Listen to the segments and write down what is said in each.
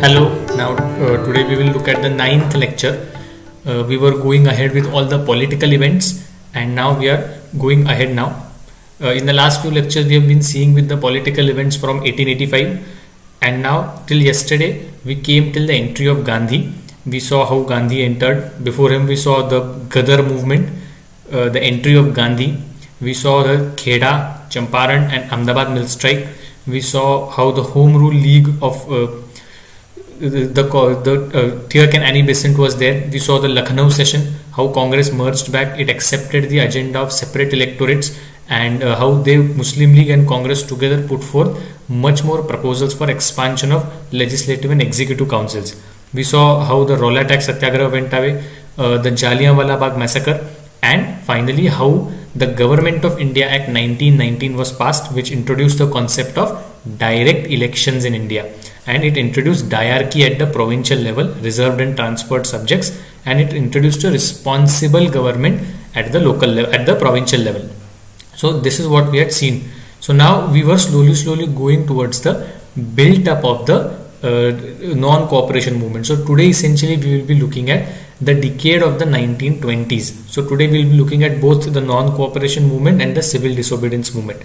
Hello, now today we will look at the ninth lecture. We were going ahead with all the political events and now we are going ahead now. In the last few lectures we have been seeing with the political events from 1885 and now till yesterday we came till the entry of Gandhi. We saw how Gandhi entered. Before him we saw the Ghadar movement, the entry of Gandhi. We saw the Kheda, Champaran and Ahmedabad mill strike. We saw how the Home Rule League of the Tirk and Annie Besant was there. We saw the Lucknow session, how Congress merged back, it accepted the agenda of separate electorates, and how they, Muslim League and Congress together, put forth much more proposals for expansion of legislative and executive councils. We saw how the Rolla Tax Satyagraha went away, the Jallianwala Bagh massacre, and finally how the Government of India Act 1919 was passed, which introduced the concept of direct elections in India, and it introduced diarchy at the provincial level, reserved and transferred subjects, and it introduced a responsible government at the local level, at the provincial level. So this is what we had seen. So now we were slowly going towards the build up of the non-cooperation movement. So today essentially we will be looking at the decade of the 1920s. So today we will be looking at both the non-cooperation movement and the civil disobedience movement.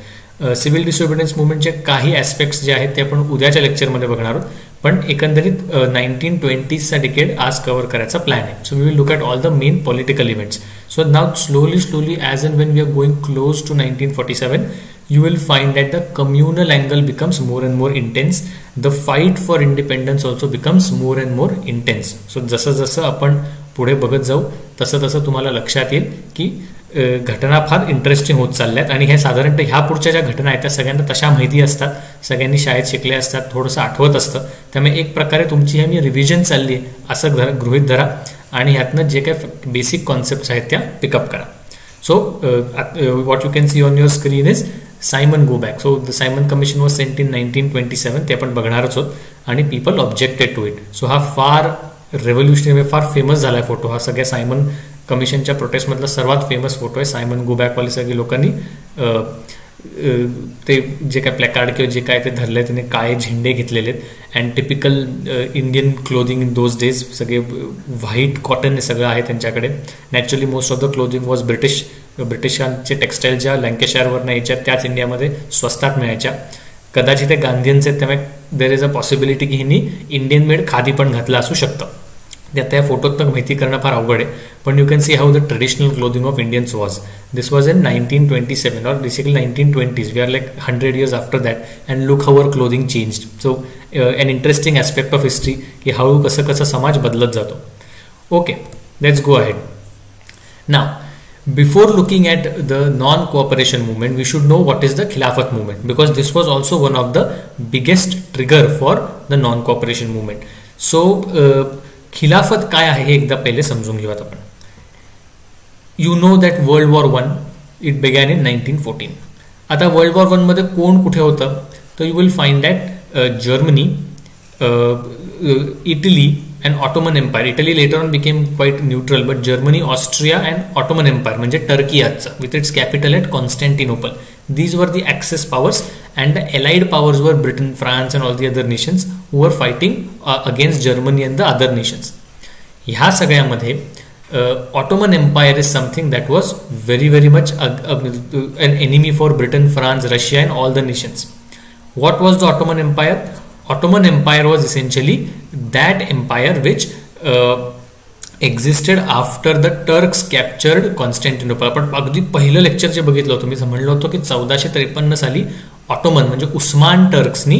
Civil disobedience मुवमेंटचे काही aspects जे आहेत ते आपण उद्याच्या लेक्चरमध्ये बघणार आहोत, पण एकंदरीत 1920चा डिकेड आज कव्हर करायचा प्लॅन आहे. So we will look at all the main political events. So now slowly as and when we are going close to 1947 you will find that the communal angle becomes more and more intense. The fight for independence also becomes more and more intense. So जसं आपण पुढे बघत जाऊ तसं तुम्हाला लक्षात येईल की घटना फार इंटरेस्टिंग होत चालल्यात, आणि हे साधारणतः ह्या पुढच्या ज्या घटना आहेत त्या सगळ्यांना तशा माहिती असतात, सगळ्यांनी शाळेत शिकले असतात, थोडंसं आठवत असतं. त्यामुळे एक प्रकारे तुमची मी रिव्हिजन चालली आहे असं गृहीत धरा आणि ह्यातनं जे काही बेसिक कॉन्सेप्ट्स आहेत त्या पिकअप करा. So what you can see on your screen is Simon go back. So the Simon commission was sent in 1927. ते आपण बघणारच आहोत आणि people objected to it. So हा फार रेव्होल्युशनरी, फार फेमस झाला आहे फोटो. हा सगळ्या सायमन कमिशनच्या प्रोटेस्टमधला सर्वात फेमस फोटो आहे. सायमन गो बॅकवाले सगळे लोकांनी ते जे काय प्लॅकार्ड किंवा जे काय ते धरले त्याने काळे झेंडे घेतलेले आहेत. And typical Indian clothing in those days, सगळे व्हाईट कॉटन हे सगळं आहे त्यांच्याकडे. Naturally most of the clothing was ब्रिटिशांचे टेक्स्टाईल ज्या लँकेशायरवरनं यायच्या त्याच इंडियामध्ये स्वस्तात मिळायच्या. कदाचित ते गांधींचे, त्यामुळे देर इज अ पॉसिबिलिटी की ह्यांनी इंडियन मेड खादी पण घातलं असू शकतं. त्या फोटोत माहिती करणं फार अवघड आहे, पण you can C how the traditional clothing of Indians was. This was in 1927 or basically 1920s. We are like 100 years after that and look how our clothing changed. So an interesting aspect of history की हळू कसं समाज बदलत जातो. Okay, let's go ahead. Now, before looking at the non-cooperation movement, we should know what is the Khilafat movement, because this was also one of the biggest trigger for the non-cooperation movement. So खिलाफत काय आहे हे एकदा पहिले समजून घेऊयात आपण. You know that world War one it begin in 1914. आता वर्ल्ड वॉर वन मध्ये कोण कुठे होतं तर you will find that Germany, Italy and Ottoman empire. Italy later on became quite neutral, but Germany, Austria and Ottoman empire म्हणजे Turkey आजचं, with its capital at Constantinople. These were the Axis powers, and the allied powers were Britain, France and all the other nations who were fighting against Germany and the other nations. ह्या सगळ्यामध्ये Ottoman Empire is something that was very much an enemy for Britain, France, Russia and all the nations. What was the Ottoman Empire? Ottoman Empire was essentially that empire which existed after the Turks captured Constantinople. आपण अगदी पहिलं lecture जे बघितलं होतं मी म्हणलं होतं की 1453 साली ऑटोमन म्हणजे उस्मान टर्क्सनी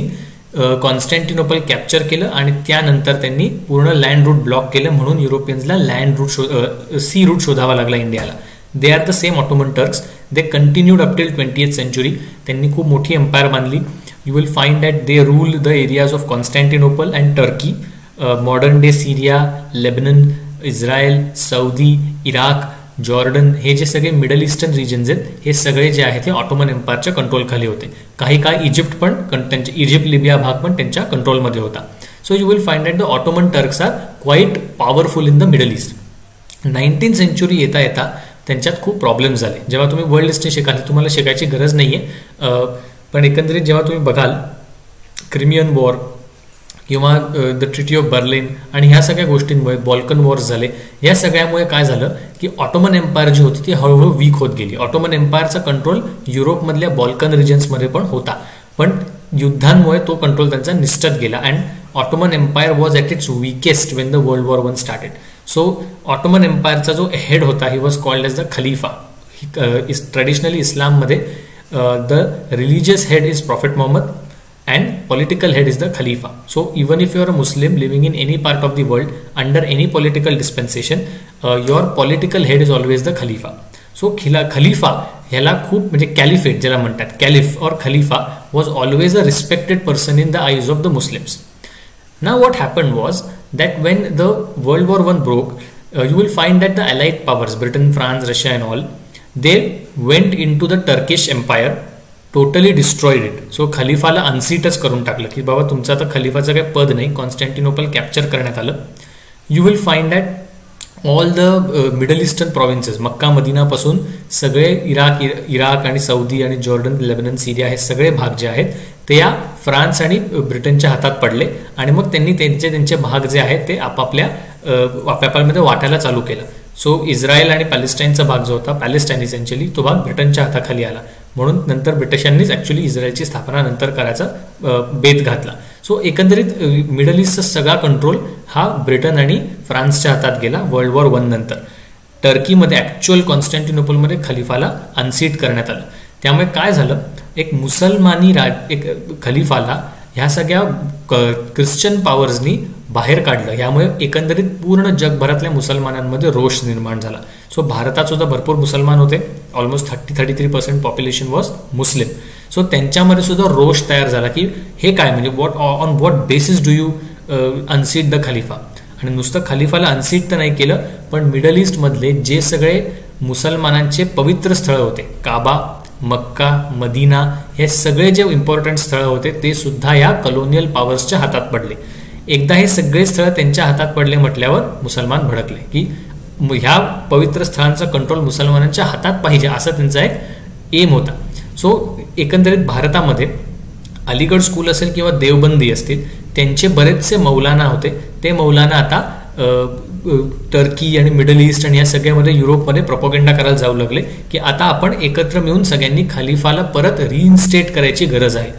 कॉन्स्टँटिनोपल कॅप्चर केलं आणि त्यानंतर त्यांनी पूर्ण लँड रूट ब्लॉक केलं, म्हणून युरोपियन्सला लँड रूट सी रूट शोधावा लागला इंडियाला. They are the same Ottoman Turks. They continued up till 20th century. त्यांनी खूप मोठी एम्पायर बांधली. You will find that they rule the areas of Constantinople and Turkey, modern day Syria, Lebanon, Israel, Saudi, Iraq, Jordan, हे जे सगळे middle eastern reasons आहेत हे सगळे जे आहेत ते ऑटोमन एम्पायरच्या कंट्रोलखाली होते. काही काळ इजिप्त पण त्यांच्या इजिप्त लिबिया भाग पण त्यांच्या कंट्रोलमध्ये होता. So you will find that the Ottoman Turks are quite powerful in the middle east. 19th century येता त्यांच्यात खूप प्रॉब्लेम्स झाले. जेव्हा तुम्ही वर्ल्ड हिस्ट्री शिकाल, तुम्हाला शिकायची गरज नाहीये, पण एकंदरीत जेव्हा तुम्ही बघाल क्रिमियन वॉर किंवा द ट्रिटी ऑफ बर्लिन आणि ह्या सगळ्या गोष्टींमुळे, बॉल्कन वॉर्स झाले, या सगळ्यामुळे काय झालं की ऑटोमन एम्पायर जी होती ती हळूहळू वीक होत गेली. ऑटोमन एम्पायरचा कंट्रोल युरोपमधल्या बॉल्कन रिजन्समध्ये पण होता, पण युद्धांमुळे तो कंट्रोल त्यांचा निसटत गेला. And Ottoman Empire was at its weakest when the World War one started. So Ottoman एम्पायरचा जो हेड होता he was called as the खलिफा. ट्रेडिशनली इस्लाममध्ये the religious head is Prophet Muhammad and political head is the Khalifa. So even if you are a Muslim living in any part of the world under any political dispensation, your political head is always the Khalifa. So Khalifa ह्याला खूप म्हणजे कॅलिफेट ज्याला म्हणतात, कॅलिफ और Khalifa was always a respected person in the eyes of the Muslims. Now what happened was that when the World War I broke, you will find that the allied powers, Britain, France, Russia and all, they went into the Turkish Empire, totally destroyed it. So खलिफाला अनसीटच करून टाकलं की बाबा तुमचं आता खलिफाचं काही पद नाही. कॉन्स्टँटिनोपल कॅप्चर करण्यात आलं. You will find that all the middle Eastern provinces, Mecca मदिनापासून सगळे इराक आणि सौदी आणि जॉर्डन, लेबनन, सिरिया हे सगळे भाग जे आहेत ते या फ्रान्स आणि ब्रिटनच्या हातात पडले. आणि मग त्यांनी त्यांचे भाग जे आहेत ते आपापल्यामध्ये वाटायला चालू केलं. सो इस्रायल आणि पॅलेस्टाईनचा भाग जो होता, पॅलेस्टाईन इसेन्शियली, तो भाग ब्रिटनच्या हाताखाली आला. म्हणून नंतर ब्रिटिशांनीच ॲक्च्युली इस्रायलची स्थापना नंतर करायचा बेत घातला. सो एकंदरीत मिडल ईस्टचा सगळा कंट्रोल हा ब्रिटन आणि फ्रान्सच्या हातात गेला वर्ल्ड वॉर I नंतर. टर्कीमध्ये ॲक्च्युअल कॉन्स्टँटिनोपलमध्ये खलिफाला अनसीट करण्यात आलं. त्यामुळे काय झालं, एक मुसलमानी एक खलिफाला ह्या सगळ्या ख्रिश्चन पॉवर्सनी बाहेर काढलं. यामुळे एकंदरीत पूर्ण जगभरातल्या मुसलमानांमध्ये रोष निर्माण झाला. सो भारतात सुद्धा भरपूर मुसलमान होते, almost 33% population was Muslim. So त्यांच्यामध्ये सुद्धा रोष तयार झाला की हे काय, म्हणजे on what basis do you unseat the खलिफा. आणि नुसतं खलिफाला अनसीट तर नाही केलं, पण मिडल ईस्टमधले जे सगळे मुसलमानांचे पवित्र स्थळं होते, काबा, मक्का, मदिना, हे सगळे जे इम्पॉर्टंट स्थळं होते ते सुद्धा या कलोनियल पॉवर्सच्या हातात पडले. एकदा हे सगळे स्थळं त्यांच्या हातात पडले म्हटल्यावर मुसलमान भडकले की ह्या पवित्र स्थळांचा कंट्रोल मुसलमानांच्या हातात पाहिजे, असा त्यांचा एक एम होता. सो एकंदरीत भारतामध्ये अलीगड स्कूल असेल किंवा देवबंदी असतील, त्यांचे बरेचसे मौलाना होते. ते मौलाना आता टर्की आणि मिडल ईस्ट आणि या सगळ्यामध्ये युरोपमध्ये प्रोपोगंडा करायला जाऊ लागले की आता आपण एकत्र मिळून सगळ्यांनी खलिफाला परत रिइन्स्टेट करायची गरज आहे.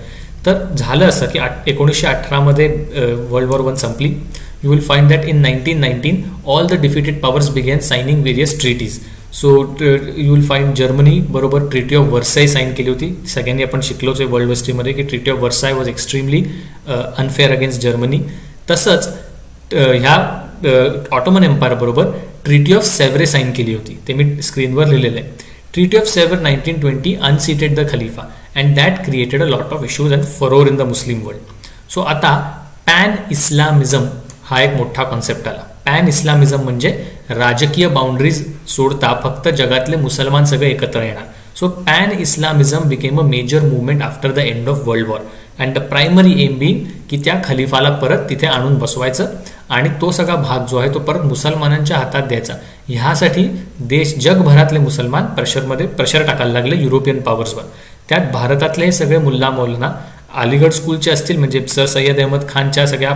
तर झालं असं की 1918 वर्ल्ड वॉर I संपली. You will find that in 1919 all the defeated powers began signing various treaties. So you will find Germany बरोबर ट्रिटी ऑफ वर्साय साईन केली होती. सगळ्यांनी आपण शिकलोच आहे वर्ल्ड हिस्ट्रीमध्ये की Treaty of Versailles was extremely unfair against Germany. तसंच ह्या ऑटोमन एम्पायर बरोबर ट्रिटी ऑफ सेव्हरे साईन केली होती. ते मी स्क्रीनवर लिहिलेलं आहे. Treaty of Sevres 1920 unseated the खलिफा and that created a lot of issues and furore in the Muslim world. So आता पॅन इस्लामिझम हा एक मोठा कॉन्सेप्ट आला. पॅन इस्लामिझम म्हणजे राजकीय बाउंड्रीज सोडता फक्त जगातले मुसलमान सगळे एकत्र येणार. So pan Islamism became a major movement after the end of World War and the primary aim being की त्या खलिफाला परत तिथे आणून बसवायचं आणि तो सगळा भाग जो आहे तो परत मुसलमानांच्या हातात द्यायचा. ह्यासाठी जगभरातले मुसलमान प्रेशर टाकायला लागले युरोपियन पॉवर्सवर. त्यात भारतातले हे सगळे मुल्ला मौलाना अलीगड स्कूलचे असतील, म्हणजे सर सय्यद अहमद खानच्या सगळ्या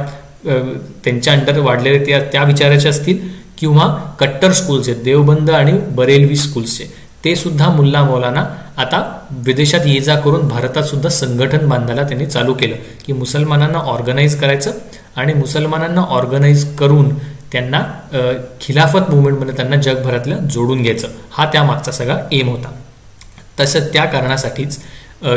त्यांच्या अंडर वाढलेले त्या विचाराचे असतील, किंवा कट्टर स्कूल्सचे देवबंद आणि बरेलवी स्कूल्सचे, ते सुद्धा मुल्ला मौलाना आता विदेशात ये जा करून भारतात सुद्धा संघटन बांधायला त्यांनी चालू केलं की मुसलमानांना ऑर्गनाईज करायचं आणि मुसलमानांना ऑर्गनाईज करून त्यांना खिलाफत मुवमेंटमध्ये त्यांना जगभरातल्या जोडून घ्यायचं, हा त्यामागचा सगळा एम होता. तसं त्या कारणासाठीच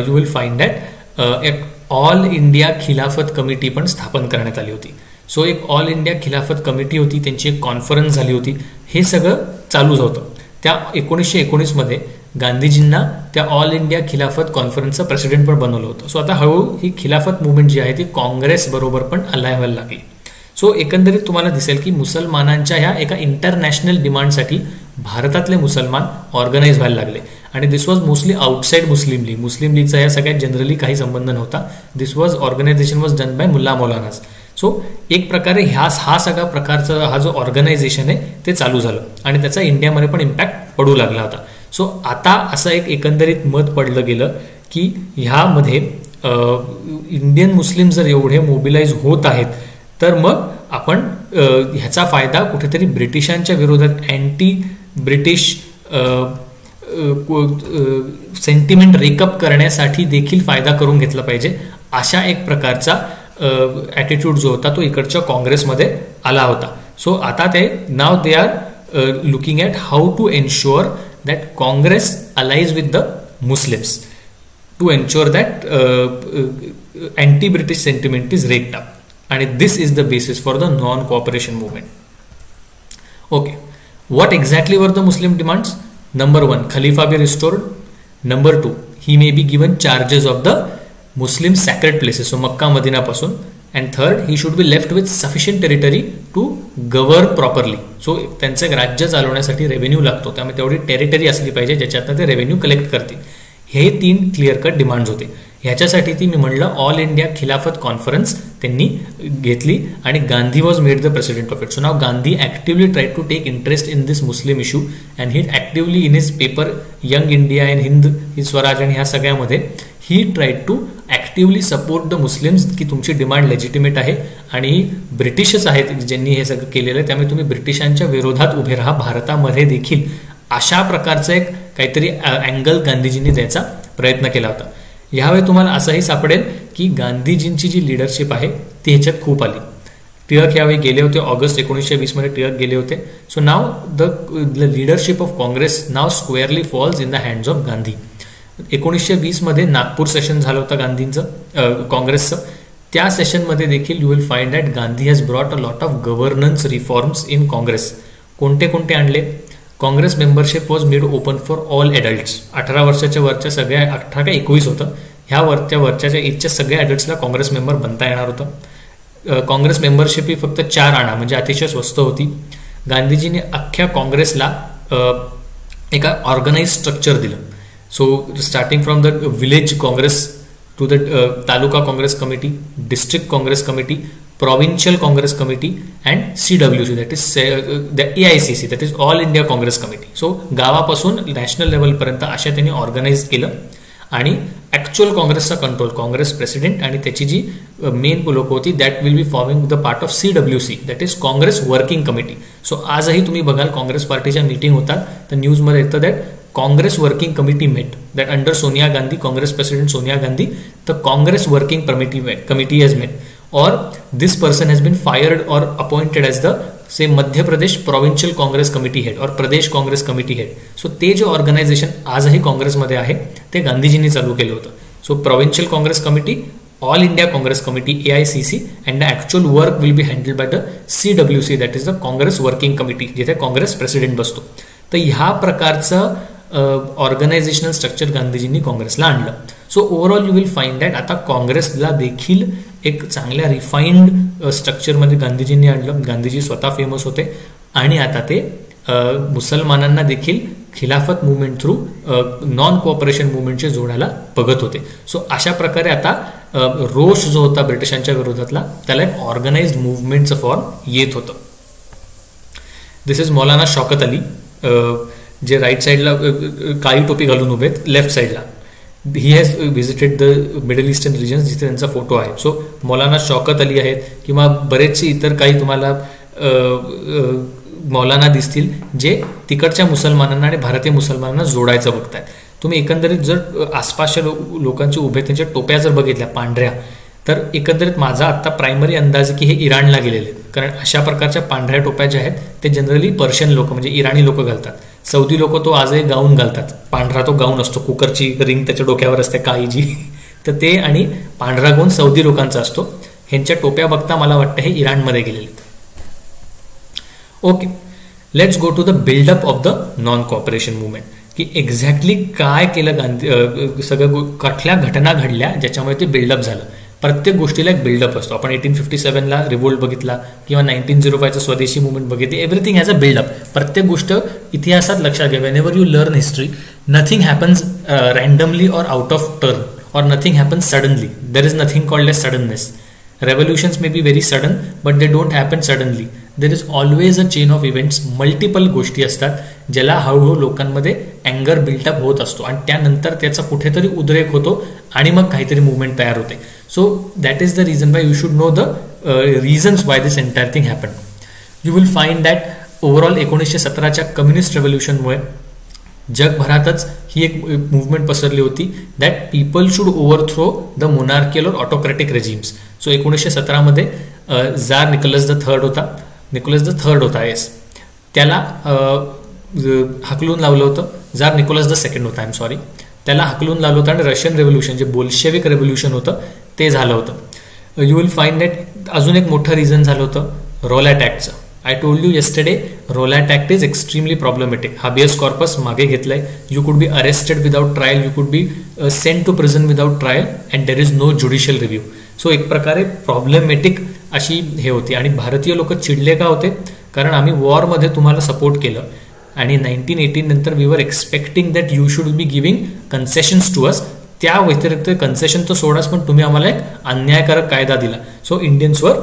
यू विल फाइंड दॅट एक ऑल इंडिया खिलाफत कमिटी पण स्थापन करण्यात आली होती. सो एक ऑल इंडिया खिलाफत कमिटी होती, त्यांची एक कॉन्फरन्स झाली होती. हे सगळं चालूच होतं. त्या 1919 गांधीजींना त्या ऑल इंडिया खिलाफत कॉन्फरन्सचं प्रेसिडेंट पण बनवलं होतं. सो आता हळूहळू ही खिलाफत मुवमेंट जी आहे ती काँग्रेस बरोबर पण अलाय व्हायला लागली. सो एकंदरीत तुम्हाला दिसेल की मुसलमानांच्या ह्या एका इंटरनॅशनल डिमांडसाठी भारतातले मुसलमान ऑर्गनाईज व्हायला लागले. आणि this was mostly outside Muslim League. Muslim लीगचा या सगळ्यात जनरली काही संबंध नव्हता. This was organisation was done by मुल्ला मौलानाज. सो एक प्रकारे हा सगळा प्रकारचा हा जो ऑर्गनायझेशन आहे ते चालू झालं आणि त्याचा इंडियामध्ये पण इम्पॅक्ट पडू लागला होता. सो आता असं एक एकंदरीत मत पडलं गेलं की ह्यामध्ये इंडियन मुस्लिम जर एवढे मोबिलाइज होत आहेत तर मग आपण ह्याचा फायदा कुठेतरी ब्रिटिशांच्या विरोधात अँटी ब्रिटिश सेंटिमेंट रेकअप करण्यासाठी देखील फायदा करून घेतला पाहिजे, अशा एक प्रकारचा ॲटिट्यूड जो होता तो इकडच्या काँग्रेसमध्ये आला होता. सो आता ते now they are looking at how to ensure that Congress allies with the Muslims to ensure that anti British sentiment is raked up, आणि this is the basis for the non cooperation movement. Okay, what exactly were the Muslim demands? Number 1, Khalifa be restored. Number 2, he may be given charges of the Muslim sacred places, so Makkah, Medina pasun. And third, he should be left with sufficient territory to govern properly. So त्यांचे राज्य चालवण्यासाठी revenue लागतो, त्यामुळे तेवढी territory असली पाहिजे ज्याच्यातनं ते revenue collect करतील. हे 3 क्लिअर कट डिमांड्स होते. ह्याच्यासाठी ती मी म्हणलं ऑल इंडिया खिलाफत कॉन्फरन्स त्यांनी घेतली आणि Gandhi was made the president of it. So now Gandhi actively try to take interest in this Muslim issue and he actively in his paper Young India and Hind Swaraj आणि ह्या सगळ्यामध्ये he try to actively support the Muslims की तुमची demand legitimate आहे आणि ब्रिटिशच आहेत ज्यांनी हे सगळं केलेलं आहे, त्यामुळे तुम्ही ब्रिटिशांच्या विरोधात उभे राहा. भारतामध्ये देखील अशा प्रकारचं एक काहीतरी अँगल गांधीजींनी द्यायचा प्रयत्न केला होता. ह्यावेळी तुम्हाला असंही सापडेल की गांधीजींची जी लिडरशिप आहे ती ह्याच्यात खूप आली. टिळक यावेळी गेले होते, ऑगस्ट 1920 मध्ये टिळक गेले होते. So now the leadership of Congress now squarely falls in the hands of Gandhi. 1920 मध्ये नागपूर सेशन झालं होतं गांधींचं काँग्रेसचं. त्या सेशनमध्ये देखील you will find that Gandhi has brought a lot of governance reforms in Congress. कोणते कोणते आणले? Congress membership was made open for all adults. 18 वर्षाच्या वरच्या सगळ्या, 18 का 21 होतं, ह्या वरच्या एजच्या सगळ्या ॲडल्ट्सला काँग्रेस मेंबर बनता येणार होतं. काँग्रेस मेंबरशिप ही फक्त 4 आणा म्हणजे अतिशय स्वस्त होती. गांधीजींनी अख्ख्या काँग्रेसला एका ऑर्गनाइज स्ट्रक्चर दिलं. So starting from the village Congress to the taluka Congress committee, district Congress committee, provincial congress committee and CWC, that is the AICC, that is all India Congress Committee. so गावापासून नॅशनल लेवल पर्यंत अशा त्यांनी ऑर्गनाइज केलं आणि actual काँग्रेसचा control Congress president आणि त्याची जी main लोक होती that will be forming the part of CWC, that is Congress working committee. So आजही तुम्ही बघाल काँग्रेस पार्टीच्या मीटिंग होतात तर न्यूजमध्ये येतं that Congress working committee met, that under Sonia Gandhi, Congress president Sonia Gandhi, the Congress working committee has met, or this person has been fired or appointed as the say Madhya Pradesh Provincial Congress Committee head or Pradesh Congress Committee head. so ते जे organisation आजही काँग्रेसमध्ये आहे ते गांधीजींनी चालू केलं होतं. So provincial Congress committee, all India Congress committee AICC and the actual work will be handled by the CWC, that is the Congress working committee, जिथे काँग्रेस प्रेसिडेंट बसतो. तर ह्या प्रकारचं ऑर्गनायझेशनल स्ट्रक्चर गांधीजींनी काँग्रेसला आणलं. So overall you will find that आता काँग्रेसला देखील एक चांगल्या रिफाईंड स्ट्रक्चरमध्ये गांधीजींनी आणलं. गांधीजी स्वतः फेमस होते आणि आता ते मुसलमानांना देखील खिलाफत मुवमेंट थ्रू नॉन कोऑपरेशन मुवमेंटचे जोडायला बघत होते. सो अशा प्रकारे आता रोष जो होता ब्रिटिशांच्या विरोधातला त्याला एक ऑर्गनाइज्ड मुवमेंटचं फॉर्म येत होतं. दिस इज मौलाना शौकत अली, जे राईट साईडला काळी टोपी घालून उभे आहेत, लेफ्ट साईडला. He has visited the middle eastern regions, जिथे त्यांचा फोटो आहे. सो मौलाना शौकत अली आहेत किंवा बरेचसे इतर काही तुम्हाला मौलाना दिसतील जे तिकडच्या मुसलमानांना आणि भारतीय मुसलमानांना जोडायचं बघतायत. तुम्ही एकंदरीत जर आसपासच्या लोकांचे उभे त्यांच्या टोप्या जर बघितल्या पांढऱ्या, तर एकंदरीत माझा आत्ता प्रायमरी अंदाज की हे इराणला गेलेले आहेत, कारण अशा प्रकारच्या पांढऱ्या टोप्या ज्या आहेत ते जनरली पर्शियन लोक म्हणजे इराणी लोक घालतात. सौदी लोक तो आजही गाऊन घालतात, पांढरा तो गाऊन असतो, कुकरची रिंग त्याच्या डोक्यावर असते काळी जी, तर ते आणि पांढरा गाऊन सौदी लोकांचा असतो. ह्यांच्या टोप्या बघता मला वाटतं हे इराणमध्ये गेलेले. Okay, let's go to the buildup of the non cooperation movement, की एक्झॅक्टली काय केलं गांधी, सगळं कुठल्या घटना घडल्या ज्याच्यामुळे ते बिल्डअप झालं. प्रत्येक गोष्टीला एक बिल्डअप असतो. आपण 1857ला रिव्होल्ट बघितला किंवा 1905चं स्वदेशी मुवमेंट बघितली, एव्हरीथिंग हॅज अ बिल्डअप. प्रत्येक गोष्ट इतिहासात लक्षात घ्या. Whenever you learn history, nothing happens randomly or out of turn or nothing happens suddenly. There is nothing called as suddenness. Revolutions may be very sudden but they don't happen suddenly. There is always a chain of events. Multiple गोष्टी असतात ज्याला हळूहळू लोकांमध्ये अँगर built up होत असतो आणि त्यानंतर त्याचा कुठेतरी उद्रेक होतो आणि मग काहीतरी मुवमेंट तयार होते. So that is the reason why you should know the reasons why this entire thing happen. You will find that overall 1917च्या कम्युनिस्ट रेव्होल्युशनमुळे जगभरातच ही एक मुवमेंट पसरली होती that people should overthrow the monarchial or autocratic regimes. So 1917मध्ये tsar Nicholas the third होता yes, त्याला हकलून लावलं होतं. जार निकोलस द सेकंड होता, त्याला हकलून लावलं होतं आणि रशियन रेव्होल्युशन जे बोल्शेविक रेव्होल्युशन होतं ते झालं होतं. यू विल फाइंड दॅट अजून एक मोठं रिझन झालं होतं रॉलेट ॲक्टचं. I told you yesterday Rowlatt Act is extremely problematic. Habeas corpus मागे घेतलंय. You could be arrested without trial, you could be send to prison without trial and there is no judicial review. So एक प्रकारे problematic अशी हे होती आणि भारतीय लोक चिडले का होते, कारण आम्ही वॉरमध्ये तुम्हाला सपोर्ट केलं आणि 1918 नंतर we were expecting that you should be giving concessions to us. त्या व्यतिरिक्त कन्सेशन तर सोडाच, पण तुम्ही आम्हाला एक अन्यायकारक कायदा दिला. सो इंडियन्स वर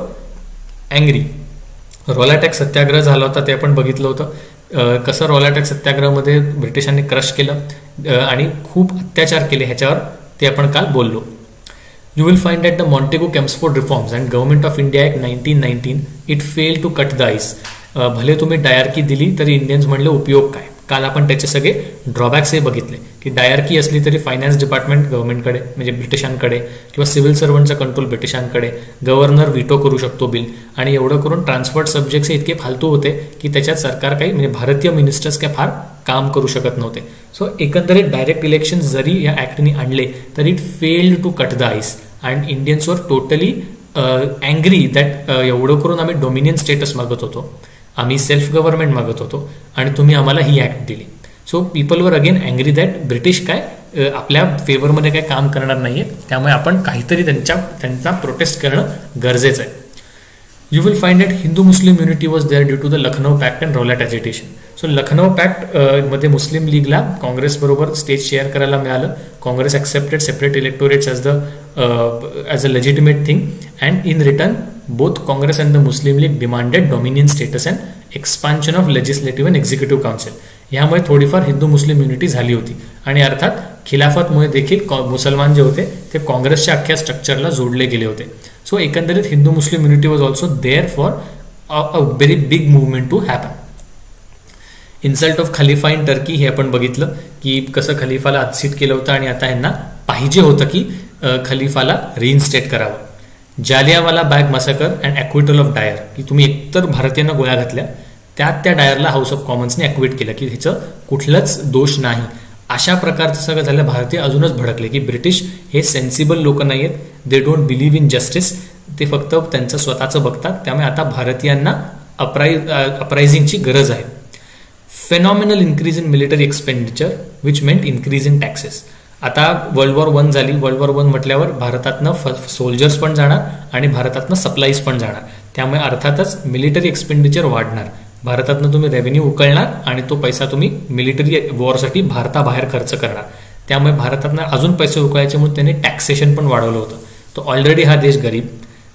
अँग्री. रॉलेट ॲक्ट सत्याग्रह झाला होता, ते आपण बघितलं होतं कसं रॉलेट ॲक्ट सत्याग्रहामध्ये ब्रिटिशांनी क्रश केलं आणि खूप अत्याचार केले ह्याच्यावर ते आपण काल बोललो. You will find that the Montego-Chelmsford reforms and Government of India Act 1919 it failed to cut the ice. भले तुम्ही डायरकी दिली तरी इंडियन्स म्हणले उपयोग काय. काल आपण त्याचे सगळे ड्रॉबॅक्सही बघितले की डायरकी असली तरी फायनान्स डिपार्टमेंट गव्हर्नमेंटकडे म्हणजे ब्रिटिशांकडे किंवा सिव्हिल सर्वंटचा कंट्रोल ब्रिटिशांकडे, गव्हर्नर व्हिटो करू शकतो बिल आणि एवढं करून ट्रान्सफर्ड सब्जेक्ट्स इतके फालतू होते की त्याच्यात सरकार काही म्हणजे भारतीय मिनिस्टर्स काय फार काम करू शकत नव्हते. सो एकंदरीत डायरेक्ट इलेक्शन जरी या ॲक्टनी आणले तरी it failed to cut the ice and Indians were totally angry that एवढं करून आम्ही डोमिनियन स्टेटस मागत होतो, आम्ही सेल्फ गव्हर्नमेंट मागत होतो आणि तुम्ही आम्हाला ही ॲक्ट दिली. सो पीपल वर अगेन अँग्री दॅट ब्रिटिश काय आपल्या फेवरमध्ये काय काम करणार नाहीये, त्यामुळे आपण काहीतरी त्यांचा प्रोटेस्ट करणं गरजेचं आहे. You will find that Hindu Muslim unity was there due to the Lucknow pact and Rowlatt agitation. So Lucknow pact मध्ये मुस्लिम लीगला काँग्रेसबरोबर स्टेज शेअर करायला मिळालं. Congress accepted separate electorates as a legitimate thing and in return both Congress and the Muslim League demanded dominion status and expansion of legislative and executive council. यामुळे थोडीफार Hindu Muslim unity झाली होती आणि अर्थात खिलाफतमुळे देखील मुसलमान जे होते ते काँग्रेसच्या अख्ख्या स्ट्रक्चरला जोडले गेले होते. सो एकंदरीत Hindu Muslim unity was also there for a very big movement to happen. Insult of खलिफा इन टर्की हे आपण बघितलं की कसं खलिफाला अदसीत केलं होतं आणि आता यांना पाहिजे होतं की खलिफाला रिइन्स्टेट करावं. Jallianwala Bagh massacre and ॲक्विटल of डायर की तुम्ही एकतर भारतीयांना गोळ्या घातल्या, त्या डायरला हाऊस ऑफ कॉमन्सने ॲक्विट केलं की ह्याचं कुठलंच दोष नाही. अशा प्रकारचं सगळं झालं. भारतीय अजूनच भडकले की ब्रिटिश हे सेन्सिबल लोक नाही आहेत, they don't believe in justice, ते फक्त त्यांचं स्वतःचं बघतात. त्यामुळे आता भारतीयांना अपरायझिंगची गरज आहे. Phenomenal increase in military expenditure which meant increase in taxes. आता वर्ल्ड वॉर 1 झाली. वर्ल्ड वॉर 1 म्हटल्यावर भारतातनं सोल्जर्स पण जाणार आणि भारतातनं सप्लाईज पण जाणार, त्यामुळे अर्थातच मिलिटरी एक्सपेंडिचर वाढणार. भारतातनं तुम्ही रेव्हेन्यू उकळणार आणि तो पैसा तुम्ही मिलिटरी वॉरसाठी भारताबाहेर खर्च करणार. त्यामुळे भारतातनं अजून पैसे उकळायचे म्हणून त्यांनी टॅक्सेशन पण वाढवलं होतं. तो ऑलरेडी हा देश गरीब,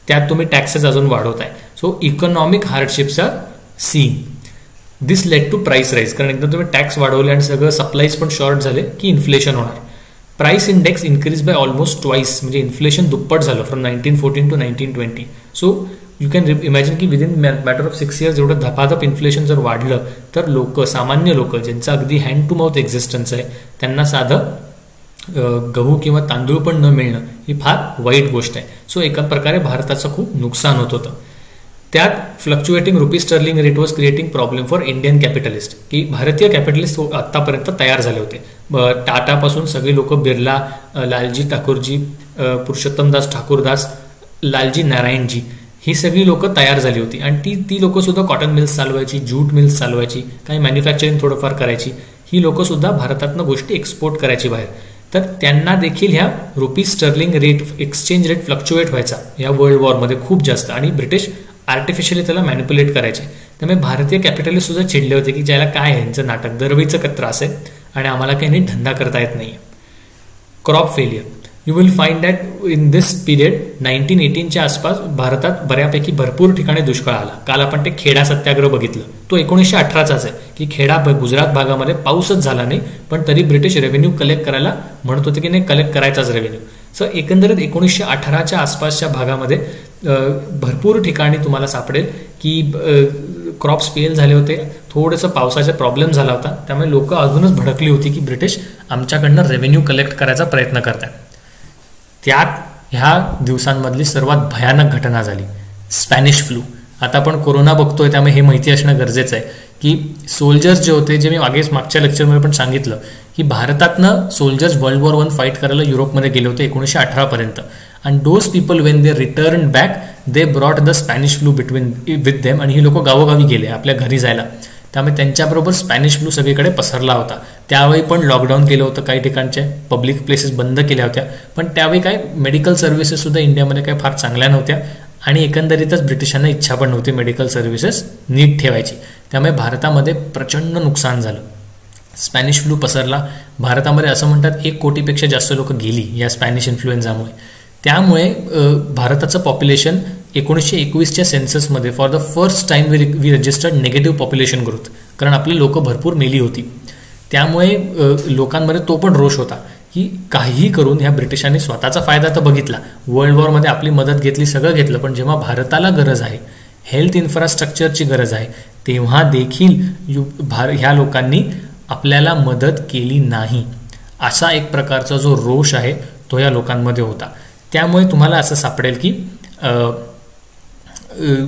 त्यात तुम्ही टॅक्सेस अजून वाढवताय. So economic hardships are seen. This led to price rise, कारण एकदा तुम्ही टॅक्स वाढवले आणि सगळं सप्लाईज पण शॉर्ट झाले की इन्फ्लेशन होणार. Price index increase by almost twice, म्हणजे इन्फ्लेशन दुप्पट झालं from 1914 to 1920. So you can imagine की विदिन मॅटर ऑफ 6 इयर्स एवढं धपाधप इन्फ्लेशन जर वाढलं तर लोक, सामान्य लोक ज्यांचं अगदी हँड टू माउथ एक्झिस्टन्स आहे, त्यांना साधं गहू किंवा तांदूळ पण न मिळणं ही फार वाईट गोष्ट आहे. सो एका प्रकारे भारताचं खूप नुकसान होत होतं. त्यात fluctuating rupee sterling rate was creating problem for Indian capitalist, की भारतीय कॅपिटलिस्ट आत्तापर्यंत तयार झाले होते. टाटापासून सगळे लोक, बिर्ला, लालजी ठाकूरजी, पुरुषोत्तमदास ठाकूरदास, लालजी नारायणजी, ही सगळी लोक तयार झाली होती आणि ती लोक सुद्धा कॉटन मिल्स चालवायची, ज्यूट मिल्स चालवायची, काही मॅन्युफॅक्चरिंग थोडंफार करायची. ही लोक सुद्धा भारतातनं गोष्टी एक्सपोर्ट करायची बाहेर. तर त्यांना देखील ह्या rupee sterling rate, exchange rate fluctuate व्हायचा या वर्ल्ड वॉरमध्ये खूप जास्त आणि ब्रिटिश आर्टिफिशियली त्याला मॅनिप्युलेट करायचे. त्यामुळे भारतीय कॅपिटलिस्ट सुद्धा चिडले होते की ज्याला काय आहे यांचं नाटक, दरवेळीचं त्रास आहे आणि आम्हाला काही नीट धंदा करता येत नाही. Crop failure. You will find that in this period 1918च्या आसपास भारतात बऱ्यापैकी भरपूर ठिकाणी दुष्काळ आला. काल आपण ते खेडा सत्याग्रह बघितलं, तो 1918चाच आहे की खेडा गुजरात भागामध्ये पाऊसच झाला नाही, पण तरी ब्रिटिश रेव्हेन्यू कलेक्ट करायला म्हणत होते की नाही, कलेक्ट करायचाच रेव्हेन्यू. सो एकंदरीत 1918च्या आसपासच्या भागामध्ये भरपूर ठिकाणी तुम्हाला सापडेल की क्रॉप्स फेल झाले होते, थोडंसं पावसाचा प्रॉब्लेम झाला होता, त्यामुळे लोक अजूनच भडकली होती की ब्रिटिश आमच्याकडनं रेव्हेन्यू कलेक्ट करायचा प्रयत्न करतात. त्यात ह्या दिवसांमधली सर्वात भयानक घटना झाली स्पॅनिश फ्लू. आता आपण कोरोना बघतोय त्यामुळे हे माहिती असणं गरजेचं आहे की सोल्जर्स जे होते, जे मी मागच्या लेक्चरमध्ये पण सांगितलं की भारतातनं सोल्जर्स वर्ल्ड वॉर 1 फाईट करायला युरोपमध्ये गेले होते 1918 पर्यंत. And those people when they return back they brought the Spanish flu with them. आणि ही लोक गावोगावी गेले आपल्या घरी जायला, त्यामुळे त्यांच्याबरोबर स्पॅनिश फ्लू सगळीकडे पसरला होता. त्यावेळी पण लॉकडाऊन केलं होतं, काही ठिकाणचे पब्लिक प्लेसेस बंद केल्या होत्या, पण त्यावेळी काय मेडिकल सर्व्हिसेस सुद्धा इंडियामध्ये काही फार चांगल्या नव्हत्या आणि एकंदरीतच ब्रिटिशांना इच्छा पण नव्हती मेडिकल सर्व्हिसेस नीट ठेवायची. त्यामुळे भारतामध्ये प्रचंड नुकसान झालं. स्पॅनिश फ्लू पसरला भारतामध्ये, असं म्हणतात 1 कोटीपेक्षा जास्त लोक गेली या स्पॅनिश इन्फ्लुएन्झामुळे. त्यामुळे भारताचं पॉप्युलेशन 1921च्या सेन्ससमध्ये for the first time we registered negative population growth, कारण आपली लोक भरपूर मेली होती. त्यामुळे लोकांमध्ये तो पण रोष होता की काहीही करून ह्या ब्रिटिशांनी स्वतःचा फायदा तर बघितला, वर्ल्ड वॉरमध्ये आपली मदत घेतली, सगळं घेतलं, पण जेव्हा भारताला गरज आहे, हेल्थ इन्फ्रास्ट्रक्चरची गरज आहे, तेव्हा देखील ह्या लोकांनी आपल्याला मदत केली नाही. असा एक प्रकारचा जो रोष आहे तो या लोकांमध्ये होता. त्यामुळे तुम्हाला असं सापडेल की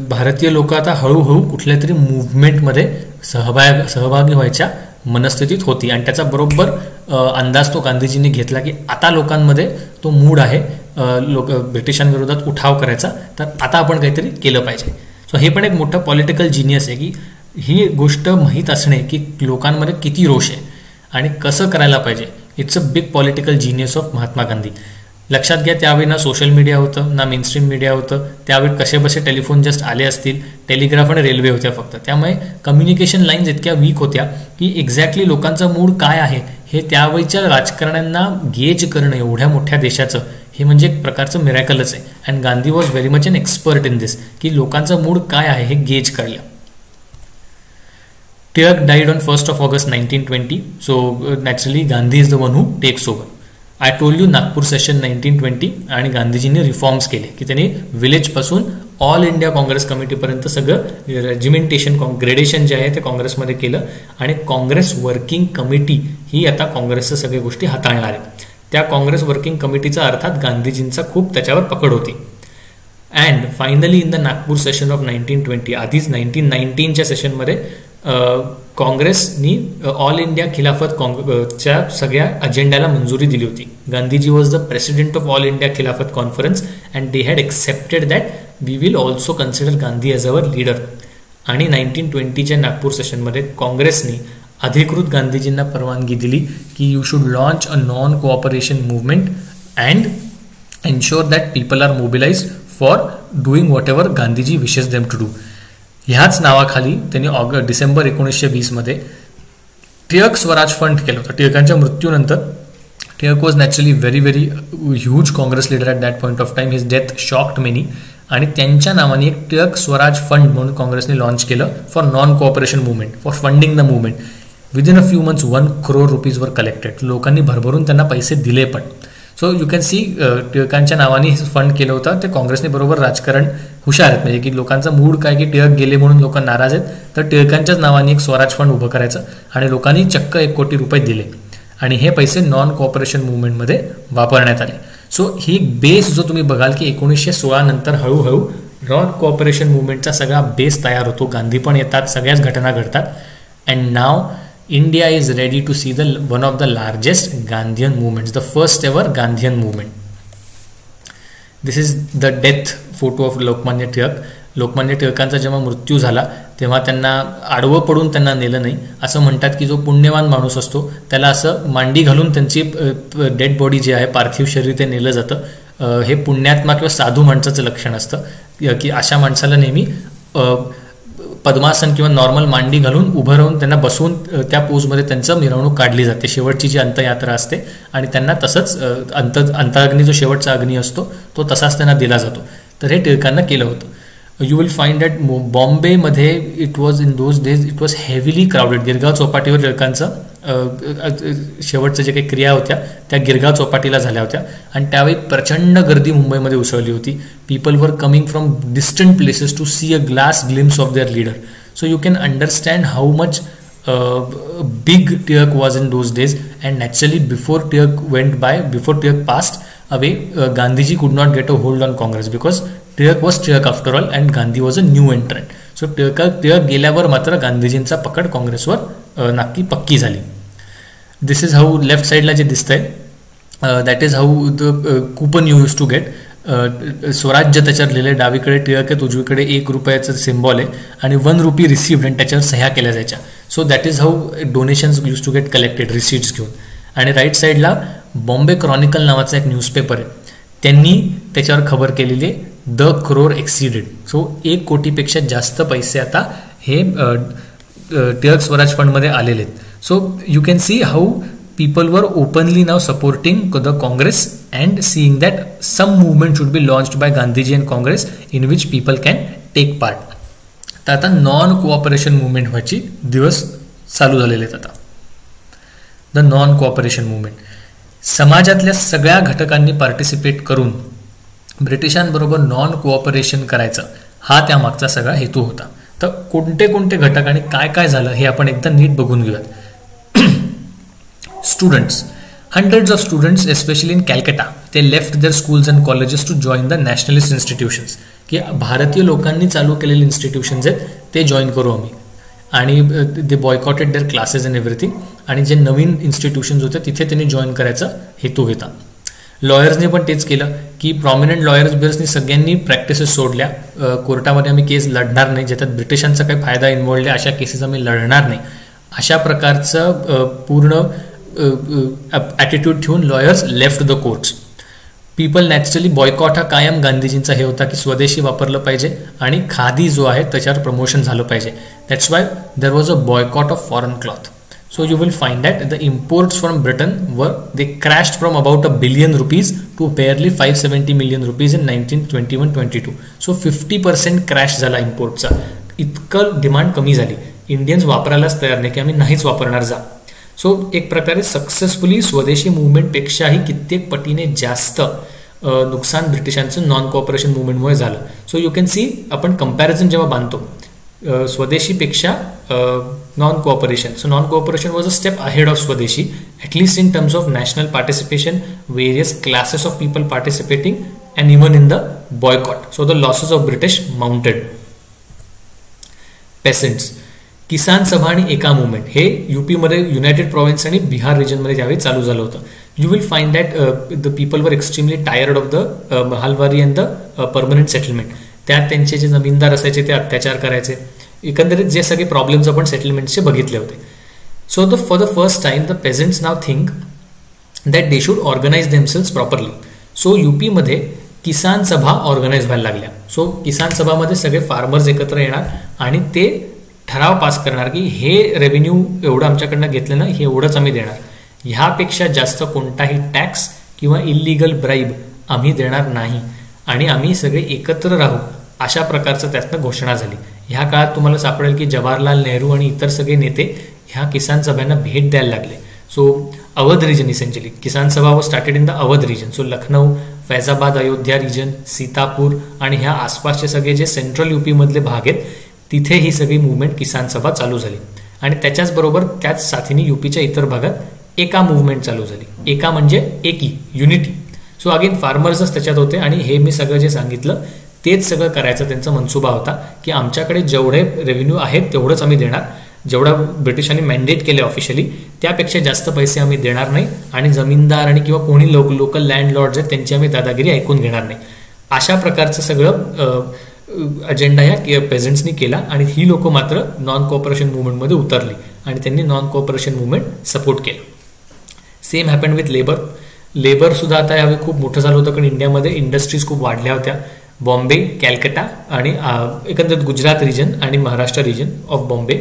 भारतीय लोक आता हळूहळू कुठल्या तरी मूव्हमेंटमध्ये सहभागी व्हायच्या मनस्थितीत होती आणि त्याचा बरोबर अंदाज तो गांधीजींनी घेतला की आता लोकांमध्ये तो मूड आहे ब्रिटिशांविरोधात उठाव करायचा, तर आता आपण काहीतरी केलं पाहिजे. सो हे पण एक मोठं पॉलिटिकल जिनियस आहे की ही गोष्ट माहीत असणे की लोकांमध्ये किती रोष आहे आणि कसं करायला पाहिजे. It's a big political genius of Mahatma Gandhi. लक्षात घ्या, त्यावेळी ना सोशल मीडिया होतं ना मेनस्ट्रीम मीडिया होतं, त्यावेळी कसे टेलिफोन जस्ट आले असतील, टेलिग्राफ आणि रेल्वे होत्या फक्त. त्यामुळे कम्युनिकेशन लाईन्स इतक्या वीक होत्या की एक्झॅक्टली लोकांचा मूड काय आहे हे त्यावेळीच्या राजकारण्यांना गेज करणं एवढ्या मोठ्या देशाचं, हे म्हणजे एक प्रकारचं मिरॅकलच आहे. And Gandhi was very much an expert in this की लोकांचा मूड काय आहे हे गेज कळलं. Tilak died on 1st of August 1920. So naturally Gandhi is the one who takes over. I told you Nagpur session 1920 आणि गांधीजींनी रिफॉर्म्स केले की त्यांनी विलेजपासून ऑल इंडिया काँग्रेस कमिटीपर्यंत सगळं रेजिमेंटेशन ग्रेडेशन जे आहे ते काँग्रेसमध्ये केलं आणि काँग्रेस वर्किंग कमिटी ही आता काँग्रेसच्या सगळ्या गोष्टी हाताळणार आहे. त्या काँग्रेस वर्किंग कमिटीचा अर्थात गांधीजींचा खूप त्याच्यावर पकड होती. And finally in the Nagpur session of 1920, आधीच 1919च्या सेशनमध्ये काँग्रेसनी ऑल इंडिया खिलाफतच्या सगळ्या अजेंड्याला मंजुरी दिली होती. Gandhiji was the president of all India Khilafat conference and they had excepted that we will also consider Gandhi as our leader. आणि 1920च्या नागपूर सेशनमध्ये काँग्रेसनी अधिकृत गांधीजींना परवानगी दिली की you should launch a non cooperation movement and ensure that people are mobilised for doing whatever Gandhiji wishes them to do. ह्याच नावाखाली त्यांनी डिसेंबर 1920मध्ये टिळक स्वराज फंड केलं होतं. टिळकांच्या मृत्यूनंतर Tilak was naturally very huge Congress leader at that point of time. His death shocked many आणि त्यांच्या नावाने एक टिळक स्वराज फंड म्हणून काँग्रेसने लॉन्च केलं for non cooperation movement, for funding the movement. Within a few months 1 crore rupees वर कलेक्टेड. लोकांनी भरभरून त्यांना पैसे दिले पण. सो यू कॅन सी टिळकांच्या नावाने फंड केलं होतं. ते काँग्रेसने बरोबर राजकारण हुशार आहेत, म्हणजे की लोकांचा मूड काय की टिळक गेले म्हणून लोक नाराज आहेत, तर टिळकांच्याच नावाने एक स्वराज फंड उभं करायचं आणि लोकांनी चक्क 1 कोटी रुपये दिले आणि हे पैसे नॉन कोऑपरेशन मुवमेंटमध्ये वापरण्यात आले. सो ही बेस जो तुम्ही बघाल की 1916 नंतर हळूहळू नॉन कोऑपरेशन मुवमेंटचा सगळा बेस तयार होतो. गांधी पण येतात, सगळ्याच घटना घडतात. And now India is ready to see one of the largest Gandhian movements, the first ever Gandhian movement. This is the death photo of Lokmanya Tilak. Lokmanya टिळकांचा जेव्हा मृत्यू झाला तेव्हा त्यांना आडवं पडून त्यांना नेलं नाही. असं म्हणतात की जो पुण्यवान माणूस असतो त्याला असं मांडी घालून त्यांची डेड बॉडी जी आहे, पार्थिव शरीर ते नेलं जातं. हे पुण्यात्मा किंवा साधू माणसाचं लक्षण असतं की अशा माणसाला नेहमी पद्मासन किंवा नॉर्मल मांडी घालून उभं राहून त्यांना बसवून त्या पोजमध्ये त्यांचं मिरवणूक काढली जाते, शेवटची जी अंत्ययात्रा असते, आणि त्यांना तसंच अंताग्नी जो शेवटचा अग्नी असतो तो तसाच त्यांना दिला जातो. तर हे टिळकांना केलं होतं. यू विल फाइंड दॅट बॉम्बेमध्ये it was in those days it was heavily crowded. Girgaon चौपाटीवर टिळकांचं शेवटच्या जे काही क्रिया होत्या त्या गिरगाव चौपाटीला झाल्या होत्या, आणि त्यावेळी प्रचंड गर्दी मुंबईमध्ये उसळली होती. People were coming from distant places to see a glass glimpse of their leader. So you can understand how much big Tirk was in those days, and naturally before Tirk passed away, Gandhiji could not get a hold on Congress because Tirk was Tirk after all and Gandhi was a new entrant. So Tirk गेल्यावर मात्र गांधीजींचा पकड काँग्रेसवर नक्की पक्की झाली. दिस is how left साईडला जे दिसतंय, that is how the coupon you use to get. Swarajya त्याच्यावर लिहिले, डावीकडे टिळक आहे, उजवीकडे ₹1 सिम्बॉल आहे, आणि ₹1 रिसिव्ड, आणि त्याच्यावर सह्या केल्या जायच्या. So that is how donations use to get collected, receipts घेऊन. आणि राईट साईडला बॉम्बे क्रॉनिकल नावाचा एक न्यूजपेपर आहे, त्यांनी त्याच्यावर खबर केलेली आहे, द crore एक्सिडेड. सो 1 कोटीपेक्षा जास्त पैसे आता हे टिळक स्वराज फंडमध्ये आलेले आहेत. So you can C how people were openly now supporting the Congress and seeing that some movement should be launched by Gandhiji and Congress in which people can take part. तर आता नॉन कोऑपरेशन मुवमेंट व्हायची दिवस चालू झालेले आहेत. आता the non cooperation movement, समाजातल्या सगळ्या घटकांनी पार्टिसिपेट करून ब्रिटिशांबरोबर नॉन कोऑपरेशन करायचं, हा त्यामागचा सगळा हेतू होता. तर कोणते कोणते घटक आणि काय काय झालं हे आपण एकदा नीट बघून घेऊयात. Students, hundreds of students, especially in Calcutta, they left their schools and colleges to join the nationalist institutions. की भारतीय लोकांनी चालू केलेले इन्स्टिट्यूशन्स आहेत ते जॉईन करू आम्ही, आणि they boycotted their classes and everything. आणि जे नवीन इन्स्टिट्यूशन्स होते तिथे त्यांनी जॉईन करायचा हेतू होता. लॉयर्सने पण तेच केलं की प्रॉमिनंट लॉयर्स बिअर्सनी सगळ्यांनी प्रॅक्टिसेस सोडल्या. कोर्टामध्ये आम्ही केस लढणार नाही, ज्याच्यात ब्रिटिशांचा काही फायदा इन्व्हॉल्ड आहे अशा केसेस आम्ही लढणार नाही, अशा प्रकारचं पूर्ण ॲटिट्यूड ठेवून lawyers left the courts. People naturally boycott हा कायम गांधीजींचा हे होता की स्वदेशी वापरलं पाहिजे आणि खादी जो आहे त्याच्यावर प्रमोशन झालं पाहिजे. That's why there was a boycott of foreign cloth. So you will find that the imports from Britain they crashed from about $1 billion to barely 570 million rupees in 1921-22. So 50% crash झाला इम्पोर्टचा. इतकं demand कमी झाली, Indians वापरायलाच तयार नाही की आम्ही नाहीच वापरणार जा. सो एक प्रकारे सक्सेसफुली स्वदेशी मुवमेंटपेक्षाही कित्येक पटीने जास्त नुकसान ब्रिटिशांचं नॉन कोऑपरेशन मुवमेंटमुळे झालं. सो यू कॅन सी, आपण कंपॅरिझन जेव्हा बांधतो स्वदेशीपेक्षा non cooperation, so non cooperation was a step ahead of swadeshi, at least in terms of national participation, various classes of people participating, and even in the boycott. So the losses of British mounted. Peasants, किसान सभा आणि एका movement हे UP मध्ये United province आणि बिहार रिजनमध्ये ज्यावेळी चालू झालं होतं. You will find that the people were extremely tired of the mahalwari and the permanent settlement. त्यात त्यांचे जे जमीनदार असायचे ते अत्याचार करायचे, एकंदरीत जे सगळे प्रॉब्लेम्स आपण सेटलमेंटचे बघितले होते. So for the first time the peasants now think that they should organise themselves properly. So यूपीमध्ये किसान सभा ऑर्गनाइज व्हायला लागल्या. सो किसान सभामध्ये सगळे फार्मर्स एकत्र येणार आणि ते ठराव पास करणार की हे रेव्हेन्यू एवढं आमच्याकडनं घेतलं ना, हे एवढंच आम्ही देणार, ह्यापेक्षा जास्त कोणताही टॅक्स किंवा इलिगल ब्राईब आम्ही देणार नाही, आणि आम्ही सगळे एकत्र राहू, अशा प्रकारचं त्यातनं घोषणा झाली. ह्या काळात तुम्हाला सापडेल की जवाहरलाल नेहरू आणि इतर सगळे नेते ह्या किसान सभांना भेट द्यायला लागले. So Awadh region, essentially Kisan Sabha was started in the Awadh region. So Lucknow, Faizabad, Ayodhya region, Sitapur आणि ह्या आसपासचे सगळे जे सेंट्रल यूपी मधले भाग आहेत तिथे ही सगळी मुवमेंट किसान सभा चालू झाली. आणि त्याच्याच बरोबर त्याच साथीने यूपीच्या इतर भागात एका मुवमेंट चालू झाली. एका म्हणजे एकी, युनिटी. सो अगेन फार्मर्सच त्याच्यात होते, आणि हे मी सगळं जे सांगितलं तेच सगळं करायचा त्यांचा मनसुबा होता की आमच्याकडे जेवढे रेव्हेन्यू आहेत तेवढंच आम्ही देणार, जेवढा ब्रिटिशांनी मॅन्डेट केले ऑफिशियली त्यापेक्षा जास्त पैसे आम्ही देणार नाही, आणि जमीनदार आणि किंवा कोणी लोकल लँडलॉर्ड्स आहेत त्यांची आम्ही दादागिरी ऐकून घेणार नाही. अशा प्रकारचं सगळं अजेंडा ह्या पेझंट्सनी केला, आणि ही लोक मात्र नॉन कोऑपरेशन मुवमेंटमध्ये उतरली आणि त्यांनी नॉन कोऑपरेशन मुवमेंट सपोर्ट केलं. Same happen with labour. Labour सुद्धा आता यावेळी खूप मोठं झालं होतं, कारण इंडियामध्ये इंडस्ट्रीज खूप वाढल्या होत्या. बॉम्बे, कॅलकटा आणि एकंदरीत गुजरात रिजन आणि Maharashtra region of Bombay,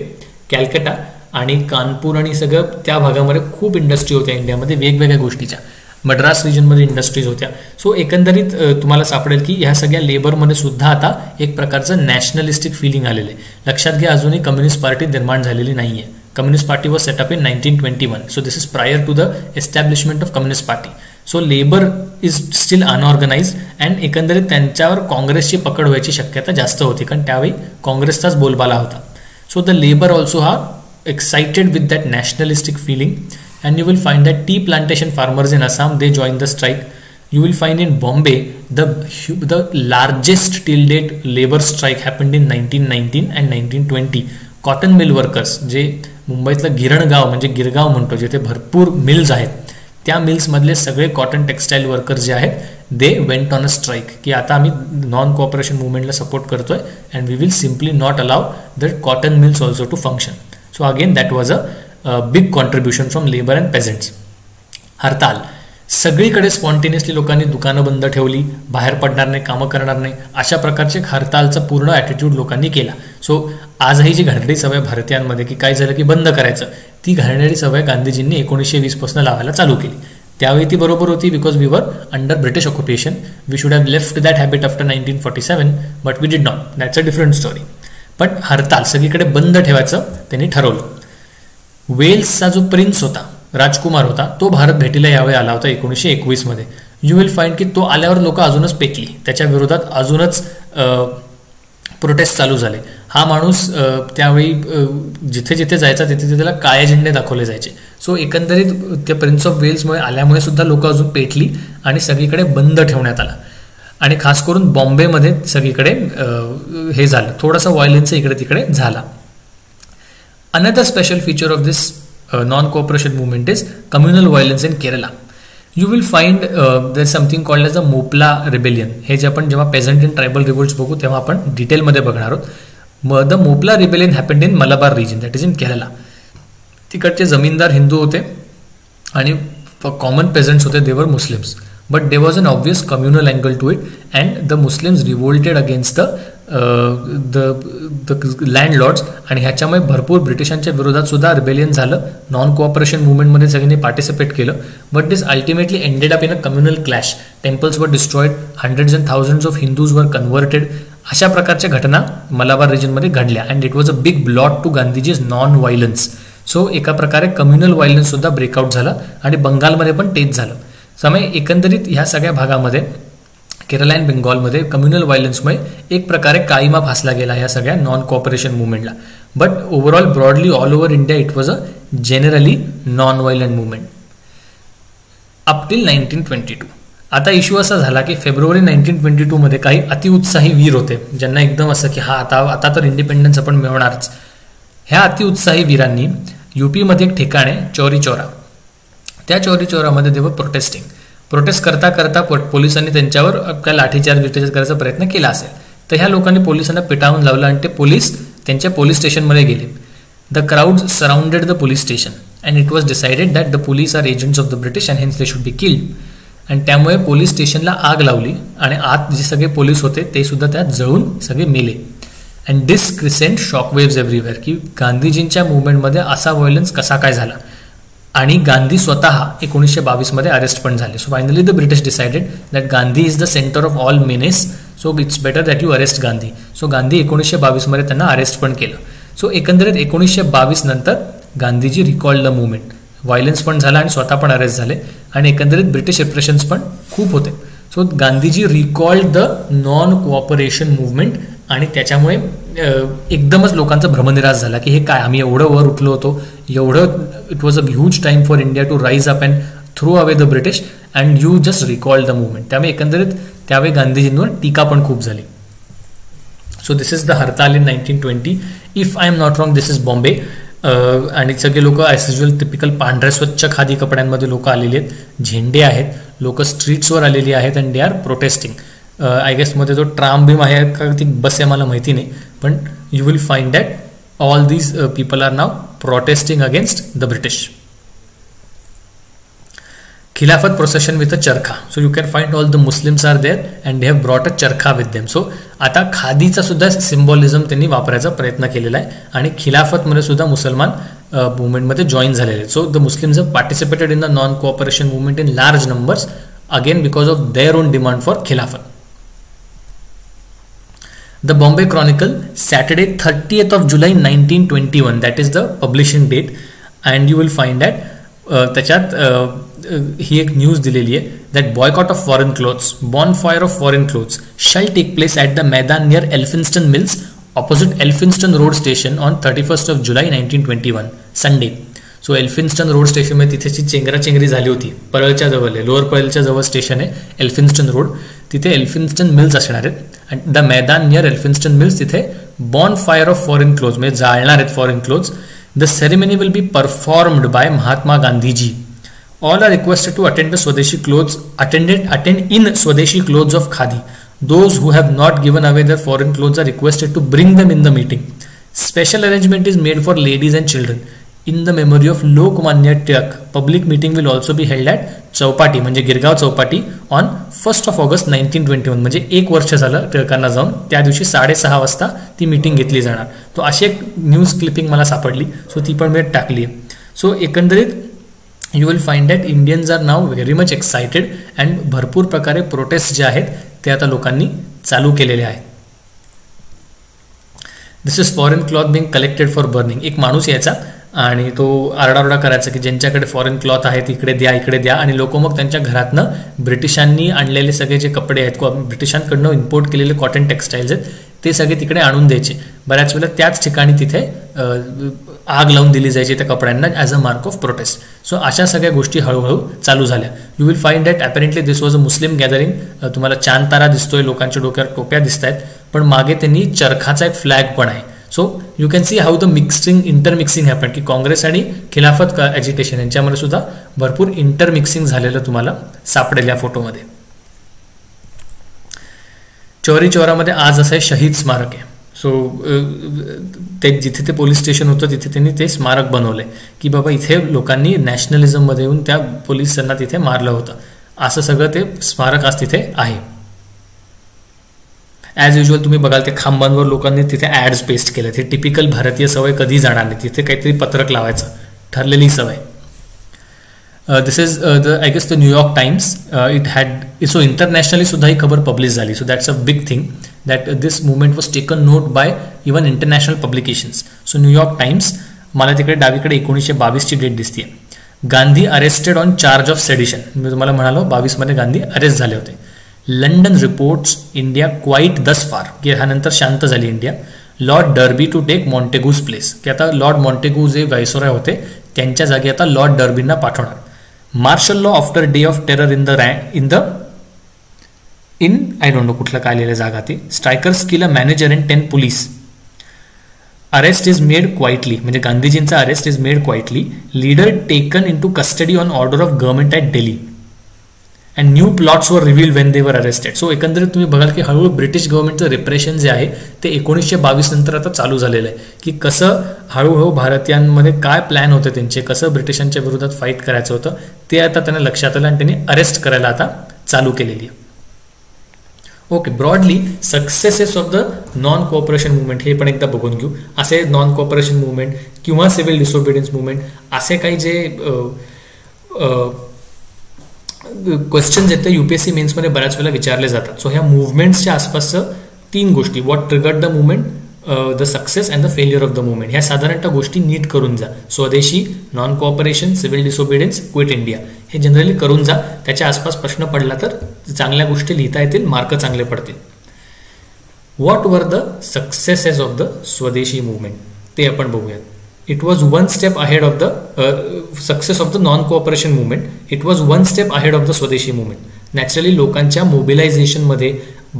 Calcutta आणि कानपूर आणि सगळं त्या भागामध्ये खूप इंडस्ट्री होत्या इंडियामध्ये वेगवेगळ्या गोष्टीच्या. मद्रास रिजनमध्ये इंडस्ट्रीज होत्या. सो एकंदरीत तुम्हाला सापडेल की ह्या सगळ्या लेबरमध्ये सुद्धा आता एक प्रकारचं नॅशनलिस्टिक फिलिंग आलेलं आहे. लक्षात घ्या, अजूनही कम्युनिस्ट पार्टी निर्माण झालेली नाही आहे. Communist party was set up in 1921. So this is prior to the establishment of communist party. So labour is still unorganised and एकंदरीत त्यांच्यावर काँग्रेसची पकड व्हायची शक्यता जास्त होती, कारण त्यावेळी काँग्रेसचाच बोलबाला होता. सो द लेबर ऑल्सो हा excited with that nationalistic feeling, and you will find that tea plantation farmers in Assam, they joined the strike. You will find in Bombay the largest till date labor strike happened in 1919 and 1920. Cotton mill workers, जे मुंबईतलं गिरणगाव म्हणजे गिरगाव म्हणतो, जिथे भरपूर mills आहेत, त्या मिल्समधले सगळे cotton textile workers जे आहेत they went on a strike की आता आम्ही नॉन कोऑपरेशन मुवमेंटला सपोर्ट करतोय and we will simply not allow the cotton mills also to function. So again that was a big contribution from labor and peasants. Hartal, सगळीकडे spontaneously लोकांनी दुकानं बंद ठेवली, बाहेर पडणार नाही, कामं करणार नाही, अशा प्रकारचे हरतालचा पूर्ण ॲटिट्यूड लोकांनी केला. सो आजही जी घाणेरडी सवय भारतीयांमध्ये की काय झालं की बंद करायचं, ती घाणेरडी सवय गांधीजींनी 1920 पासून लावायला चालू केली. त्यावेळी ती बरोबर होती because we were under British occupation. We should have left that habit after 1947 but we did not. That's a different story. पण हरताल सगळीकडे बंद ठेवायचं त्यांनी ठरवलं. वेल्सचा जो प्रिन्स होता, राजकुमार होता, तो भारत भेटीला यावेळी आला होता 1921 मध्ये. यू विल फाइंड की तो आल्यावर लोक अजूनच पेटली, त्याच्या विरोधात अजूनच प्रोटेस्ट चालू झाले. हा माणूस त्यावेळी जिथे जिथे जायचा तिथे तिथे त्याला काळे झेंडे दाखवले जायचे. सो एकंदरीत त्या प्रिन्स ऑफ वेल्समुळे आल्यामुळे सुद्धा लोक अजून पेटली आणि सगळीकडे बंद ठेवण्यात आला. आणि खास करून बॉम्बेमध्ये सगळीकडे हे झालं, थोडासा व्हायलन्स इकडे तिकडे झाला. Another special feature of this non cooperation movement is communal violence in Kerala. You will find there something called as the Moplah rebellion. हे जे आपण जेव्हा पेझंट इन ट्रायबल रिवोल्ट्स बघू तेव्हा आपण डिटेलमध्ये बघणार आहोत. The Moplah rebellion happened in Malabar region, that is in Kerala. तिकडचे जमीनदार हिंदू होते आणि कॉमन पेझंट्स होते, they were Muslims. But there was an obvious communal angle to it, and the Muslims revolted against the landlords. आणि ह्याच्यामुळे भरपूर ब्रिटिशांच्या विरोधात सुद्धा रिबेलियन झालं. नॉन कोऑपरेशन मुवमेंटमध्ये सगळ्यांनी पार्टिसिपेट केलं. But this ultimately ended up in a communal clash. Temples were destroyed, hundreds and thousands of Hindus were converted. अशा प्रकारच्या घटना मलाबार रिजनमध्ये घडल्या and it was a big blot to Gandhiji's non violence. So एका प्रकारे communal violence सुद्धा breakout झाला आणि बंगालमध्ये पण तेच झालं. त्यामुळे एकंदरीत ह्या सगळ्या भागामध्ये केरला अँड बेंगॉलमध्ये कम्युनल व्हायलन्समुळे एक प्रकारे काळीमा फासला गेला ह्या सगळ्या नॉन कोऑपरेशन मुवमेंटला. But overall broadly all over India it was a generally non violent movement up till 1922. आता इश्यू असा झाला की फेब्रुवारी 1922 मध्ये काही अतिउत्साही वीर होते ज्यांना एकदम असं की हा आता तर इंडिपेंडन्स आपण मिळवणारच. ह्या अतिउत्साही वीरांनी यूपीमध्ये एक ठिकाणे चौरी चौरा, त्या चौरी चौरामध्ये ते प्रोटेस्ट करता करता पोलिसांनी त्यांच्यावर काय लाठीचार्ज करायचा प्रयत्न केला असेल. तर ह्या लोकांनी पोलिसांना पिटावून लावलं आणि ते पोलीस त्यांच्या पोलीस स्टेशनमध्ये गेले. The crowd surrounded the police station and it was decided that the police are agents of the British and hence they should be killed. आणि त्यामुळे पोलीस स्टेशनला आग लावली आणि आत जे सगळे पोलीस होते ते सुद्धा त्यात जळून सगळे मेले. And this crescent shockwaves everywhere की गांधीजींच्या मुवमेंटमध्ये असा व्हायलन्स कसा काय झाला. आणि गांधी स्वतः 1922 मध्ये अरेस्ट पण झाले. So finally the British decided that Gandhi is the centre of all menace, so it's better that you arrest Gandhi. So Gandhi 1922 मध्ये त्यांना अरेस्ट पण केलं. सो एकंदरीत 1922 नंतर Gandhiji recalled the movement. Violence पण झाला आणि स्वतः पण अरेस्ट झाले आणि एकंदरीत ब्रिटिश रिप्रेशन्स पण खूप होते. So Gandhiji recalled the non cooperation movement आणि त्याच्यामुळे एकदमच लोकांचा भ्रमनिराश झाला की हे काय, आम्ही एवढं वर उठलो होतो, एवढं it was a huge time for India to rise up and throw away the British and you just recalled the movement. त्यामुळे एकंदरीत त्यावेळी गांधीजींवर टीका पण खूप झाली. So this is the hartal in 1920. If I am not wrong this is Bombay. आणि सगळे लोक ॲज युजल टिपिकल पांढऱ्या स्वच्छ खादी कपड्यांमध्ये लोक आलेली आहेत, झेंडे आहेत, लोक स्ट्रीट्सवर आलेली आहेत and they are protesting. I guess मध्ये जो ट्राम बीम आहे का ती बस आहे मला माहिती नाही, पण you will find that all these people are now protesting against the British. Khilafat procession with a charkha. So you can find all the Muslims are there and they have brought a charkha with them. So आता खादीचा सुद्धा symbolism त्यांनी वापरायचा प्रयत्न केलेला आहे आणि खिलाफतमध्ये सुद्धा मुसलमान मुवमेंटमध्ये जॉईन झालेले आहेत. So the Muslims have participated in the non cooperation movement in large numbers again because of their own demand for खिलाफत. The Bombay Chronicle, Saturday 30th of July 1921, that is the publishing date, and you will find that त्याच्यात ही एक news दिलेली आहे that boycott of foreign clothes, bonfire of foreign clothes shall take place at the Maidan near Elphinstone Mills opposite Elphinstone Road Station on 31st of July 1921, Sunday. So Elphinstone road स्टेशनमध्ये तिथेची चेंगराचेंगरी झाली होती. परळच्या जवळ आहे, lower परळच्या जवळ station आहे Elphinstone road. तिथे Elphinstone mills असणार आहेत आणि द मैदान नियर एल्फिन्स्टन मिल्स तिथे बॉन फायर ऑफ फॉरेन क्लोथ्स म्हणजे जाळणार आहेत foreign clothes. The ceremony will be performed by Mahatma Gandhiji. All are requested to attend the swadeshi clothes attend in swadeshi clothes of khadi. Those who have not given away their foreign clothes are requested to bring them in the meeting. Special arrangement is made for ladies and children. In the memory of Lokmanya Tilak, public meeting will also be held at Chowpatty म्हणजे Girgaon Chowpatty on 1st of August 1921. म्हणजे एक वर्ष झालं टिळकांना जाऊन. त्या दिवशी 6:30 वाजता ती मीटिंग घेतली जाणार. तो अशी एक न्यूज क्लिपिंग मला सापडली, सो ती पण मी टाकली आहे. सो एकंदरीत you will find that Indians are now very much excited and भरपूर प्रकारे प्रोटेस्ट जे आहेत ते आता लोकांनी चालू केलेले आहेत. This is foreign cloth being collected for burning. एक माणूस यायचा आणि तो आरडाओरडा करायचा की ज्यांच्याकडे फॉरेन क्लॉथ आहेत इकडे द्या आणि लोक मग त्यांच्या घरातनं ब्रिटिशांनी आणलेले सगळे जे कपडे आहेत ब्रिटिशांकडनं इम्पोर्ट केलेले कॉटन टेक्स्टाईल्स आहेत ते सगळे तिकडे आणून द्यायचे. बऱ्याच वेळेला त्याच ठिकाणी तिथे आग लावून दिली जायची त्या कपड्यांना as a mark of prostate. So अशा सगळ्या गोष्टी हळूहळू चालू झाल्या. You will find that apparently this was a Muslim gathering. तुम्हाला चांद तारा दिसतोय, लोकांच्या डोक्यावर टोप्या दिसत आहेत, पण मागे त्यांनी चरखाचा एक फ्लॅग पण आहे. So you can C how the intermixing happen की काँग्रेस आणि खिलाफत ॲजिटेशन यांच्यामध्ये सुद्धा भरपूर इंटरमिक्सिंग झालेलं तुम्हाला सापडेल या फोटोमध्ये. चौरी चौरामध्ये आज असं शहीद स्मारक आहे. सो ते जिथे ते पोलीस स्टेशन होतं तिथे त्यांनी ते स्मारक बनवलंय की बाबा इथे लोकांनी नॅशनलिझममध्ये येऊन त्या पोलिसांना तिथे मारलं होतं. असं सगळं ते स्मारक आज तिथे आहे. ॲज युजल तुम्ही बघाल ते खांबांवर लोकांनी तिथे ॲड्स पेस्ट केल्या. ते टिपिकल भारतीय सवय कधी जाणार नाही, तिथे काहीतरी पत्रक लावायचं ठरलेली सवय. This is I guess the New York Times it had. So internationally सुद्धा ही खबर पब्लिश झाली. So that's a big thing that this movement was taken note by even international publications. So New York Times, मला तिकडे डावीकडे 1922ची डेट दिसते. Gandhi arrested on charge of sedition. मी तुम्हाला म्हणालो 22 गांधी अरेस्ट झाले होते. लंडन रिपोर्ट्स इंडिया क्वाईट दस फार की ह्यानंतर शांत झाली India. Lord Derby to take Montagu's place की आता लॉर्ड मॉन्टेगू जे व्हायसरॉय होते त्यांच्या जागी आता लॉर्ड डर्बींना पाठवणार. Martial law after day of terror in I don't know कुठलं काय लिहिलं जागा ती. Strikers kill a manager and 10 police. Arrest is made quietly म्हणजे गांधीजींचा arrest is made quietly. Leader taken in to custody on order of government at Delhi and new plots were reveal when they were arrested. So एकंदरीत तुम्ही बघाल की हळूहळू British गव्हर्नमेंटचं repression जे आहे ते 1922 नंतर आता चालू झालेलं आहे की कसं हळूहळू भारतीयांमध्ये काय प्लॅन होते त्यांचे, कसं ब्रिटिशांच्या विरोधात फाईट करायचं होतं ते आता त्यांना लक्षात आलं आणि त्यांनी अरेस्ट करायला आता चालू केलेली आहे. Okay, broadly successes of the non cooperation movement हे पण एकदा बघून घेऊ. असे नॉन कोऑपरेशन मुवमेंट किंवा सिव्हिल डिसोबिडियन्स मुवमेंट असे काही जे क्वेश्चन्स आहेत ते UPSC मेन्समध्ये बऱ्याच वेळेला विचारले जातात. सो ह्या मुवमेंट्सच्या आसपासचं 3 गोष्टी, what triggered the movement, the success and the failure of the movement, ह्या साधारणतः गोष्टी नीट करून जा. Swadeshi, non cooperation, civil disobedience, quit India हे जनरली करून जा. त्याच्या आसपास प्रश्न पडला तर चांगल्या गोष्टी लिहिता येतील, मार्क चांगले पडतील. What were the successes of the स्वदेशी मुवमेंट ते आपण बघूयात. It was one step ahead of the success of the non-cooperation movement. It was one step ahead of the Swadeshi movement. Naturally, लोकांच्या मोबिलायझेशनमध्ये,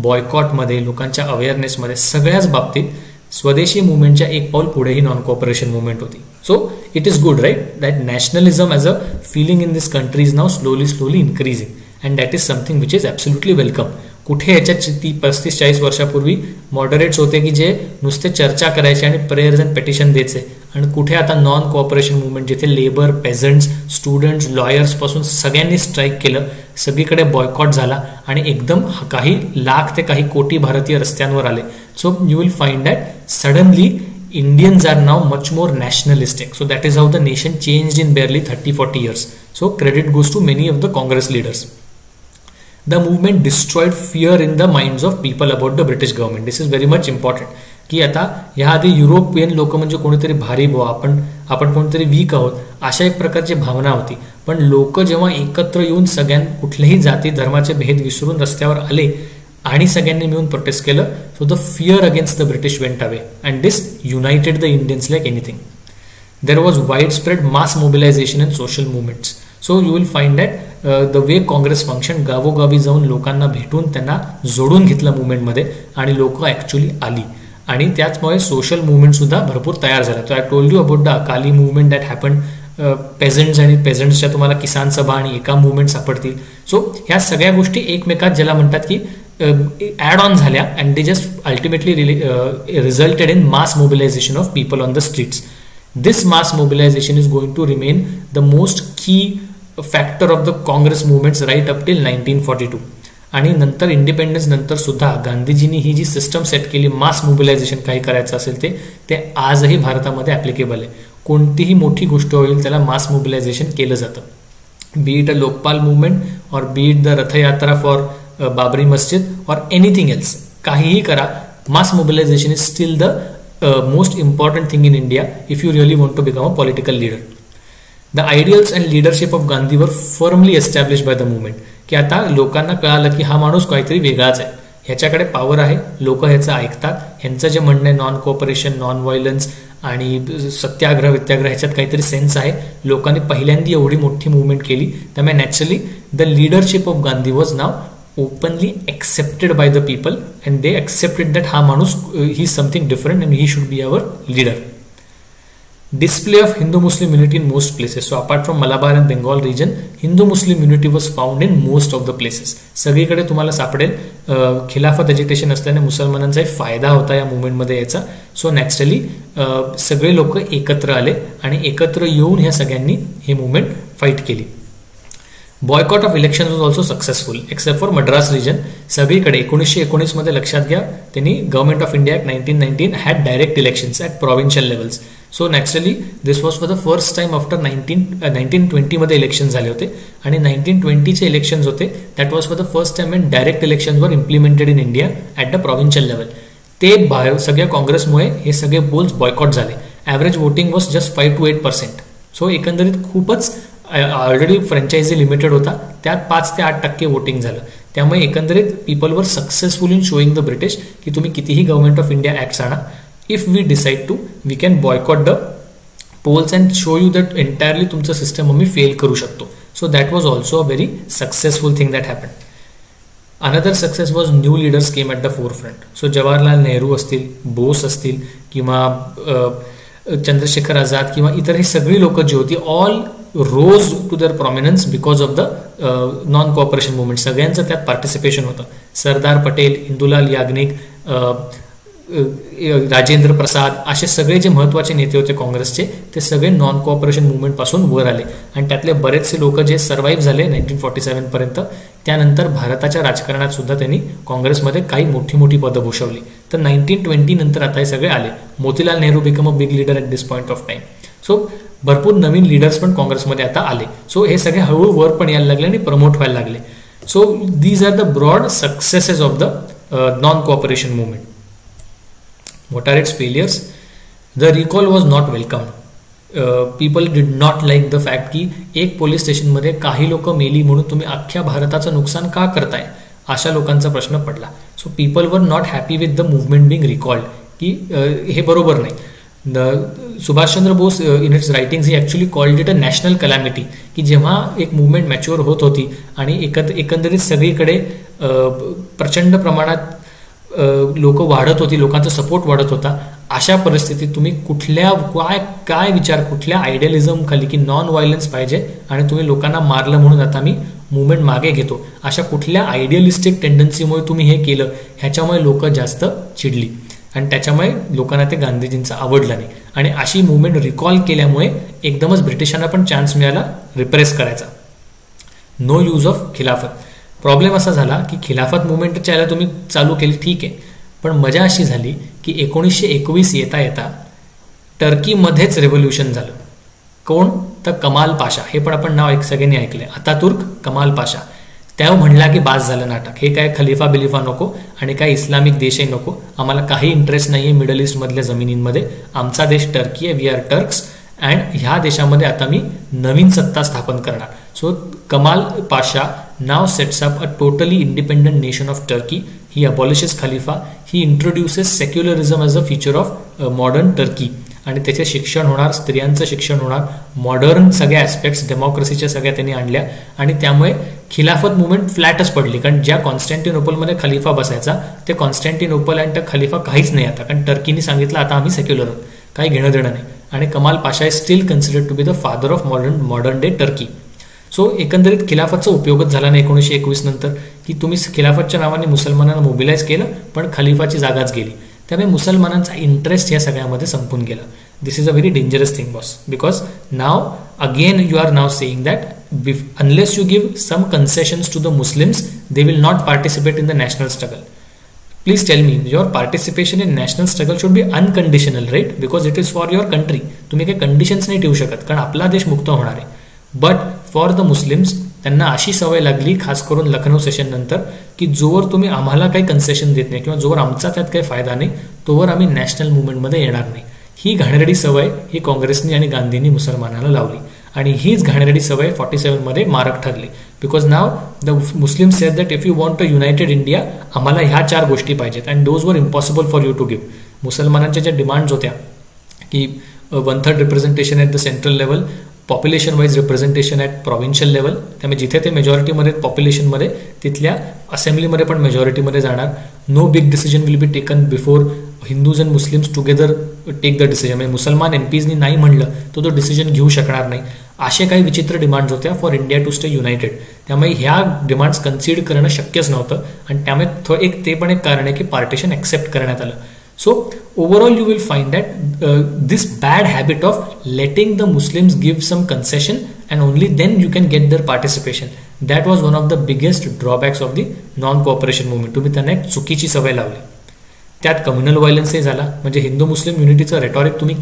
बॉयकॉटमध्ये, लोकांच्या अवेअरनेसमध्ये सगळ्याच बाबतीत स्वदेशी मुवमेंटच्या एक पाऊल पुढे ही नॉन कोऑपरेशन मुवमेंट होती. So it is good right that nationalism as a feeling in this country is now slowly increasing and that is something which is absolutely welcome. कुठे याच्यात ती 35-40 वर्षापूर्वी मॉडरेट्स होते की जे नुसते चर्चा करायचे आणि प्रेयर्स अँड पेटिशन द्यायचे, आणि कुठे आता नॉन कोऑपरेशन मुवमेंट जिथे लेबर, पेझंट्स, स्टुडंट्स, लॉयर्स पासून सगळ्यांनी स्ट्राईक केलं, सगळीकडे बॉयकॉट झाला आणि एकदम काही लाख ते काही कोटी भारतीय रस्त्यांवर आले. So you will find that suddenly Indians are now much more nationalistic. So that is how the nation changed in barely 30-40 years. So credit goes to many of the Congress leaders. The movement destroyed fear in the minds of people about the British government. This is very much important. की आता ह्या आधी European लोक म्हणजे कोणीतरी भारी बुवा, आपण कोणीतरी वीक आहोत अशा एक प्रकारची भावना होती. पण लोक जेव्हा एकत्र येऊन कुठल्याही जाती धर्माचे भेद विसरून रस्त्यावर आले आणि सगळ्यांनी मिळून प्रोटेस्ट केलं, so the fear against the British went away and this United the Indians like anything. There was wide spread mass mobilisation and social movements. So you will find that the way Congress function, गावोगावी जाऊन लोकांना भेटून त्यांना जोडून घेतलं मुवमेंटमध्ये आणि लोक actually आली आणि त्याचमुळे सोशल मुवमेंट सुद्धा भरपूर तयार झाला. तो I told you about the Akali movement that happen. Peasants आणि पेझंट्सच्या तुम्हाला किसान सभा आणि एका मुवमेंट सापडतील. सो ह्या सगळ्या गोष्टी एकमेकात ज्याला म्हणतात की ॲड ऑन झाल्या and they just ultimately resulted in mass mobilisation of people on the streets. This mass mobilisation is going to remain the most key factor of the Congress movements right up till 1942. आणि नंतर independence नंतर सुद्धा गांधीजींनी ही जी system set केली, मास mobilisation काही करायचं असेल ते आजही भारतामध्ये ॲप्लिकेबल आहे. कोणतीही मोठी गोष्ट होईल त्याला मास मोबिलायझेशन केलं जातं. Be it a Lokpal movement or be it the Rathyatra for Babri Masjid or anything else, काहीही करा, mass mobilisation is still the most important thing in India if you really want to become a political leader. The ideals and leadership of Gandhi were firmly establish by the movement. की आता लोकांना कळालं की हा माणूस काहीतरी वेगळाच आहे, ह्याच्याकडे पॉवर आहे, लोक ह्याचं ऐकतात, ह्यांचं जे म्हणणं आहे नॉन कोऑपरेशन, नॉन व्हायलन्स आणि सत्याग्रह ह्याच्यात काहीतरी सेन्स आहे. लोकांनी पहिल्यांदा एवढी मोठी मुवमेंट केली, त्यामुळे naturally the leadership of Gandhi was now openly accepted by the people and they accepted that ha manus he is something different and he should be our leader. Display of Hindu-Muslim unity in most places. So apart from Malabar and Bengal region, Hindu-Muslim unity was found in most of the places. सगळीकडे तुम्हाला सापडेल. खिलाफत agitation असल्याने मुसलमानांचा फायदा होता या मुवमेंटमध्ये याचा. So naturally सगळे लोक एकत्र आले आणि एकत्र येऊन ह्या सगळ्यांनी हे मुवमेंट फाईट केली. Boycott of election was also successful except for Madras region. सगळीकडे 1919 मध्ये लक्षात घ्या त्यांनी government of India 1919 had direct elections at provincial levels. So naturally this was for the first time after 1920 मध्ये इलेक्शन झाले होते आणि 1920चे इलेक्शन्स होते that was for the first time when direct elections were implemented in India at the provincial level. ते सगळ्या काँग्रेसमुळे हे सगळे पोल्स बॉयकॉट झाले. Average voting was just 5 to 8%. So एकंदरीत खूपच ऑलरेडी फ्रँचायझी लिमिटेड होता, त्यात 5 ते 8% वोटिंग झालं. त्यामुळे एकंदरीत people were successful in showing the British की तुम्ही कितीही गव्हर्नमेंट ऑफ इंडिया ॲक्ट्स आणा, if we decide to we can boycott the polls and show you that entirely तुमचं सिस्टम आम्ही फेल करू शकतो. So that was also a very successful thing that happen. Another success was new leaders came at the forefront. So Jawaharlal Nehru असतील, बोस असतील किंवा चंद्रशेखर आझाद किंवा इतर ही सगळी लोक जी होती all rose to their prominence because of the non cooperation movement. सगळ्यांचं त्यात पार्टिसिपेशन होतं. सरदार पटेल, इंदुलाल याग्निक, राजेंद्र प्रसाद असे सगळे जे महत्त्वाचे नेते होते काँग्रेसचे ते सगळे नॉन कोऑपरेशन मुवमेंट पासून वर आले आणि त्यातले बरेचसे लोक जे सर्व्हाइव्ह झाले 1947 पर्यंत. त्यानंतर भारताच्या राजकारणात सुद्धा त्यांनी काँग्रेसमध्ये काही मोठी मोठी पदं भूषवली. तर 1920 नंतर आता हे सगळे आले. Motilal Nehru become a big leader at this point of time. So भरपूर नवीन लीडर्स पण काँग्रेसमध्ये आता आले. सो हे सगळे हळूहळू वर पण यायला लागले आणि प्रमोट व्हायला लागले. So these are the broad successes of the non cooperation movement. What are its failures? The recall was not welcome. People did not like the fact की एक पोलीस स्टेशनमध्ये काही लोक मेली म्हणून तुम्ही अख्ख्या भारताचं नुकसान का करताय अशा लोकांचा प्रश्न पडला. So people were not happy with the movement being recalled की हे बरोबर नाही. Subhash Chandra Bose in its writings he actually called it a national calamity की जेव्हा एक मुवमेंट मॅच्युअर होत होती आणि एकंदरीत सगळीकडे प्रचंड प्रमाणात लोक वाढत होती, लोकांचा सपोर्ट वाढत होता, अशा परिस्थितीत तुम्ही कुठल्या काय विचार कुठल्या आयडियलिझम खाली की नॉन व्हायलन्स पाहिजे आणि तुम्ही लोकांना मारलं म्हणून आता मी मुवमेंट मागे घेतो, अशा कुठल्या आयडियलिस्टिक टेंडन्सीमुळे तुम्ही हे केलं, ह्याच्यामुळे लोक जास्त चिडली आणि त्याच्यामुळे लोकांना ते गांधीजींचं आवडलं नाही. आणि अशी मुवमेंट रिकॉल केल्यामुळे एकदमच ब्रिटिशांना पण चान्स मिळाला रिप्रेस करायचा. नो यूज ऑफ खिलाफत. प्रॉब्लेम असा झाला की खिलाफत मुवमेंटच्या याला तुम्ही चालू केली, ठीक आहे, पण मजा अशी झाली की 1921 येता येता टर्कीमध्येच रेव्होल्युशन झालं. कोण? तर कमाल पाशा. हे पण आपण नाव सगळ्यांनी ऐकलंय, अतातुर्क कमाल पाशा. त्या म्हणला की बास झालं नाटक, हे काय खलिफा बिलिफा नको आणि काय इस्लामिक देशही नको, आम्हाला काही इंटरेस्ट नाही आहे मिडल ईस्टमधल्या जमिनींमध्ये, आमचा देश टर्की आहे, वी आर टर्क्स अँड ह्या देशामध्ये आता मी नवीन सत्ता स्थापन करणार. So Kemal Pasha now sets up a totally independent nation of Turkey. He abolishes खलिफा, he introduces secularism as a feature of modern Turkey आणि त्याचे शिक्षण होणार, स्त्रियांचं शिक्षण होणार, मॉडर्न सगळ्या ॲस्पेक्ट्स डेमोक्रेसीच्या सगळ्या त्यांनी आणल्या आणि त्यामुळे खिलाफत मुवमेंट फ्लॅटच पडली. कारण ज्या कॉन्स्टँटिनोपलमध्ये खलिफा बसायचा ते कॉन्स्टँटिनोपल आणि त्या खलिफा काहीच नाही आता, कारण टर्कीने सांगितलं आता आम्ही सेक्युलर आहोत, काही घेणं देणं नाही. आणि Kemal Pasha is still considered to be the father of modern day Turkey. So एकंदरीत खिलाफतचा उपयोगच झाला नाही 1921 नंतर, की तुम्ही खिलाफतच्या नावाने मुसलमानांना मोबिलाइज केलं पण खलिफाची जागाच गेली. त्यामुळे मुसलमानांचा इंटरेस्ट या सगळ्यामध्ये संपून गेला. This is a very dangerous thing boss, because now again you are now saying that unless you give some concessions to the Muslims they will not participate in the national struggle. Please tell me, your participation in national struggle should be unconditional, right? Because it is for your country. तुम्ही काही conditions नाही ठेवू शकत कारण आपला देश मुक्त होणार आहे. बट फॉर द मुस्लिम्स त्यांना अशी सवय लागली, खास करून लखनौ सेशन नंतर, की जोवर तुम्ही आम्हाला काही कन्सेशन देत नाही किंवा जोवर आमचा त्यात काही फायदा नाही तोवर आम्ही नॅशनल मुवमेंटमध्ये येणार नाही. ही घाणेरडी सवय ही काँग्रेसनी आणि गांधींनी मुसलमानांना लावली आणि हीच घाणेरडी सवय 47 मध्ये मारक ठरली. Because now the Muslim said that if you want a united India आम्हाला ह्या 4 गोष्टी पाहिजेत and those were impossible for you to give. मुसलमानांच्या ज्या डिमांड्स होत्या की 1/3 representation at the central level, population wise representation at provincial level, त्यामुळे जिथे ते मेजॉरिटीमध्ये पॉप्युलेशनमध्ये तिथल्या असेंब्लीमध्ये पण मेजॉरिटीमध्ये जाणार. No big decision will be taken before Hindus and Muslims together take the decision. म्हणजे मुसलमान एमपीजनी नाही म्हणलं तर तो डिसिजन घेऊ शकणार नाही. असे काही विचित्र डिमांड्स होत्या for India to stay united. त्यामुळे ह्या डिमांड्स कन्सिड करणं शक्यच नव्हतं आणि त्यामुळे ते पण एक कारण आहे की पार्टिशन ॲक्सेप्ट करण्यात आलं. So overall you will find that this bad habit of letting the Muslims give some concession and only then you can get their participation, that was one of the biggest drawbacks of the non-cooperation movement. तुम्ही त्यांना एक चुकीची सवय लावली. त्यात communal व्हायलन्सही झाला. म्हणजे हिंदू मुस्लिम युनिटीचं रेटॉरिक तुम्ही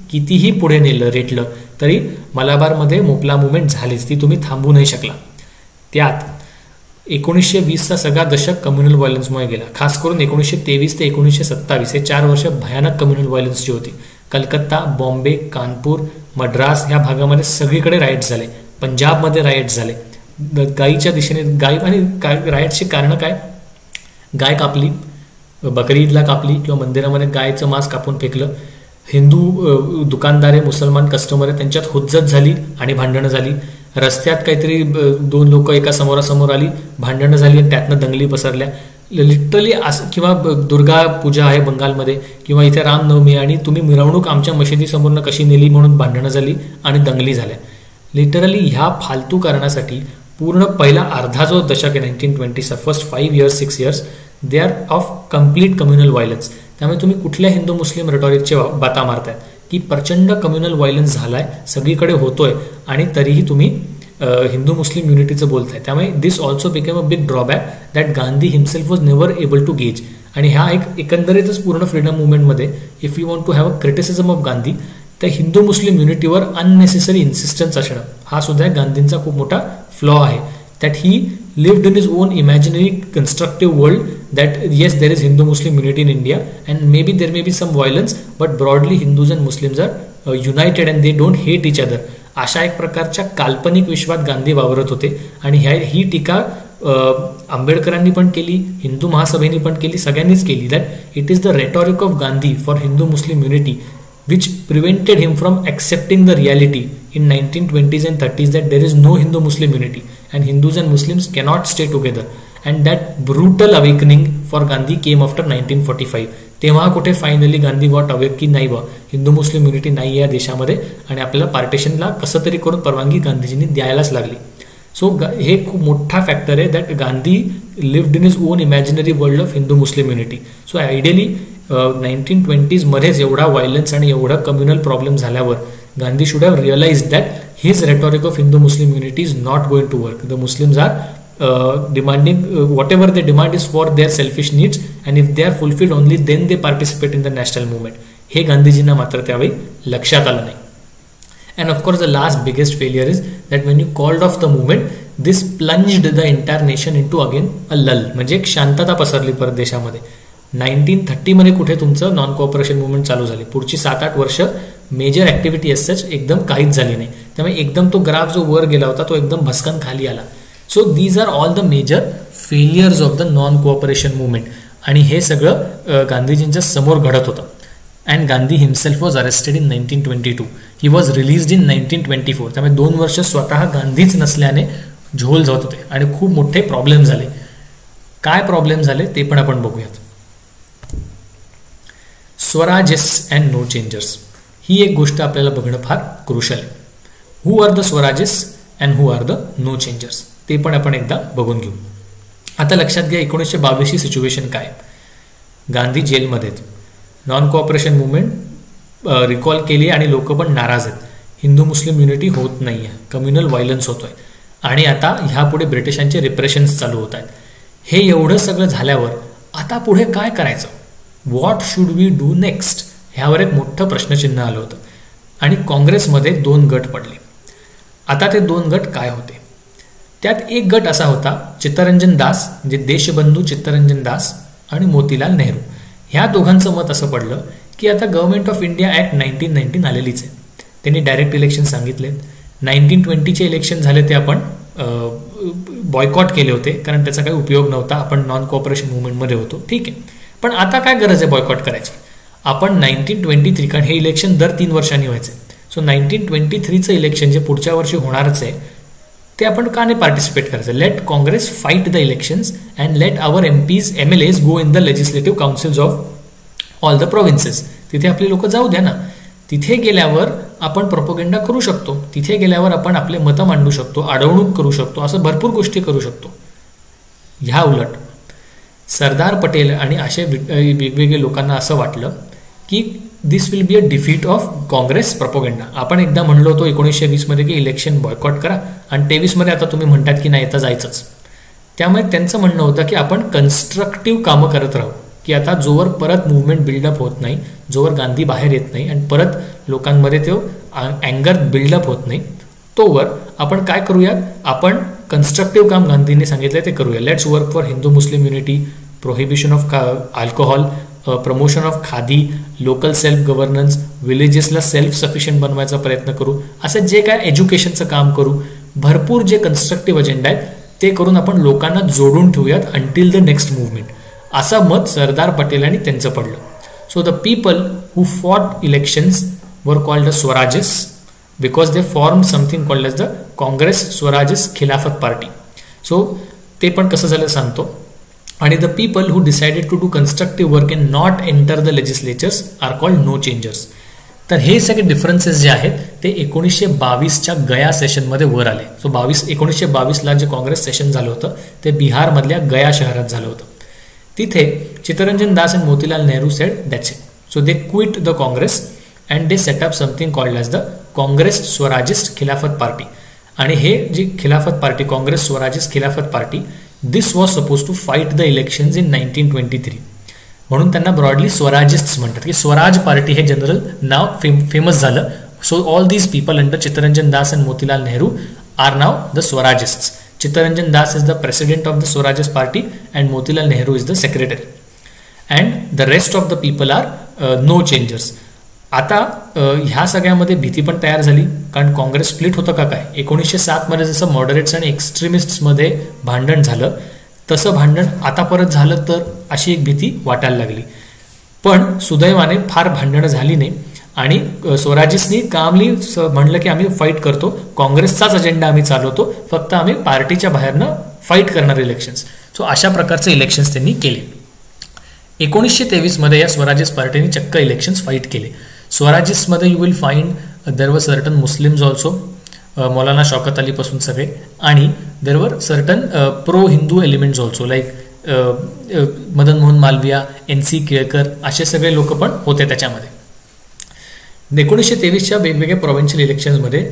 कितीही पुढे नेलं रेटलं तरी मलाबारमध्ये मोपला मुवमेंट झालीच, ती तुम्ही थांबवू नाही शकला. त्यात 1920चा सगळा दशक कम्युनल व्हायलन्समुळे गेला. खास करून 1923 ते 1927 हे 4 वर्ष भयानक कम्युनल व्हायलन्सची होती. कलकत्ता, बॉम्बे, कानपूर, मद्रास ह्या भागामध्ये सगळीकडे राईट्स झाले. पंजाबमध्ये राईट्स झाले. गायीच्या दिशेने आणि राईट्सची कारणं काय? गाय कापली, बकरी ईदला कापली किंवा मंदिरामध्ये गायचं मांस कापून फेकलं. हिंदू दुकानदार आहे, मुसलमान कस्टमर आहे, त्यांच्यात हुज्जत झाली आणि भांडणं झाली. रस्त्यात काहीतरी 2 लोक एका समोरासमोर आली, भांडणं झाली आणि त्यातनं दंगली पसरल्या. लिटरली असं. किंवा दुर्गा पूजा आहे बंगालमध्ये किंवा इथे रामनवमी आणि तुम्ही मिरवणूक आमच्या मशिदीसमोरनं कशी नेली म्हणून भांडणं झाली आणि दंगली झाल्या. लिटरली ह्या फालतू कारणासाठी पूर्ण पहिला अर्धा जो दशक आहे 1920चा, first 5 years 6 years they are of complete communal violence. त्यामुळे तुम्ही कुठल्या हिंदू मुस्लिम रेटॉरिकचे बाता मारताय की प्रचंड कम्युनल व्हायलन्स झालाय, सगळीकडे होतोय आणि तरीही तुम्ही हिंदू मुस्लिम युनिटीचं बोलताय. त्यामुळे this also became a big drawback that Gandhi himself was never able to gauge. आणि ह्या एकंदरीतच पूर्ण फ्रीडम मुवमेंटमध्ये if you want to have a criticism of Gandhi तर हिंदू मुस्लिम युनिटीवर अननेसेसरी इन्सिस्टन्स असणं हा सुद्धा गांधींचा खूप मोठा फ्लॉ आहे. That he lived in his own imaginary constructive world that yes there is Hindu Muslim unity in India and maybe there may be some violence but broadly Hindus and Muslims are united and they don't hate each other. अशा एक प्रकारच्या काल्पनिक विश्वात गांधी वावरत होते आणि ही टीका आंबेडकरांनी पण केली, हिंदू महासभेने पण केली, सगळ्यांनीच केली. That it is the rhetoric of Gandhi for Hindu Muslim unity which prevented him from accepting the reality in 1920s and 30s that there is no Hindu-Muslim unity and Hindus and Muslims cannot stay together. And that brutal awakening for Gandhi came after 1945. तेव्हा कुठे finally Gandhi got awake की नाही बा Hindu Muslim unity नाही या देशामध्ये आणि आपल्याला पार्टिशनला कसं तरी करून परवानगी गांधीजींनी द्यायलाच लागली. सो हे खूप मोठा फॅक्टर आहे that Gandhi lived in his own imaginary world of Hindu Muslim unity. So ideally 1920s मध्येच एवढा व्हायलन्स आणि एवढा कम्युनल प्रॉब्लेम झाल्यावर Gandhi should have realise that his rhetoric of Hindu Muslim unity is not going to work. The Muslims are demanding whatever they demand is for their selfish needs, and if they are fulfilled only then they participate in the national movement. हे गांधीजींना मात्र त्यावेळी लक्षात आलं नाही. And of course the last biggest failure is that when you called off the movement, this plunged the entire nation into again a lull. म्हणजे एक शांतता पसरली परत देशामध्ये. 1930 मध्ये कुठे तुमचं नॉन कोऑपरेशन मुवमेंट चालू झाली. पुढची 7-8 वर्ष मेजर ऍक्टिव्हिटी एज सच एकदम काहीच झाली नाही. त्यामुळे एकदम तो ग्राफ जो वर गेला होता तो एकदम भस्कन खाली आला. So these are all the major failures of the non cooperation movement. आणि हे सगळं गांधीजींच्या समोर घडत होतं. And Gandhi himself was arrested in 1922. He was released in 1924. त्यामुळे 2 वर्ष स्वतः गांधीच नसल्याने झोल जात होते आणि खूप मोठे प्रॉब्लेम झाले. काय प्रॉब्लेम झाले ते पण आपण बघूयात. स्वराजेस अँड नो चेंजर्स ही एक गोष्ट आपल्याला बघणं फार क्रुशल आहे. Who are the Swarajists and who are the no changers ते पण आपण एकदा बघून घेऊ. आता लक्षात घ्या 1922 ही सिच्युएशन काय. गांधी जेलमध्ये आहेत. नॉन कोऑपरेशन मुवमेंट रिकॉल केली आणि लोक पण नाराज आहेत. हिंदू मुस्लिम युनिटी होत नाही आहे. कम्युनल व्हायलन्स होतोय आणि आता ह्यापुढे ब्रिटिशांचे रिप्रेशन्स चालू होत आहेत. हे एवढं सगळं झाल्यावर आता पुढे काय करायचं. What should we do next ह्यावर एक मोठं प्रश्नचिन्ह आलं होतं. आणि काँग्रेसमध्ये 2 गट पडले. आता ते 2 गट काय होते. त्यात एक गट असा होता चित्तरंजन दास म्हणजे देशबंधू चित्तरंजन दास आणि मोतीलाल नेहरू. ह्या दोघांचं मत असं पडलं की आता गव्हर्नमेंट ऑफ इंडिया ॲक्ट 1919 आलेलीच आहे. त्यांनी डायरेक्ट इलेक्शन सांगितले. 1920चे इलेक्शन झाले ते आपण बॉयकॉट केले होते कारण त्याचा काही उपयोग नव्हता. आपण नॉन कोऑपरेशन मुवमेंटमध्ये होतो. ठीक आहे. पण आता काय गरज आहे बॉयकॉट करायची. आपण 1923 कारण हे इलेक्शन दर 3 वर्षांनी व्हायचे. सो 1923चं इलेक्शन जे पुढच्या वर्षी होणारच आहे ते आपण का नाही पार्टिसिपेट करायचं. Let Congress fight the elections and let our MPs MLAs go in the legislative councils of all the provinces. तिथे आपली लोक जाऊ द्या ना. तिथे गेल्यावर आपण प्रोपोगेंडा करू शकतो. तिथे गेल्यावर आपण आपले मतं मांडू शकतो. अडवणूक करू शकतो. असं भरपूर गोष्टी करू शकतो. ह्या उलट सरदार पटेल आणि असे वेगवेगळे लोकांना असं वाटलं की this will be a defeat of Congress propaganda. आपण एकदा म्हणलो होतो 1920 मध्ये की इलेक्शन बॉयकॉट करा आणि 23 मध्ये आता तुम्ही म्हणतात की नाही आता जायचंच. त्यामुळे त्यांचं म्हणणं होतं की आपण कन्स्ट्रक्टिव्ह कामं करत राहू की आता जोवर परत मुवमेंट बिल्डअप होत नाही, जोवर गांधी बाहेर येत नाही आणि परत लोकांमध्ये तो अँगर बिल्डअप होत नाही तोवर आपण काय करूयात. आपण कन्स्ट्रक्टिव्ह काम गांधींनी सांगितलं ते करूया. Let's work for Hindu Muslim unity, prohibition of alcohol, promotion of khadi, local self governance, विलेजेसला सेल्फ सफिशियंट बनवायचा प्रयत्न करू. असं जे काय एज्युकेशनचं काम करू. भरपूर जे कन्स्ट्रक्टिव्ह अजेंडा आहेत ते करून आपण लोकांना जोडून ठेवूयात अंटिल द नेक्स्ट मुवमेंट. असं मत सरदार पटेल आणि त्यांचं पडलं. So the people who fought elections were called the Swarajists because they form something called as the Congress Swarajists Khilafat party. सो ते पण कसं झालं सांगतो. आणि the people who decided to do constructive work and not enter the legislatures are called no changers. तर हे सगळे डिफरन्सेस जे आहेत ते 1922च्या गया सेशनमध्ये वर आले. सो 1922ला जे काँग्रेस सेशन झालं होतं ते बिहारमधल्या गया शहरात झालं होतं. तिथे Chittaranjan Das and Motilal Nehru said that's it. So they quit the Congress and they set up something called as the Congress Swarajist Khilafat party. आणि हे जी Khilafat party Congress Swarajist Khilafat party this was suppose to fight the elections in 1923. म्हणून त्यांना ब्रॉडली स्वराजिस्ट्स म्हणतात की स्वराज पार्टी हे जनरल नाव फेमस झालं. So all these people under Chittaranjan Das and Motilal Nehru R now the Swarajists. Chitranjan Das is the president of the Swarajist party and Motilal Nehru is the secretary. And the rest of the people are no changers. आता ह्या सगळ्यामध्ये भीती पण तयार झाली कारण Congress split होतं का काय. 1907 मध्ये जसं मॉडरेट्स आणि एक्स्ट्रीमिस्टमध्ये भांडण झालं तसं भांडण आता परत झालं तर अशी एक भीती वाटायला लागली. पण सुदैवाने फार भांडणं झाली नाही आणि स्वराजिस्टनी कामली म्हणलं की आम्ही फाईट करतो, काँग्रेसचाच अजेंडा आम्ही चालवतो, फक्त आम्ही पार्टीच्या बाहेरनं फाईट करणार इलेक्शन्स. सो अशा प्रकारचे इलेक्शन्स त्यांनी केले. 1923 मध्ये या स्वराजिस्ट पार्टीने चक्क इलेक्शन्स फाईट केले. स्वराजिस्टमध्ये you will find there were certain Muslims also, Maulana Shaukat Ali पासून सगळे, आणि there were certain pro Hindu elements also, like Madan Mohan Malaviya, NC Kelkar, असे सगळे लोक पण होते त्याच्यामध्ये. 1923च्या वेगवेगळ्या प्रोव्हिन्शियल इलेक्शन्समध्ये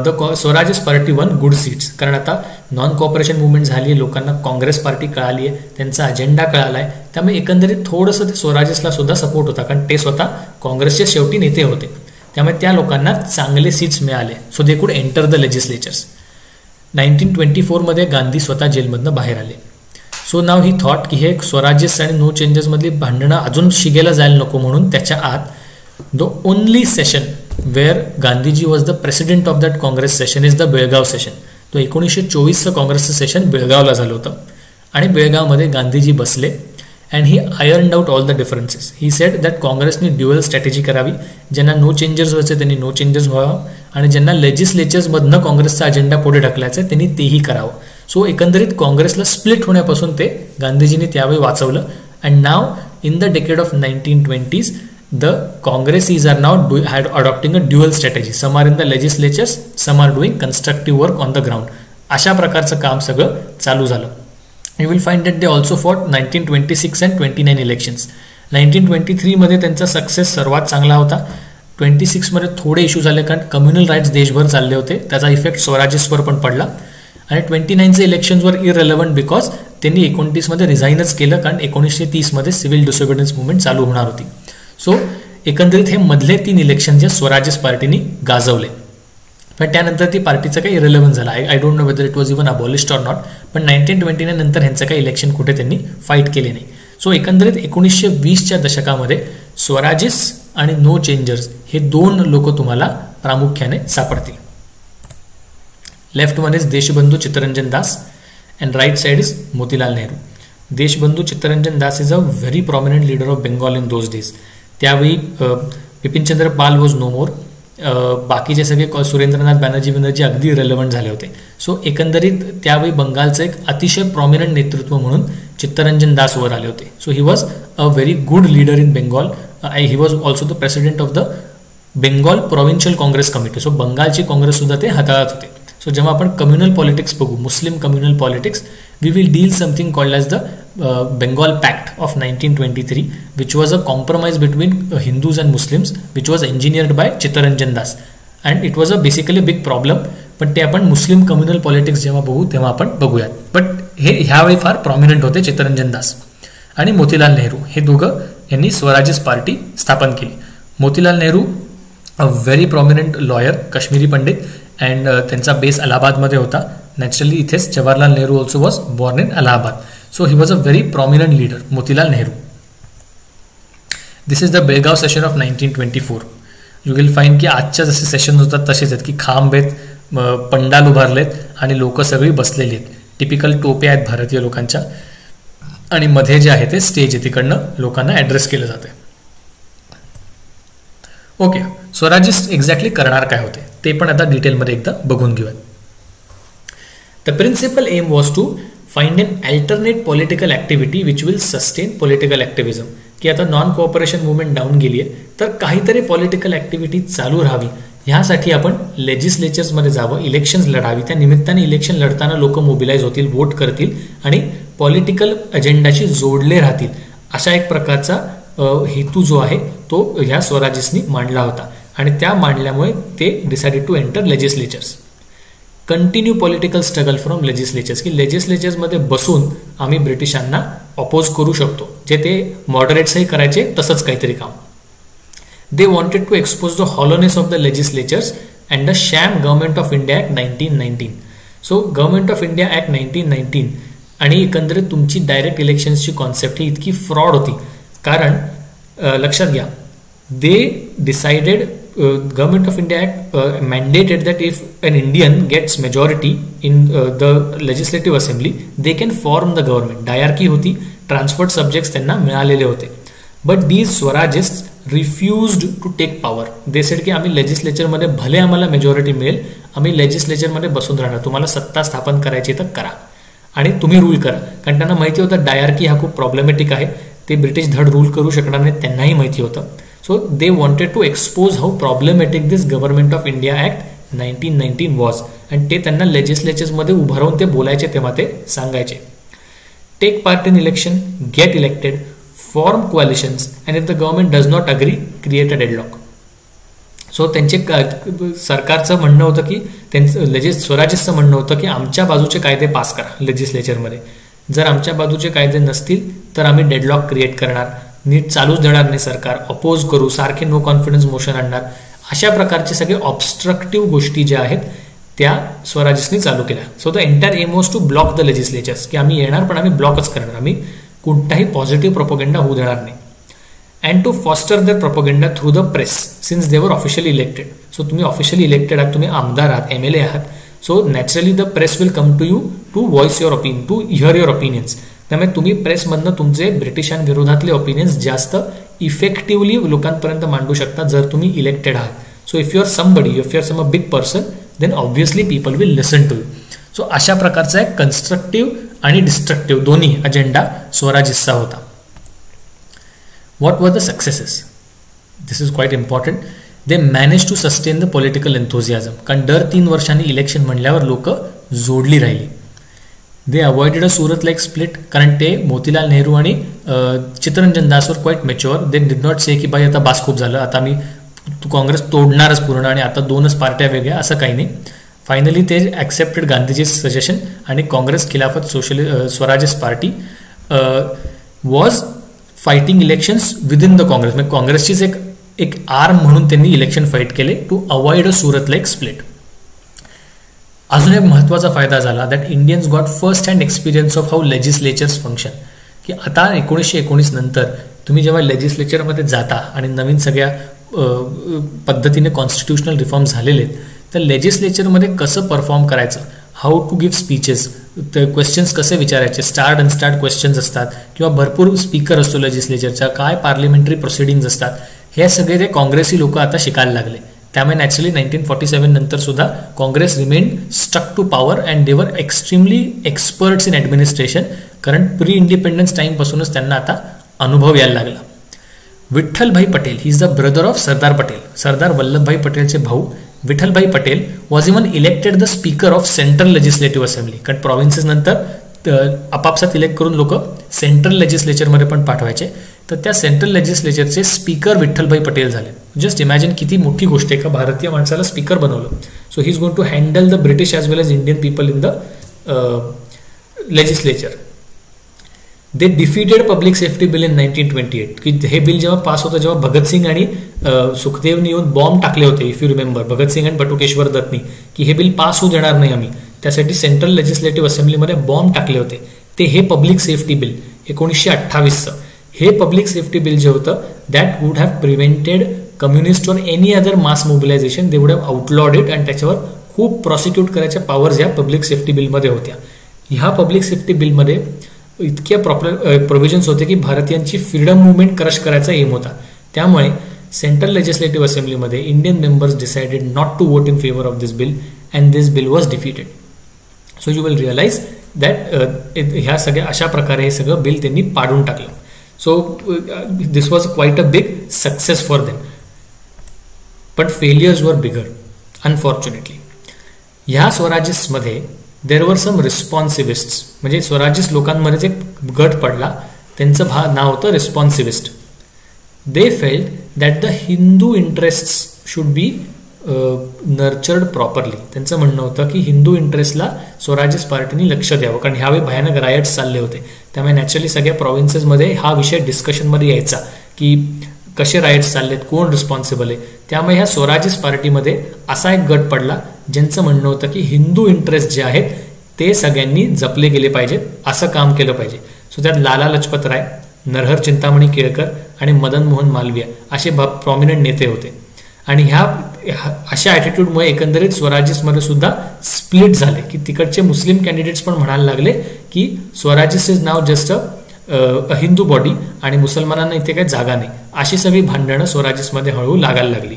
the Swaraj party won good seats, कारण आता नॉन कॉपरेशन मुवमेंट झाली आहे, लोकांना काँग्रेस पार्टी कळाली आहे, त्यांचा अजेंडा कळाला आहे, त्यामुळे एकंदरीत थोडंसं ते स्वराजेसला सुद्धा सपोर्ट होता, कारण ते स्वतः काँग्रेसचे शेवटी नेते होते, त्यामुळे त्या लोकांना चांगले सीट्स मिळाले. So they could enter the legislatures. 1924मध्ये गांधी स्वतः जेलमधनं बाहेर आले. सो नाव ही थॉट की हे स्वराजेस आणि नो चेंजेसमधली भांडणं अजून शिगेला जायला नको, म्हणून त्याच्या आत the only session where Gandhiji was the president of that Congress session is the Belgaum session. तो 1924चं काँग्रेसचं सेशन बेळगावला झालं होतं, आणि बेळगावमध्ये गांधीजी बसले and he ironed out all the differences. He said that काँग्रेसनी ड्युअल स्ट्रॅटेजी करावी, ज्यांना नो चेंजेस व्हायचे त्यांनी नो चेंजेस व्हावं, आणि ज्यांना लेजिस्लेचर्समधनं काँग्रेसचा अजेंडा पुढे ढकलायचा आहे त्यांनी तेही करावं. सो एकंदरीत काँग्रेसला स्प्लिट होण्यापासून ते गांधीजींनी त्यावेळी वाचवलं. And now in the decade of 1920s the Congresses are now adopting a dual strategy. Some are in the legislatures, some are doing constructive work on the ground. अशा प्रकारचं काम सगळं चालू झालं. You will find that they also fought 1926 and 29 elections. 1923 मध्ये त्यांचा success सर्वात चांगला होता. 26 मध्ये थोडे इश्यू झाले, कारण कम्युनल राईट्स देशभर चालले होते, त्याचा इफेक्ट स्वराजेसवर पण पडला. आणि 29चे इलेक्शन्सवर इररिलेव्हंट बिकॉज त्यांनी 29 मध्ये रिझाईनच केलं, कारण 1930 मध्ये सिव्हिल डिसोबिडियन्स मुवमेंट चालू होणार होती. सो एकंदरीत हे मधले 3 इलेक्शन जे स्वराजेस पार्टीनी गाजवले, पण त्यानंतर ती पार्टीचं काही इररिलेव्हंट झालं. I don't know whether it was even abolished or not, पण 1929 नंतर ह्यांचं काही इलेक्शन कुठे त्यांनी फाईट केले नाही. सो एकंदरीत 1920च्या दशकामध्ये स्वराजेस आणि नो चेंजर्स हे 2 लोक तुम्हाला प्रामुख्याने सापडतील. Left one is Deshbandhu Chittaranjan Das and right side is Motilal Nehru. Deshbandhu Chittaranjan Das is a very prominent leader of Bengal in those days. त्यावेळी Bipinchandra Pal was no more, बाकीचे सगळे सुरेंद्रनाथ बॅनर्जी अगदी रिलेव्हंट झाले होते. सो एकंदरीत त्यावेळी बंगालचं एक अतिशय प्रॉमिनंट नेतृत्व म्हणून चित्तरंजन दास वर आले होते. So he was a very good leader in Bengal. He was also the president of the Bengal provincial Congress committee. So बंगालची काँग्रेस सुद्धा ते हाताळत होते. सो जेव्हा आपण कम्युनल पॉलिटिक्स बघू, Muslim communal politics, we will deal something called as the Bengal Pact of 1923, which was a compromise between Hindus and Muslims, which was engineered by Chittaranjan Das, and it was a basically big problem. पण ते आपण मुस्लिम communal politics जेव्हा बघू तेव्हा आपण बघूयात. But हे ह्यावेळी फार प्रॉमिनंट होते चित्तरंजन दास. आणि मोतीलाल नेहरू हे दोघं यांनी स्वराजेस पार्टी स्थापन केली. मोतीलाल नेहरू अ very prominent lawyer, Kashmiri Pandit, and त्यांचा बेस अलाहाबादमध्ये होता. नॅचरली इथेच Jawaharlal Nehru also was born in Allahabad. So he was a very prominent leader, Motilal Nehru. This is the Belgaum session of 1924. You will find की आजच्या जसे सेशन होतात तसेच आहेत, की खांब आहेत, पंडाल उभारलेत आणि लोक सगळी बसलेली आहेत. टिपिकल टोप्या आहेत भारतीय लोकांच्या, आणि मध्ये जे आहे ते स्टेज आहे, तिकडनं लोकांना ॲड्रेस केलं जाते. ओके, स्वराजेस एक्झॅक्टली करणार काय होते ते पण आता डिटेलमध्ये एकदा बघून घेऊयात. The principal aim was to find an alternate political activity which will sustain political activism. की आता नॉन कोऑपरेशन मुवमेंट डाऊन गेली आहे, तर काहीतरी पॉलिटिकल ॲक्टिव्हिटी चालू राहावी, ह्यासाठी आपण लेजिस्लेचर्समध्ये जावं, इलेक्शन्स लढावी. त्या निमित्ताने इलेक्शन लढताना लोक मोबिलाइज होतील, वोट करतील आणि पॉलिटिकल अजेंडाशी जोडले राहतील, अशा एक प्रकारचा हेतू जो आहे तो ह्या स्वराजेसनी मांडला होता. आणि त्या मांडल्यामुळे ते decided to enter legislatures. Continue political struggle from legislatures, की लेजिस्लेचर्समध्ये बसून आम्ही ब्रिटिशांना अपोज करू शकतो, जे ते मॉडरेट्सही करायचे तसंच काहीतरी काम. They wanted to expose the hollowness of the legislatures and the sham government of India act 1919. So government of India act 1919 आणि एकंदरीत तुमची डायरेक्ट इलेक्शन्सची कॉन्सेप्ट ही इतकी फ्रॉड होती, कारण लक्षात घ्या, they decided Government of India Act mandated that if an Indian gets majority in the legislative assembly, they can form the government. Diarchy होती, transferred subjects त्यांना मिळालेले होते. But these Swarajists refused to take power. They said की आम्ही लेजिस्लेचरमध्ये भले आम्हाला majority मिळेल, आम्ही लेजिस्लेचरमध्ये बसून राहणार, तुम्हाला सत्ता स्थापन करायची तर करा आणि तुम्ही रूल करा. कारण त्यांना माहिती होतं डायआरकी हा खूप प्रॉब्लेमॅटिक आहे, ते ब्रिटिश धड रूल करू शकणार नाही, त्यांनाही माहिती होतं. So they wanted to expose how problematic this Government of India Act 1919 was. आणि ते त्यांना लेजिस्लेचर्समध्ये उभं राहून ते बोलायचे तेव्हा ते सांगायचे. Take part in election, get elected, form coalitions, and if the government does not agree create a deadlock. So त्यांचे सरकारचं म्हणणं होतं की त्यांचं स्वराज्यचं म्हणणं होतं की आमच्या बाजूचे कायदे पास करा लेजिस्लेचरमध्ये. जर आमच्या बाजूचे कायदे नसतील तर आम्ही डेडलॉक क्रिएट करणार, नीट चालूच देणार नाही सरकार, अपोज करू, सारखे नो कॉन्फिडन्स मोशन आणणार. अशा प्रकारचे सगळे ऑब्स्ट्रक्टिव्ह गोष्टी ज्या आहेत त्या स्वराज्यसनी चालू केल्या. So the entire aim was to block the legislatures, की आम्ही येणार पण आम्ही ब्लॉकच करणार, आम्ही कोणताही पॉझिटिव्ह प्रोपोगेंडा होऊ देणार नाही. And to foster their propaganda through the press since they were officially elected. So तुम्ही ऑफिशियली इलेक्टेड आहात, तुम्ही आमदार आहात, MLA आहात, so naturally the press will come to you to voice your opinion, to hear your opinions. त्यामुळे तुम्ही प्रेसमधनं तुमचे ब्रिटिशांविरोधातले opinions जास्त इफेक्टिव्हली लोकांपर्यंत मांडू शकता जर तुम्ही इलेक्टेड आहात. So if you are somebody, if you are some a big person, then obviously people will listen to you. So अशा प्रकारचा एक कन्स्ट्रक्टिव्ह आणि डिस्ट्रक्टिव्ह दोन्ही अजेंडा स्वराज्यचा होता. What were the successes? This is quite important. They managed to sustain the political enthusiasm. कारण दर 3 वर्षांनी election म्हणल्यावर लोक जोडली राहिली. They avoided a Surat like split. कारण ते मोतीलाल नेहरू आणि Chittaranjan Das were quite mature. They did not say की बाई आता बास खूप झालं, आता मी काँग्रेस तोडणारच पूर्ण आणि आता 2च पार्ट्या वेगळ्या, असं काही नाही. फायनली ते ॲक्सेप्टेड गांधीजी सजेशन आणि Congress Khilafat Swarajya party was fighting elections within the Congress. म्हणजे काँग्रेसचीच एक आर्म म्हणून त्यांनी इलेक्शन फाईट केले to avoid a Surat like split. अजून एक महत्त्वाचा फायदा झाला that Indians got first hand experience of how legislatures function. की आता 1919 नंतर तुम्ही जेव्हा लेजिस्लेचरमध्ये जाता आणि नवीन सगळ्या पद्धतीने कॉन्स्टिट्युशनल रिफॉर्म झालेले आहेत, तर लेजिस्लेचरमध्ये कसं परफॉर्म करायचं, how to give speeches, questions कसे विचारायचे, स्टार्ट अनस्टार्ट क्वेश्चन्स असतात किंवा भरपूर स्पीकर असतो लेजिस्लेचरचा, काय पार्लिमेंटरी प्रोसिडिंग्ज असतात, हे सगळे ते काँग्रेसी लोक आता शिकायला लागले. त्यामुळे नॅचरली 1947 नंतर सुद्धा Congress remain stuck to power and they were extremely experts in administration. कारण प्री इंडिपेंडन्स टाईमपासूनच त्यांना आता अनुभव यायला लागला. Vithalbhai Patel he is the brother of Sardar Patel. Sardar Vallabhbhai पटेलचे भाऊ Vithalbhai Patel was even elected the speaker of central legislative assembly. कारण प्रॉव्हिन्सेस नंतर आपापसात इलेक्ट करून लोक सेंट्रल लेजिस्लेचरमध्ये पण पाठवायचे. तर त्या सेंट्रल लेजिस्लेचरचे स्पीकर विठ्ठलभाई पटेल झाले. जस्ट इमॅजिन किती मोठी गोष्ट आहे, का भारतीय माणसाला स्पीकर बनवलं. So he is going to handle the British as well as Indian people in the legislature. They defeated public safety bill in 1928. की हे बिल जेव्हा पास होतं, जेव्हा भगतसिंग आणि सुखदेवनी येऊन बॉम्ब टाकले होते, इफ यू रिमेंबर, भगतसिंग आणि बटुकेश्वर दत्तनी, की हे बिल पास होऊ देणार नाही आम्ही, त्यासाठी सेंट्रल लेजिस्लेटिव्ह असेंब्लीमध्ये बॉम्ब टाकले होते. ते हे पब्लिक सेफ्टी बिल 1928चं, हे पब्लिक सेफ्टी बिल जे होतं that would have prevented communist or any other mass mobilisation. They would have outlawed it आणि त्याच्यावर खूप प्रॉसिक्यूट करायच्या पॉवर्स या पब्लिक सेफ्टी बिलमध्ये होत्या. ह्या पब्लिक सेफ्टी बिलमध्ये इतक्या प्रोव्हिजन्स होते की भारतीयांची फ्रीडम मुवमेंट क्रश करायचा एम होता. त्यामुळे सेंट्रल लेजिस्लेटिव्ह असेंब्लीमध्ये Indian members decided not to vote in favour of this bill and this bill was defeated. So you will realise that ह्या सगळ्या अशा प्रकारे हे सगळं बिल त्यांनी पाडून टाकलं. So this was quite a big success for them. But failures वर बिगर अनफॉर्च्युनेटली. ह्या स्वराज्यसमध्ये देर वर सम रिस्पॉन्सिविस्ट्स. म्हणजे स्वराज्यस लोकांमध्येच एक गट पडला, त्यांचं नाव होतं responsivist. They felt that the Hindu interests should be nurtured properly. त्यांचं म्हणणं होतं की हिंदू इंटरेस्टला स्वराज्य पार्टीने लक्ष द्यावं, कारण ह्यावेळी भयानक रायट्स चालले होते. त्यामुळे नॅचरली सगळ्या प्रॉव्हिन्सेसमध्ये हा विषय डिस्कशनमध्ये यायचा की कसे रायट्स चाललेत, कोण रिस्पॉन्सिबल आहे. त्यामुळे ह्या स्वराज्य पार्टीमध्ये असा एक गट पडला ज्यांचं म्हणणं होतं की हिंदू इंटरेस्ट जे आहेत ते सगळ्यांनी जपले गेले पाहिजेत, असं काम केलं पाहिजे. सो त्यात लाला लजपत राय, नरहर चिंतामणी केळकर आणि मदन मोहन मालवीय असे प्रॉमिनंट नेते होते. आणि ह्या अशा ॲटिट्यूडमुळे एकंदरीत स्वराज्यसमध्ये सुद्धा स्प्लिट झाले, की तिकडचे मुस्लिम कॅन्डिडेट्स पण म्हणायला लागले की स्वराज्य is now just a Hindu body आणि मुसलमानांना इथे काही जागा नाही. अशी सगळी भांडणं स्वराज्यसमध्ये हळूहळू लागायला लागली.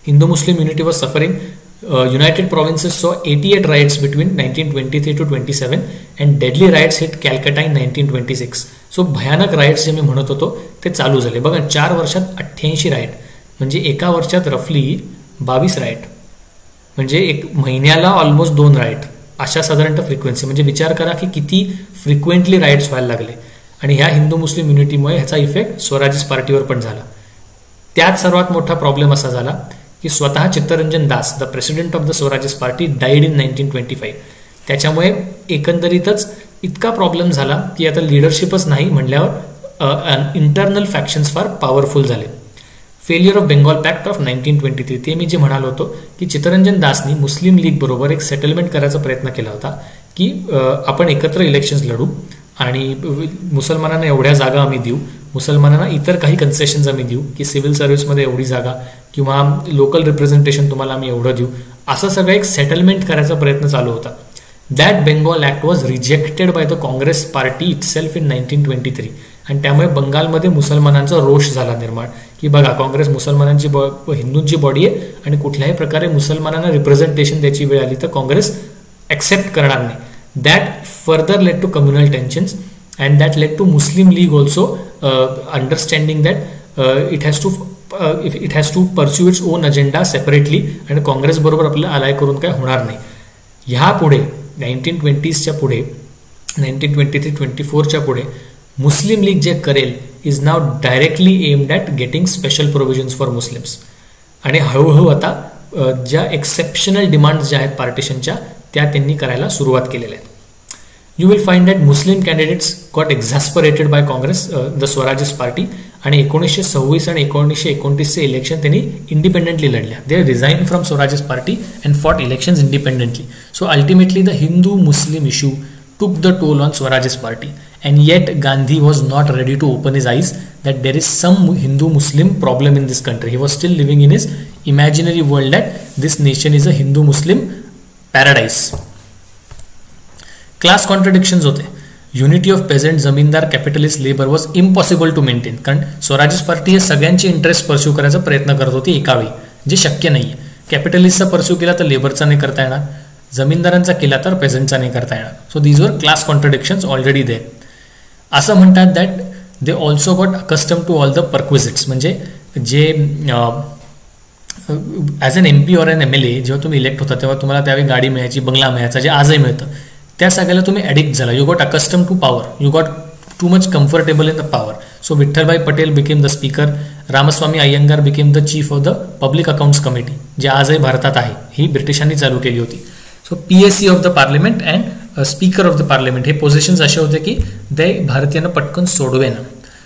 Hindu Muslim unity was suffering. United Provinces saw 88 riots between 1923 to 27 and deadly riots hit Calcutta in 1926. So भयानक राईट्स जे मी म्हणत होतो ते चालू झाले. बघा 4 वर्षात 88 राईट, म्हणजे एका वर्षात रफली 22 राईट. म्हणजे एक महिन्याला ऑलमोस्ट 2 राईट अशा साधारणतः फ्रिक्वेन्सी. म्हणजे विचार करा की किती फ्रिक्वेंटली राईट्स व्हायला लागले. आणि ह्या हिंदू मुस्लिम युनिटीमुळे ह्याचा इफेक्ट स्वराज पार्टीवर पण झाला. त्यात सर्वात मोठा प्रॉब्लेम असा झाला की स्वतः Chittaranjan Das, the president of the Swaraj party, died in 1925. त्याच्यामुळे एकंदरीतच इतका प्रॉब्लेम झाला की आता लिडरशिपच नाही म्हणल्यावर इंटरनल फॅक्शन्स फार पॉवरफुल झाले. Failure of Bengal pact of 1923, ते मी जे म्हणालो होतो की चित्तरंजन दासनी मुस्लिम लीग बरोबर एक सेटलमेंट करायचा प्रयत्न केला होता की आपण एकत्र इलेक्शन्स लढू आणि मुसलमानांना एवढ्या जागा आम्ही देऊ, मुसलमानांना इतर काही कन्सेशन्स आम्ही देऊ की सिव्हिल सर्व्हिसमध्ये एवढी जागा किंवा लोकल रिप्रेझेंटेशन तुम्हाला आम्ही एवढं देऊ, असं सगळं एक सेटलमेंट करायचा प्रयत्न चालू होता. That Bengal act was rejected by the Congress party itself in 1923. आणि त्यामुळे बंगालमध्ये मुसलमानांचा रोष झाला निर्माण की बघा, काँग्रेस मुसलमानांची हिंदूंची बॉडी आहे आणि कुठल्याही प्रकारे मुसलमानांना रिप्रेझेंटेशन द्यायची वेळ आली तर काँग्रेस ॲक्सेप्ट करणार नाही. That further led to communal tensions and that led to Muslim League also understanding that it has to pursue its own agenda separately and Congress बरोबर आपल्याला अलाय करून काय होणार नाही. ह्या पुढे 1920च्या पुढे 1923-24च्या पुढे मुस्लिम लीग जे करेल is now directly aimed at getting special provisions for Muslims. आणि हळूहळू आता ज्या एक्सेप्शनल डिमांड्स ज्या आहेत पार्टिशनच्या त्या त्यांनी करायला सुरुवात केलेल्या आहेत. You will find that Muslim candidates got exasperated by Congress the Swaraj party. आणि 1926 आणि 1929चे इलेक्शन त्यांनी इंडिपेंडेंटली लढल्या. They resign from Swaraj party and fought elections independently. So ultimately the Hindu Muslim issue took the toll on Swaraj's party, and yet Gandhi was not ready to open his eyes that there is some Hindu-Muslim problem in this country. He was still living in his imaginary world that this nation is a Hindu-Muslim paradise. Class contradictions होते. Unity of peasant, zamindar, capitalist, labor was impossible to maintain. कारण Swaraj party हे सगळ्यांचे interest pursue करायचा प्रयत्न करत होती एका वेळी, जे शक्य नाही आहे. कॅपिटलिस्टचा परस्यू केला तर लेबरचा नाही करता येणार, जमीनदारांचा केला तर पेझंटचा नाही करता येणार. So these were class contradictions already there. असं म्हणतात that they also got accustom to all the perquisites. म्हणजे जे as an MP or an MLA जेव्हा तुम्ही इलेक्ट होता तेव्हा तुम्हाला त्यावेळी गाडी मिळायची, बंगला मिळायचा, जे आजही मिळतं, त्या सगळ्याला तुम्ही ॲडिक्ट झाला. You got accustom to power, you got too much comfortable in the power. So Vithalbhai Patel became the speaker, Ramaswami Iyengar became the chief of the public accounts committee, जे आजही भारतात आहे. ही ब्रिटिशांनी चालू केली होती. So PSC of the parliament and speaker of the parliament हे पोझिशन्स असे होते की ते भारतीयांना पटकन सोडवेना.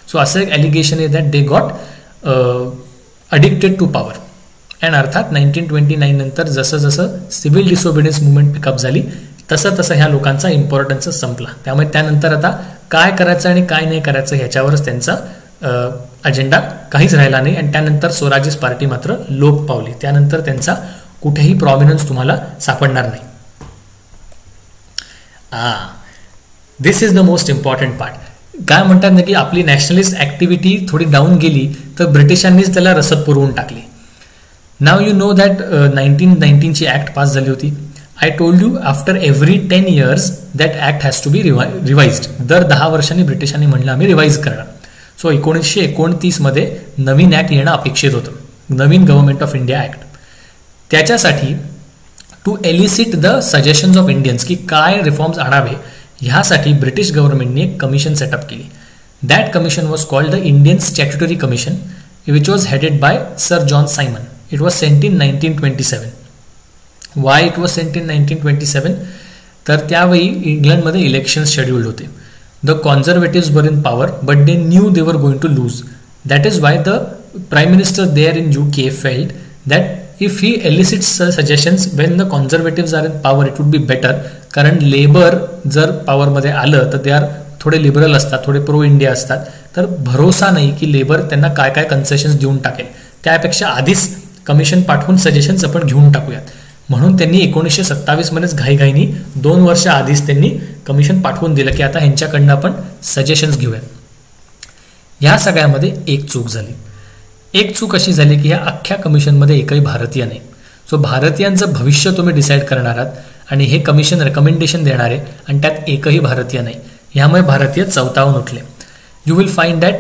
सो असं एक ॲलिगेशन आहे that they got addicted to power. And अर्थात 1929 नंतर जसं जसं सिव्हिल डिसओबिडियन्स मुवमेंट पिकअप झाली तसं तसं ह्या लोकांचा इम्पॉर्टन्सच संपला. त्यामुळे त्यानंतर आता काय करायचं आणि काय नाही करायचं ह्याच्यावरच त्यांचा अजेंडा काहीच राहिला नाही. आणि त्यानंतर स्वराज पार्टी मात्र लोप पावली. त्यानंतर त्यांचा कुठेही प्रॉमिनन्स तुम्हाला सापडणार नाही. This is the most important part. काय म्हणतात ना की आपली नॅशनलिस्ट ॲक्टिव्हिटी थोडी डाऊन गेली तर ब्रिटिशांनीच त्याला रसद पुरवून टाकली. नाव यू नो दॅट 1919ची ॲक्ट पास झाली होती. I told you after every 10 years that act has to be revised. दर 10 वर्षांनी ब्रिटिशांनी म्हणलं आम्ही रिवाइज करणार. सो 1929 नवीन ॲक्ट येणं अपेक्षित होतं, नवीन गव्हर्नमेंट ऑफ इंडिया ॲक्ट. त्याच्यासाठी to elicit the suggestions of Indians की काय रिफॉर्म्स आणावे ह्यासाठी ब्रिटिश गव्हर्नमेंटने एक कमिशन सेटअप केली. That commission was called the Indian statutory commission which was headed by sir John Simon. It was sent in 1927. Why it was sent in 1927? तर त्यावेळी इंग्लंडमध्ये इलेक्शन्स शेड्यूल्ड होते. The conservatives were in power but they knew they were going to lose. That is why the prime minister there in UK felt that if he elicits suggestions when the conservatives are in power it would be better. कारण labour जर पॉवरमध्ये आलं तर ते R थोडे liberal असतात, थोडे pro India असतात, तर भरोसा नाही की लेबर त्यांना काय काय कन्सेशन्स देऊन टाकेल. त्यापेक्षा आधीच कमिशन पाठवून सजेशन्स आपण घेऊन टाकूयात. म्हणून त्यांनी 1927 घाईघाईनी 2 वर्ष आधीच त्यांनी कमिशन पाठवून दिलं की आता ह्यांच्याकडनं आपण सजेशन्स घेऊयात. ह्या सगळ्यामध्ये एक चूक झाली. एक चूक अशी झाली की ह्या अख्ख्या कमिशनमध्ये एकही भारतीय नाही. सो भारतीयांचं भविष्य तुम्ही डिसाईड करणार आहात आणि हे कमिशन रेकमेंडेशन देणार आहे आणि त्यात एकही भारतीय नाही. ह्यामुळे भारतीय चवतावून उठले. यू विल फाइंड दॅट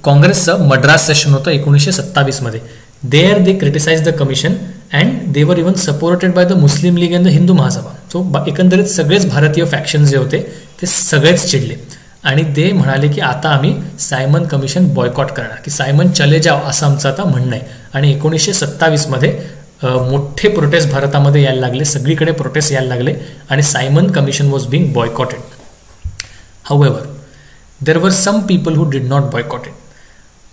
काँग्रेसचं मद्रास सेशन होतं 1927. There they criticise the commission and they were even supported by the Muslim league and the Hindu Mahasabha. So एकंदरीत सगळेच भारतीय फॅक्शन्स जे होते ते सगळेच चिडले आणि ते म्हणाले की आता आम्ही सायमन कमिशन बॉयकॉट करणार, की सायमन चले जाव असं आमचं आता म्हणणं आहे. आणि 1927 मोठे प्रोटेस्ट भारतामध्ये यायला लागले, सगळीकडे प्रोटेस्ट यायला लागले आणि Simon commission was being boycotted. However there were some people who did not boycott it.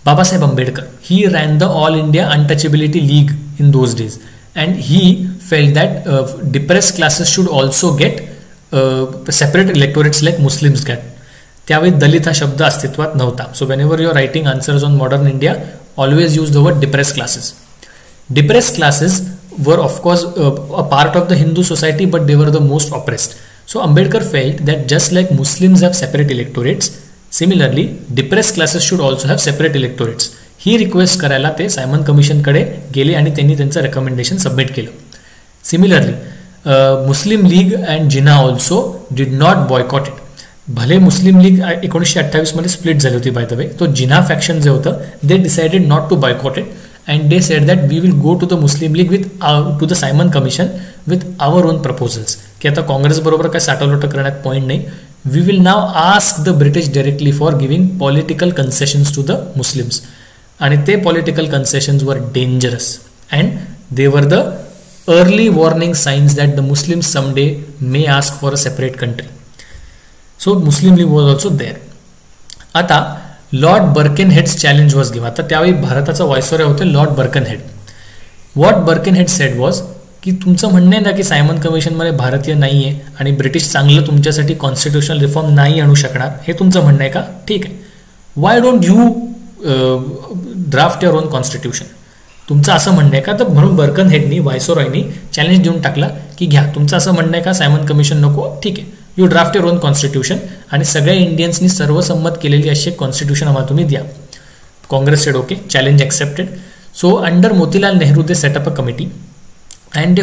Babasaheb Ambedkar, he ran the All India Untouchability League in those days, and he felt that depressed classes should also get separate electorates like Muslims get. त्यावेळी दलित हा शब्द अस्तित्वात नव्हता. So whenever you are writing answers on modern India, always use the word depressed classes. Depressed classes were of course a part of the Hindu society, but they were the most oppressed. So Ambedkar felt that just like Muslims have separate electorates, similarly depressed classes should also have separate electorates. He request करायला ते Simon कमिशनकडे गेले आणि त्यांनी त्यांचं recommendation submit केलं. Similarly Muslim league and Jinnah also did not boycott it. भले मुस्लिम league 1928 split झाली होती बाय द वे, तो जिना फॅक्शन जे होतं they decided not to boycott it and they said that we will go to the Muslim League with to the Simon Commission with our own proposals. की आता काँग्रेस बरोबर काय साठवलोट करण्यात पॉईंट नाही. We will now ask the British directly for giving political concessions to the Muslims. आणि ते political concessions were dangerous and they were the early warning signs that the Muslims someday may ask for a separate country. So Muslim League was also there. आता Lord बर्केनहेड्स challenge was given. आता त्यावेळी भारताचा viceroy होते Lord बर्केनहेड. What बर्केनहेड sed was की तुमचं म्हणणं आहे ना की सायमन कमिशनमध्ये भारतीय नाही आहे आणि ब्रिटिश चांगलं तुमच्यासाठी कॉन्स्टिट्युशनल रिफॉर्म नाही आणू शकणार, हे तुमचं म्हणणं आहे का? ठीक आहे. Why don't you draft your on constitution. तुमचं असं म्हणणं आहे का? तर म्हणून बर्केनहेडनी व्हायसरॉयनी चॅलेंज देऊन टाकला की घ्या, तुमचं असं म्हणणं आहे का सायमन कमिशन नको, ठीक आहे, you draft your on constitution आणि सगळ्या इंडियन्सनी सर्वसंमत केलेली अशी एक कॉन्स्टिट्यूशन आम्हाला तुम्ही द्या. Congress said okay, challenge accepted. So under Motilal Nehru they set up a committee and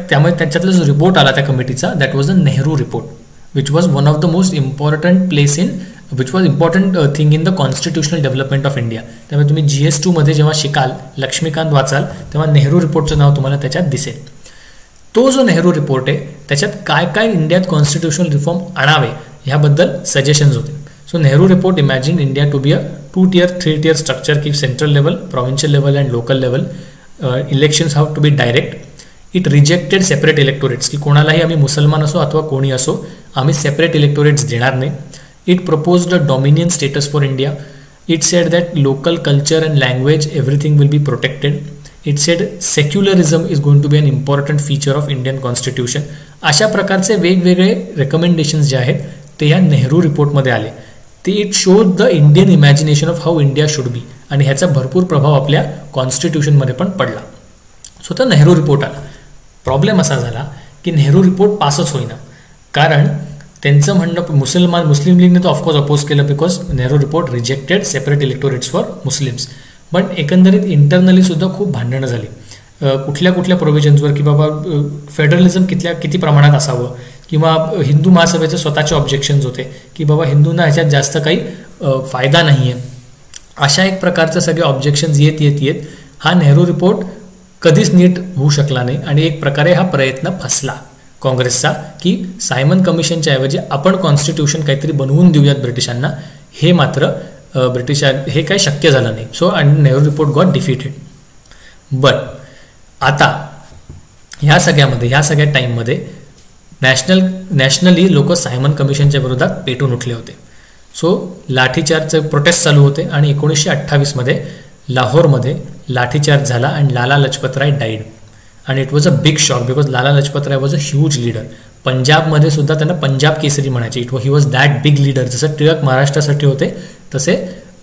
त्यामुळे त्याच्यातला जो रिपोर्ट आला त्या कमिटीचा, that was a Nehru report which was one of the most important place in which was important thing in the constitutional development of India. त्यामुळे तुम्ही GS2 मध्ये जेव्हा शिकाल, लक्ष्मीकांत वाचाल, तेव्हा नेहरू रिपोर्टचं नाव तुम्हाला त्याच्यात दिसेल. तो जो नेहरू रिपोर्ट आहे त्याच्यात काय काय इंडियात कॉन्स्टिट्युशनल रिफॉर्म आणावे ह्याबद्दल सजेशन्स होते. So Nehru report imagine India to be a 2-tier 3-tier structure की central level, provincial level and local level. Elections have to be direct. It rejected separate electorates, की कोणालाही आम्ही मुसलमान असो अथवा कोणी असो आम्ही सेपरेट इलेक्टोरेट्स देणार नाही. It proposed a dominion status for India. It said that local culture and language everything will be protected. It said secularism is going to be an important feature of Indian constitution. अशा प्रकारचे वेगवेगळे recommendations जे आहेत ते या नेहरू रिपोर्टमध्ये आले. ते it shows the Indian imagination of how India should be आणि ह्याचा भरपूर प्रभाव आपल्या कॉन्स्टिट्यूशनमध्ये पण पडला. सो तर नेहरू रिपोर्ट आला. प्रॉब्लेम असा झाला की नेहरू रिपोर्ट पासच होईना, कारण त्यांचं म्हणणं मुस्लिम लीगने तर ऑफकोर्स अपोज केलं because Nehru report rejected separate electorates for Muslims. पण एकंदरीत इंटरनली सुद्धा खूप भांडणं झाली कुठल्या प्रोव्हिजन्सवर, की बाबा फेडरलिझम किती प्रमाणात असावं, किंवा हिंदू महासभेचे स्वतःचे ऑब्जेक्शन्स होते की बाबा हिंदूंना ह्याच्यात जास्त काही फायदा नाही आहे. अशा एक प्रकारचं सगळे ऑब्जेक्शन्स येत हा नेहरू रिपोर्ट कधीच नीट होऊ शकला नाही आणि एक प्रकारे हा प्रयत्न फसला काँग्रेसचा की सायमन कमिशनच्या ऐवजी आपण कॉन्स्टिट्यूशन काहीतरी बनवून देऊयात ब्रिटिशांना. हे मात्र हे काही शक्य झालं नाही. So and Nehru report got defeated. But आता ह्या सगळ्या टाईममध्ये नॅशनली लोक सायमन कमिशनच्या विरोधात पेटून उठले होते. सो लाठीचार्जचे प्रोटेस्ट चालू होते आणि 1928 लाहोरमध्ये लाठीचार्ज झाला अँड लाला लजपत राय डाईड. आणि it was a big shock because Lala Lajpat Rai was a huge leader. पंजाबमध्ये सुद्धा त्यांना पंजाब केसरी म्हणायचे. He was that big leader. जसं टिळक महाराष्ट्रासाठी होते तसे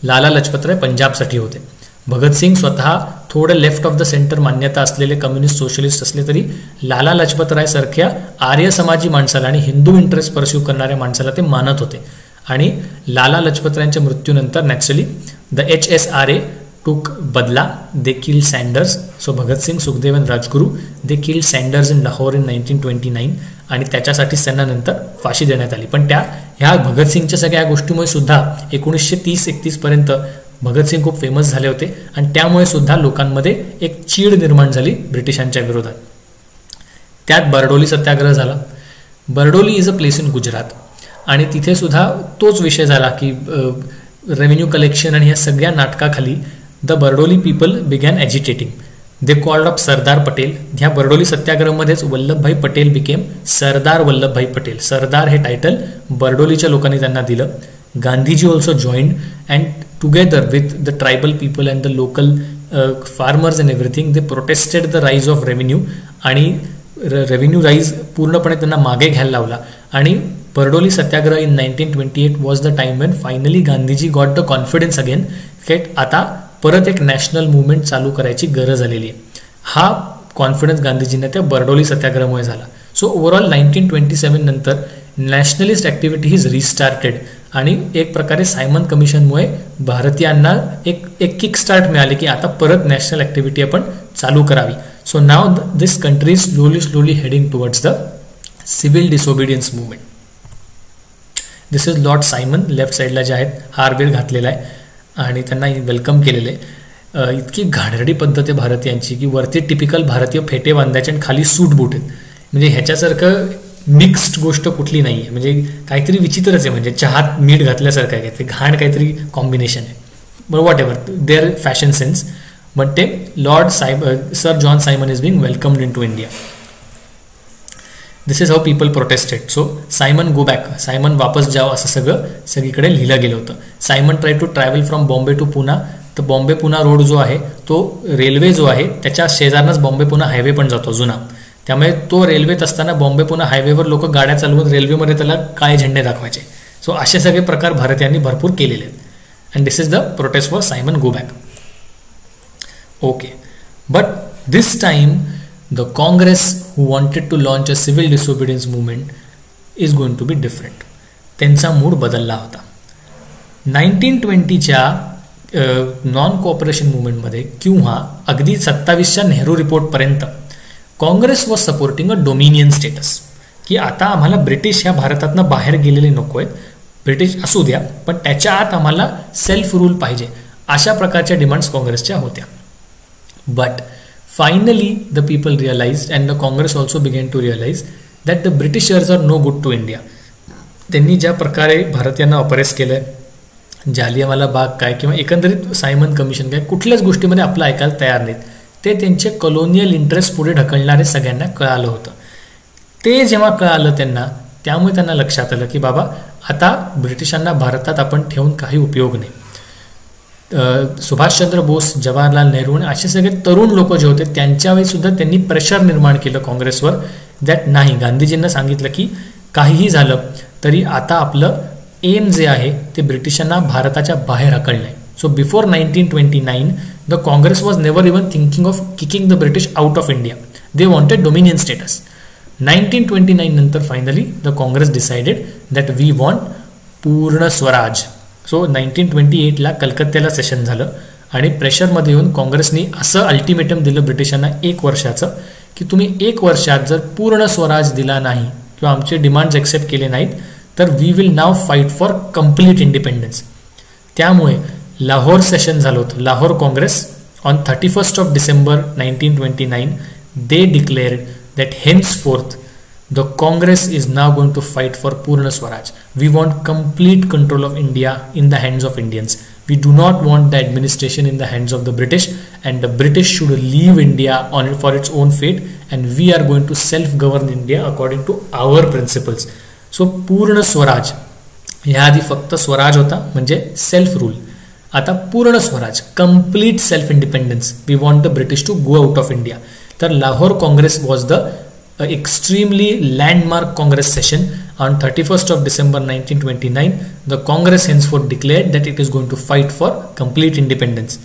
लाला लजपत राय पंजाबसाठी होते. भगतसिंग स्वतः थोडं लेफ्ट ऑफ द सेंटर मान्यता असलेले कम्युनिस्ट सोशलिस्ट असले तरी लाला लजपत राय सारख्या आर्य समाजी माणसाला आणि हिंदू इंटरेस्ट परस्यू करणाऱ्या माणसाला ते मानत होते. आणि लाला लजपत रायांच्या मृत्यूनंतर नॅचरली द HSRA टूक बदला. They killed Sanders. So Bhagat Singh, Sukhdev and Rajguru they killed Sanders in Lahore in 1929 आणि त्याच्यासाठीच त्यांना नंतर फाशी देण्यात आली. पण ह्या भगतसिंगच्या सगळ्या गोष्टीमुळे सुद्धा 1930-31 पर्यंत भगतसिंग खूप फेमस झाले होते आणि त्यामुळे सुद्धा लोकांमध्ये एक चीड निर्माण झाली ब्रिटिशांच्या विरोधात. त्यात बरडोली सत्याग्रह झाला. Bardoli is a place in Gujarat आणि तिथे सुद्धा तोच विषय झाला की रेव्हेन्यू कलेक्शन आणि या सगळ्या नाटकाखाली the Bardoli people began agitating. They called up Sardar Patel. ह्या बरडोली सत्याग्रहमध्येच वल्लभभाई पटेल बिकेम सरदार वल्लभभाई पटेल. सरदार हे टायटल बरडोलीच्या लोकांनी त्यांना दिलं. Gandhiji also joined and together with the tribal people and the local farmers and everything they protested the rise of revenue आणि रेव्हेन्यू राईज पूर्णपणे त्यांना मागे घ्यायला लावला. आणि Bardoli Satyagraha in 1928 was the time when finally Gandhiji got the confidence again की आता परत एक नॅशनल मुवमेंट चालू करायची गरज आलेली आहे. हा कॉन्फिडन्स गांधीजींना त्या बरडोली सत्याग्रहामुळे झाला. सो ओव्हरऑल 1927 नंतर नॅशनलिस्ट ॲक्टिव्हिटीज रिस्टार्टेड आणि एक प्रकारे सायमन कमिशनमुळे भारतीयांना एक किक स्टार्ट मिळाले की आता परत नॅशनल ॲक्टिव्हिटी आपण चालू करावी. So now this country is slowly heading towards the civil disobedience movement. This is Lord Simon. Left साईडला जे आहेत हारबीर घातलेला आहे आणि त्यांना वेलकम केलेलं आहे. इतकी घाणेरडी पद्धत आहे भारतीयांची की वरती टिपिकल भारतीय फेटे बांधायचे आणि खाली सूट बूट आहेत. म्हणजे ह्याच्यासारखं मिक्स्ड गोष्ट कुठली नाही आहे. म्हणजे काहीतरी विचित्रच आहे. म्हणजे चहात मीठ घातल्यासारखं आहे. ते घाण काहीतरी कॉम्बिनेशन आहे. But whatever there fashion sense. But ते sir John Simon is being welcomed into India. This is how people protested. So Simon go back. Simon वापस जाओ असं सगळीकडे लिहिलं गेलं होतं. Simon try to travel from Bombay to Poona. तर Bombay Poona road जो आहे तो रेल्वे जो आहे त्याच्या शेजारनंच बॉम्बे पुना हायवे पण जातो जुना. त्यामुळे तो रेल्वेत असताना बॉम्बे पुना हायवेवर लोक गाड्या चालवून रेल्वेमध्ये त्याला काळे झेंडे दाखवायचे. सो असे सगळे प्रकार भारतीयांनी भरपूर केलेले आहेत. And this is the prostate for Simon go back. Okay, but this time the Congress who wanted to launch a civil disobedience movement is going to be different. त्यांचा मूड बदलला होता. 1920च्या नॉन कोऑपरेशन मुवमेंटमध्ये किंवा अगदी 27च्या नेहरू रिपोर्टपर्यंत Congress was supporting a dominion status की आता आम्हाला ब्रिटिश ह्या भारतातनं बाहेर गेलेले नको आहेत. ब्रिटिश असू द्या पण त्याच्या आत आम्हाला सेल्फ रूल पाहिजे. अशा प्रकारच्या डिमांड्स काँग्रेसच्या होत्या. But finally the people realized and the Congress also began to realize that the Britishers are no good to India. त्यांनी ज्या प्रकारे भारतीयांना ऑपरेस केलंय, जालियावाला बाग काय किंवा एकंदरीत सायमन कमिशन काय कुठल्याच गोष्टीमध्ये आपलं ऐकायला तयार नाहीत. ते त्यांचे कॉलोनियल इंटरेस्ट पुढे ढकलणारे सगळ्यांना कळालं होतं. ते जेव्हा कळालं त्यांना त्यामुळे त्यांना लक्षात आलं की बाबा आता ब्रिटिशांना भारतात आपण ठेवून काही उपयोग नाही. सुभाषचंद्र बोस, जवाहरलाल नेहरू आणि असे सगळे तरुण लोक जे होते त्यांच्यावेळी सुद्धा त्यांनी प्रेशर निर्माण केलं काँग्रेसवर. दॅट नाही, गांधीजींना सांगितलं की काहीही झालं तरी आता आपलं एम जे आहे ते ब्रिटिशांना भारताच्या बाहेर हकलणे. So before 1929 the Congress was never even thinking of kicking the British out of India. They wanted dominion status. 1929 नंतर finally the Congress decided that we want Purna Swaraj. So 1928ला कलकत्त्याला सेशन झालं आणि प्रेशरमध्ये येऊन काँग्रेसनी असं अल्टिमेटम दिलं ब्रिटिशांना 1 वर्षाचं की तुम्ही 1 वर्षात जर पूर्ण स्वराज दिला नाही किंवा आमचे डिमांड्स एक्सेप्ट केले नाहीत तर we will now fight for complete independence. त्यामुळे लाहोर सेशन झालं होतं. Lahore Congress on 31st of December 1929 they declared that henceforth the Congress is now going to fight for Purna Swaraj. We want complete control of India in the hands of Indians. We do not want the administration in the hands of the British, and the British should leave India for its own fate, and we are going to self-govern India according to our principles. So Purna Swaraj, ह्या आधी फक्त स्वराज होता म्हणजे self rule. आता पूर्ण Swaraj, complete self independence. We want the British to go out of India. तर Lahore Congress was the extremely landmark Congress session on 31st of December 1929. The Congress henceforth declared that it is going to fight for complete independence.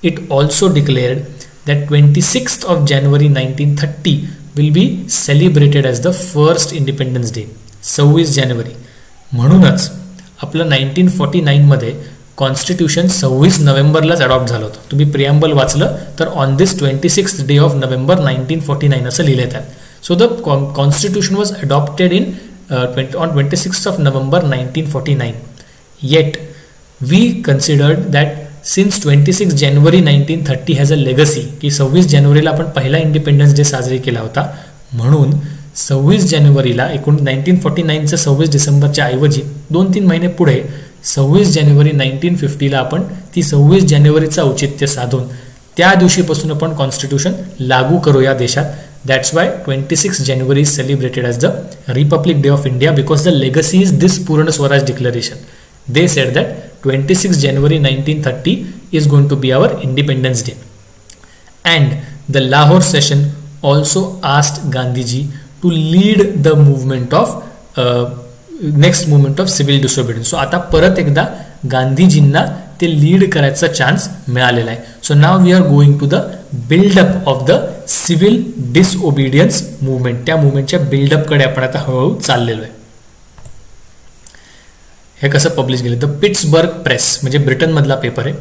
It also declared that 26th of January 1930 will be celebrated as the first Independence Day. 26 जानेवारी. म्हणूनच आपलं 1949 मध्ये constitution 26 नोव्हेंबरलाच adopt झालं होतं. तुम्ही प्रिॲम्बल वाचलं तर on this 26th day of November 1949 असं लिहिलं आहे. So the constitution was adopted on 26th of November 1949. Yet we considered that since 26 January 1930 has a legacy, की 26 जानेवारीला आपण पहिला इंडिपेंडन्स डे साजरी केला होता, म्हणून 26 जानेवारीला 1949चं 26 डिसेंबरच्या ऐवजी 2-3 महिने पुढे 26 जानेवारी 1950ला आपण ती 26 जानेवारीचं औचित्य साधून त्या दिवशीपासून आपण कॉन्स्टिट्यूशन लागू करू या देशात. That's why 26 January is celebrated as the Republic Day of India, because the legacy is this Purna Swaraj Declaration. They said that 26 January 1930 is going to be our Independence Day. And the Lahore session also asked Gandhiji to lead the movement of next movement of civil disobedience. So आता परत एकदा गांधीजींना ते lead करायचा chance मिळालेला आहे. So now we are going to the buildup of the civil disobedience movement. त्या मुवमेंटच्या बिल्डअपकडे आपण आता हळूहळू चाललेलो आहे. हे कसं पब्लिश केलं? द पिट्सबर्ग प्रेस म्हणजे ब्रिटनमधला पेपर आहे.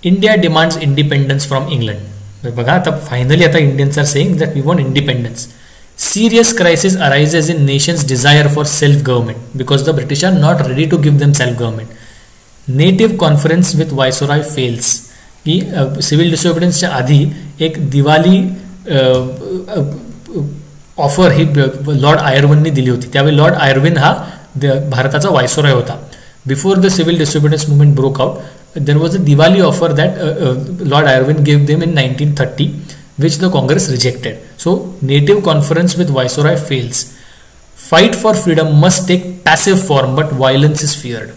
India demands independence from England. बघा आता फायनली आता Indians are saying that we want independence. Serious crisis arises in nations' desire for self-government because the British are not ready to give them self-government. Native conference with Viceroy fails. की civil डिसओबिडियन्सच्या आधी एक Diwali offer ही Lord आयर्विनने दिली होती. त्यावेळी Lord Irwin हा भारताचा viceroy होता. Before the civil disobedience movement broke out, there was a Diwali offer that Lord Irwin gave them in 1930, which the Congress rejected. So native conference with Viceroy fails. Fight for freedom must take passive form, but violence is feared.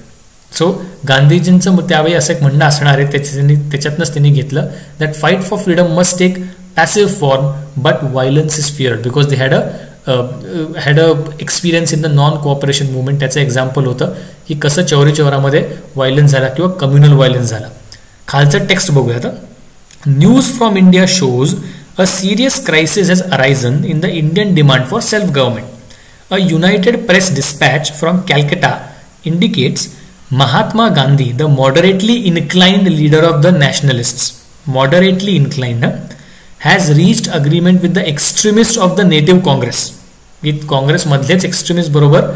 So गांधीजींचं त्यावेळी असं एक म्हणणं असणार आहे, त्याच्यातनंच त्यांनी घेतलं that fight for freedom must take passive form, but violence is feared because they had a experience in the non-cooperation movement. त्याचं एक्झाम्पल होतं की कसं चौरी चौरामध्ये व्हायलन्स झाला किंवा कम्युनल व्हायलन्स झाला. खालचं टेक्स्ट बघूया आता. News from India shows a serious crisis has arisen in the Indian demand for self-government. A United Press dispatch from Calcutta indicates Mahatma Gandhi, the moderately inclined leader of the nationalists, moderately inclined, has reached agreement with the extremists of the Native Congress. With Congress मधलेच extremists बरोबर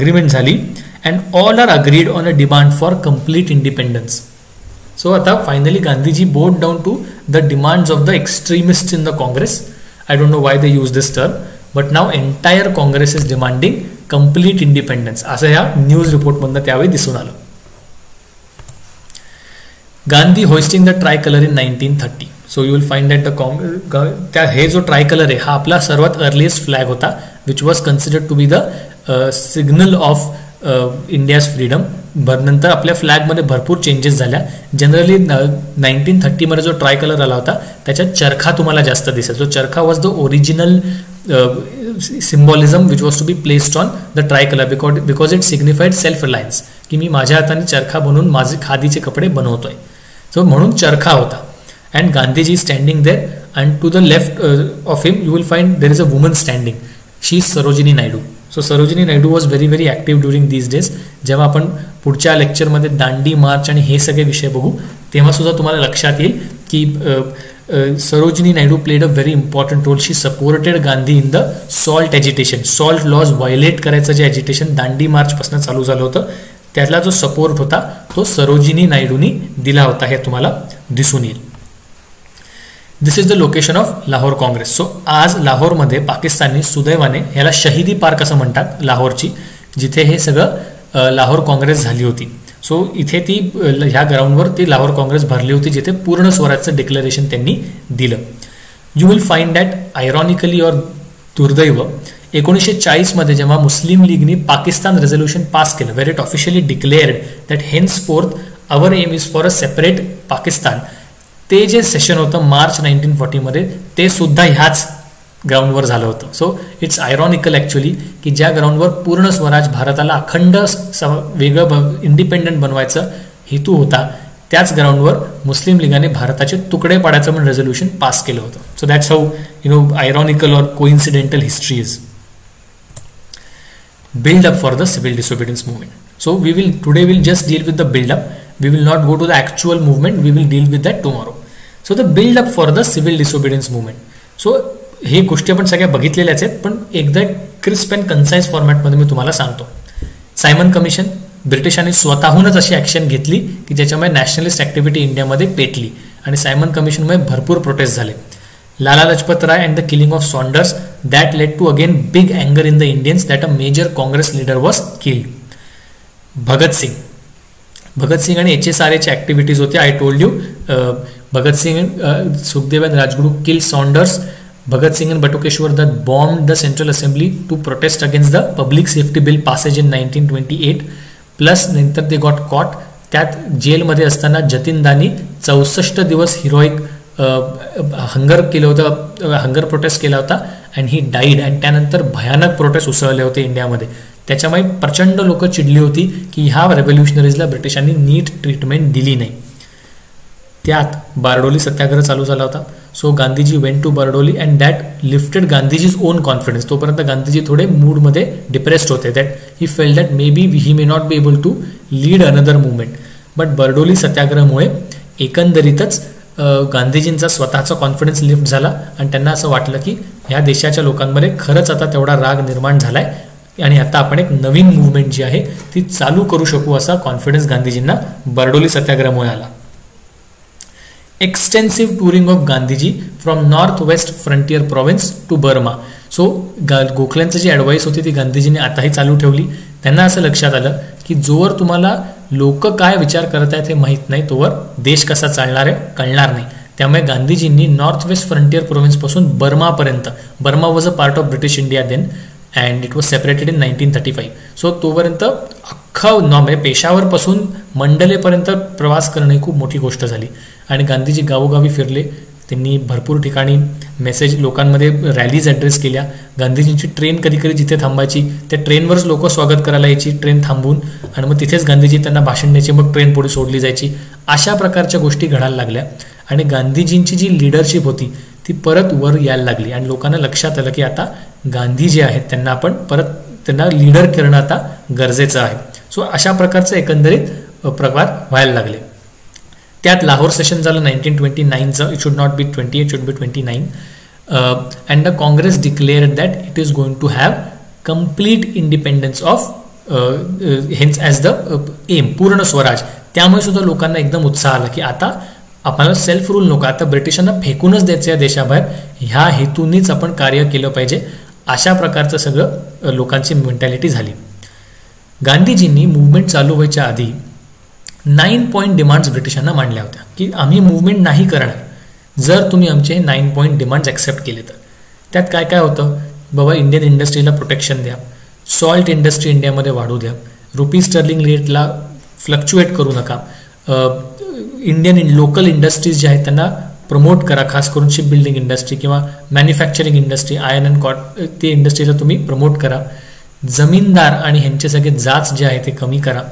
agreement झाली, and all are agreed on a demand for complete independence. So आता finally Gandhiji bowed down to the demands of the extremists in the Congress. I don't know why they use this term, but now entire Congress is demanding complete independence. असं या news report मधनं त्यावेळी दिसून आलं. Gandhi hoisting the tricolor in 1930. So you will find that हे जो tricolour आहे हा आपला सर्वात अर्लीस्ट फ्लॅग होता, which was considered to be the signal of India's freedom. नंतर आपल्या फ्लॅगमध्ये भरपूर चेंजेस झाल्या. जनरली 1930 मध्ये जो ट्राय कलर आला होता त्याच्यात चरखा तुम्हाला जास्त दिसेल. जो charkha was the original symbolism which was to be placed on the tricolour because it signified self reliance, की मी माझ्या हाताने चरखा बनवून माझे खादीचे कपडे बनवतोय. सो म्हणून चरखा होता. And Gandhiji standing there, and to the left of him you will find there is a woman standing. She is Sarojini Naidu. So Sarojini Naidu was very very active during these days. जेव्हा आपण पुढच्या लेक्चरमध्ये दांडी मार्च आणि हे सगळे विषय बघू तेव्हा सुद्धा तुम्हाला लक्षात येईल की Sarojini Naidu played a very important role. She supported Gandhi in the salt agitation. Salt laws violate करायचं जे एजिटेशन दांडी मार्चपासून चालू झालं होतं त्यातला जो सपोर्ट होता तो सरोजिनी नायडूनी दिला होता, हे तुम्हाला दिसून येईल. This is the location of Lahore Congress. So आज लाहोरमध्ये पाकिस्तानने सुदैवाने ह्याला शहीदी पार्क असं म्हणतात लाहोरची, जिथे हे सगळं लाहोर काँग्रेस झाली होती. सो इथे ती ह्या ग्राउंडवर ती लाहोर काँग्रेस भरली होती जिथे पूर्ण स्वराज्याचं डिक्लेरेशन त्यांनी दिलं. You will find that ironically और दुर्दैव 1940 मध्ये जेव्हा मुस्लिम लीगनी पाकिस्तान रेझोल्युशन पास केलं, where it officially declared that henceforth our aim is for a separate Pakistan, ते जे सेशन होतं मार्च 1940 मध्ये ते सुद्धा ह्याच ग्राउंडवर झालं होतं. सो इट्स आयरॉनिकल ॲक्च्युली की ज्या ग्राउंडवर पूर्ण स्वराज भारताला अखंड वेगळं इंडिपेंडंट बनवायचं हेतू होता त्याच ग्राउंडवर मुस्लिम लीगाने भारताचे तुकडे पाडायचं म्हणून रेझोल्युशन पास केलं होतं. सो दॅट्स हाऊ आयरॉनिकल और coincidental history is. build up for the civil disobedience movement. So today we'll just deal with the build up. We will not go to the actual movement. We will deal with that tomorrow. So the build up for the civil disobedience movement. So हे गोष्टी आपण सगळ्या बघितलेल्याच आहेत, पण एकदा crisp and concise फॉर्मॅटमध्ये मी तुम्हाला सांगतो. सायमन कमिशन ब्रिटिशांनी स्वतःहूनच अशी ॲक्शन घेतली की ज्याच्यामुळे नॅशनलिस्ट ॲक्टिव्हिटी इंडियामध्ये पेटली आणि सायमन कमिशनमुळे भरपूर प्रोटेस्ट झाले. Lala Lajpat Rai and the killing of Saunders that led to again big अँगर in the Indians that a major Congress leader was killed. Bhagat Singh आणि HSRAच्या ॲक्टिव्हिटीज होत्या. I told you Bhagat Singh, Sukhdev and Rajguru kill Saunders. Bhagat Singh and Batukeshwar that bombed the Central Assembly to protest against the Public Safety Bill passage in 1928. Plus नंतर they got caught. त्यात जेलमध्ये असताना जतीन दानी 64 दिवस हिरोईक hunger केलं होतं, हंगर प्रोटेस्ट केला होता अँड ही डाईड. अँड त्यानंतर भयानक प्रोटेस्ट उसळले होते इंडियामध्ये. त्याच्यामुळे प्रचंड लोक चिडली होती की ह्या रेव्होल्युशनरीजला ब्रिटिशांनी नीट ट्रीटमेंट दिली नाही. त्यात बारडोली सत्याग्रह चालू झाला होता. So Gandhiji went to Bardoli and that lifted Gandhiji's own confidence. तोपर्यंत गांधीजी थोडे मूडमध्ये डिप्रेस्ड होते. That he felt that maybe he may not be able to lead another movement. But Bardoli सत्याग्रहामुळे एकंदरीतच गांधीजींचा स्वतःचा कॉन्फिडन्स लिफ्ट झाला आणि त्यांना असं वाटलं की ह्या देशाच्या लोकांमध्ये खरंच आता तेवढा राग निर्माण झालाय आणि आता आपण एक नवीन मुवमेंट जी आहे ती चालू करू शकू असा कॉन्फिडन्स गांधीजींना बारडोली सत्याग्रहामुळे आला. Extensive touring of Gandhiji from North West Frontier Province to Burma. So गोखल्यांची जी ॲडवाईस होती ती गांधीजींनी आताही चालू ठेवली. त्यांना असं लक्षात आलं की जोवर तुम्हाला लोक काय विचार करत आहेत हे माहीत नाही तोवर देश कसा चालणार आहे कळणार नाही. त्यामुळे गांधीजींनी नॉर्थ वेस्ट फ्रंटियर प्रोव्हिन्सपासून बर्मापर्यंत, Burma was a part of British India then and it was separated in 1935. So तोपर्यंत अख्खं म्हणजे पेशावरपासून मंडलेपर्यंत प्रवास करणं ही खूप मोठी गोष्ट झाली. आणि गांधीजी गावोगावी फिरले. त्यांनी भरपूर ठिकाणी मेसेज लोकांमध्ये रॅलीज ॲड्रेस केल्या. गांधीजींची ट्रेन कधी कधी जिथे थांबायची त्या ट्रेनवरच लोक स्वागत करायला यायची, ट्रेन थांबून, आणि मग तिथेच गांधीजी त्यांना भाषण द्यायचे. मग ट्रेन पुढे सोडली जायची. अशा प्रकारच्या गोष्टी घडायला लागल्या आणि गांधीजींची जी लिडरशिप होती ती परत वर यायला लागली आणि लोकांना लक्षात आलं की आता गांधी जे आहेत त्यांना आपण परत त्यांना लीडर करणं आता गरजेचं आहे. सो अशा प्रकारचे एकंदरीत प्रकार व्हायला लागले. त्यात लाहोर सेशन झालं 1929चं. It should not be 28, should be 29. And the Congress declared that it is going to have complete independence of hence as the aim, Purna Swaraj. त्यामुळे सुद्धा लोकांना एकदम उत्साह आला की आता आपल्याला सेल्फ रूल नको, आता ब्रिटिशांना फेकूनच द्यायचं या देशाबाहेर, ह्या हेतूनीच आपण कार्य केलं पाहिजे. अशा प्रकारचं सगळं लोकांची मेंटॅलिटी झाली. गांधीजींनी मुवमेंट चालू व्हायच्या आधी 9 पॉईंट डिमांड्स ब्रिटिशांना मांडल्या होत्या की आम्ही मुवमेंट नाही करणार जर तुम्ही आमचे 9 पॉईंट डिमांड्स ॲक्सेप्ट केले तर. त्यात काय काय होतं? बाबा इंडियन इंडस्ट्रीला प्रोटेक्शन द्या, सॉल्ट इंडस्ट्री इंडियामध्ये वाढू द्या, रुपी स्टर्लिंग रेटला फ्लक्च्युएट करू नका, इंडियन लोकल इंडस्ट्रीज ज्या आहेत त्यांना प्रमोट करा, खास करून शिप बिल्डिंग इंडस्ट्री किंवा मॅन्युफॅक्चरिंग इंडस्ट्री, आयर्न अँड ते इंडस्ट्रीला तुम्ही प्रमोट करा, जमीनदार आणि ह्यांचे सगळे जाच जे आहे ते कमी करा.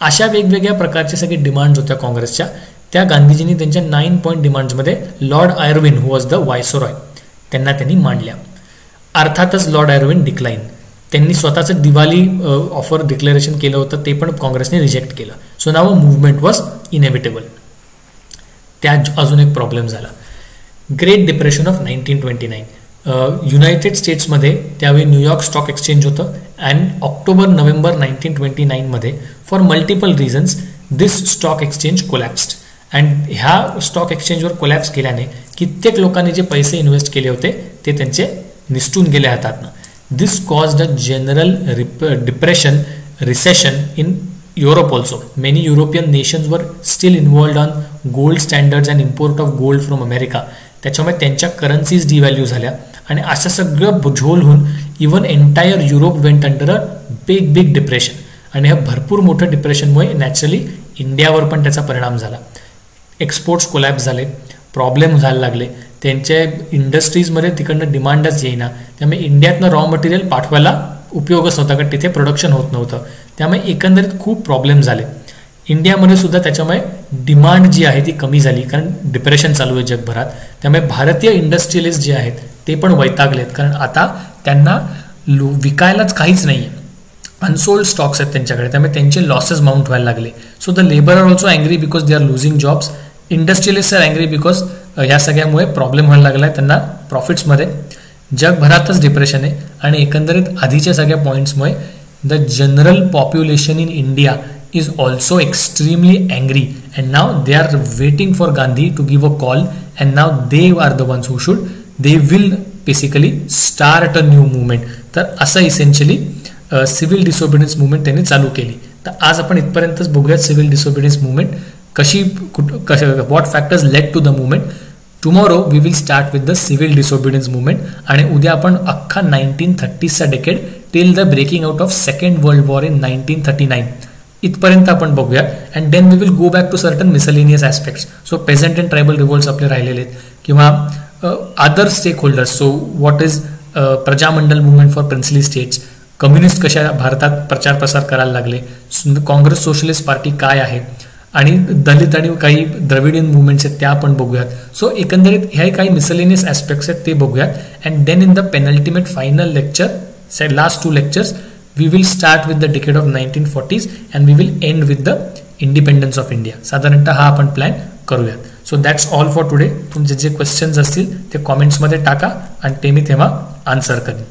अशा वेगवेगळ्या प्रकारचे सगळे डिमांड्स होत्या काँग्रेसच्या. त्या गांधीजींनी त्यांच्या 9 पॉईंट डिमांड्समध्ये Lord Irwin who was the viceroy त्यांनी मांडल्या. अर्थातच लॉर्ड आयर्विन डिक्लाइन. त्यांनी स्वतःचं दिवाळी ऑफर डिक्लेरेशन केलं होतं ते पण काँग्रेसने रिजेक्ट केलं. So now movement was inevitable. त्यात अजून एक प्रॉब्लेम झाला, ग्रेट डिप्रेशन ऑफ 1929. युनायटेड स्टेट्समध्ये त्यावेळी न्यूयॉर्क स्टॉक एक्सचेंज होतं अँड ऑक्टोबर-नोव्हेंबर 1929मध्ये for multiple reasons this stock exchange collapsed. And ह्या स्टॉक एक्सचेंजवर कोलॅप्स केल्याने कित्येक लोकांनी जे पैसे इन्व्हेस्ट केले होते ते त्यांचे निसटून गेले हातातनं. This caused a general depression, recession in Europe also. Many European nations were still involved on gold standards and import of gold from America. त्याच्यामुळे त्यांच्या करन्सीज डिव्हॅल्यू झाल्या आणि असं सगळं झोल होऊन even entire Europe went under a big depression. आणि ह्या भरपूर मोठं डिप्रेशनमुळे नॅचरली इंडियावर पण त्याचा परिणाम झाला. एक्सपोर्ट्स कोलॅप्स झाले, प्रॉब्लेम व्हायला लागले, त्यांच्या इंडस्ट्रीजमध्ये तिकडनं डिमांडच येईना. त्यामुळे इंडियातनं रॉ मटेरियल पाठवायला उपयोगच होता कारण तिथे प्रोडक्शन होत नव्हतं. त्यामुळे एकंदरीत खूप प्रॉब्लेम झाले. इंडियामध्ये सुद्धा त्याच्यामुळे डिमांड जी आहे ती कमी झाली कारण डिप्रेशन चालू आहे जगभरात. त्यामुळे भारतीय इंडस्ट्रियलिस्ट जे आहेत ते पण वैतागलेत कारण आता त्यांना विकायलाच काहीच नाही आहे, अनसोल्ड स्टॉक्स आहेत त्यांच्याकडे. त्यामुळे त्यांचे लॉसेस माउंट व्हायला लागले. So the labour are also angry because they are losing jobs. Industrialist are angry because ह्या सगळ्यामुळे प्रॉब्लेम व्हायला लागला आहे त्यांना प्रॉफिट्समध्ये. जगभरातच डिप्रेशन आहे आणि एकंदरीत आधीच्या सगळ्या पॉईंट्समुळे the general population in India is also extremely angry, and now they are waiting for Gandhi to give a call, and now they are the ones who they will basically start a new movement. तर असं essentially civil disobedience movement त्यांनी चालू केली. तर आज आपण इथपर्यंतच बघूयात सिव्हिल डिसोबिडियन्स मुवमेंट कशी what factors led to the movement. Tomorrow we will start with the civil disobedience movement, आणि उद्या आपण अख्खा 1930चा decade till the breaking out of second world war in 1939 इथपर्यंत आपण बघूया. And then we will go back to certain miscellaneous aspects. So peasant and tribal revolts आपले राहिलेले आहेत, किंवा other stakeholders. So what is Prajamandal movement for princely states, communist कशा भारतात प्रचार प्रसार करायला लागले, काँग्रेस सोशलिस्ट पार्टी काय आहे, आणि दलित आणि काही द्रविडियन मुवमेंट्स आहेत त्या आपण बघूयात. सो एकंदरीत ह्या काही मिसलेनियस ॲस्पेक्ट्स आहेत ते बघूयात. And then in the penultimate final lecture, last 2 lectures, we will start with the decade of 1940s and we will end with the independence of India. साधारणतः हा आपण प्लॅन करूयात. So that's all for today. तुमचे जे questions असतील ते कॉमेंट्समध्ये टाका आणि ते मी तेव्हा आन्सर करेन.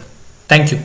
थँक्यू.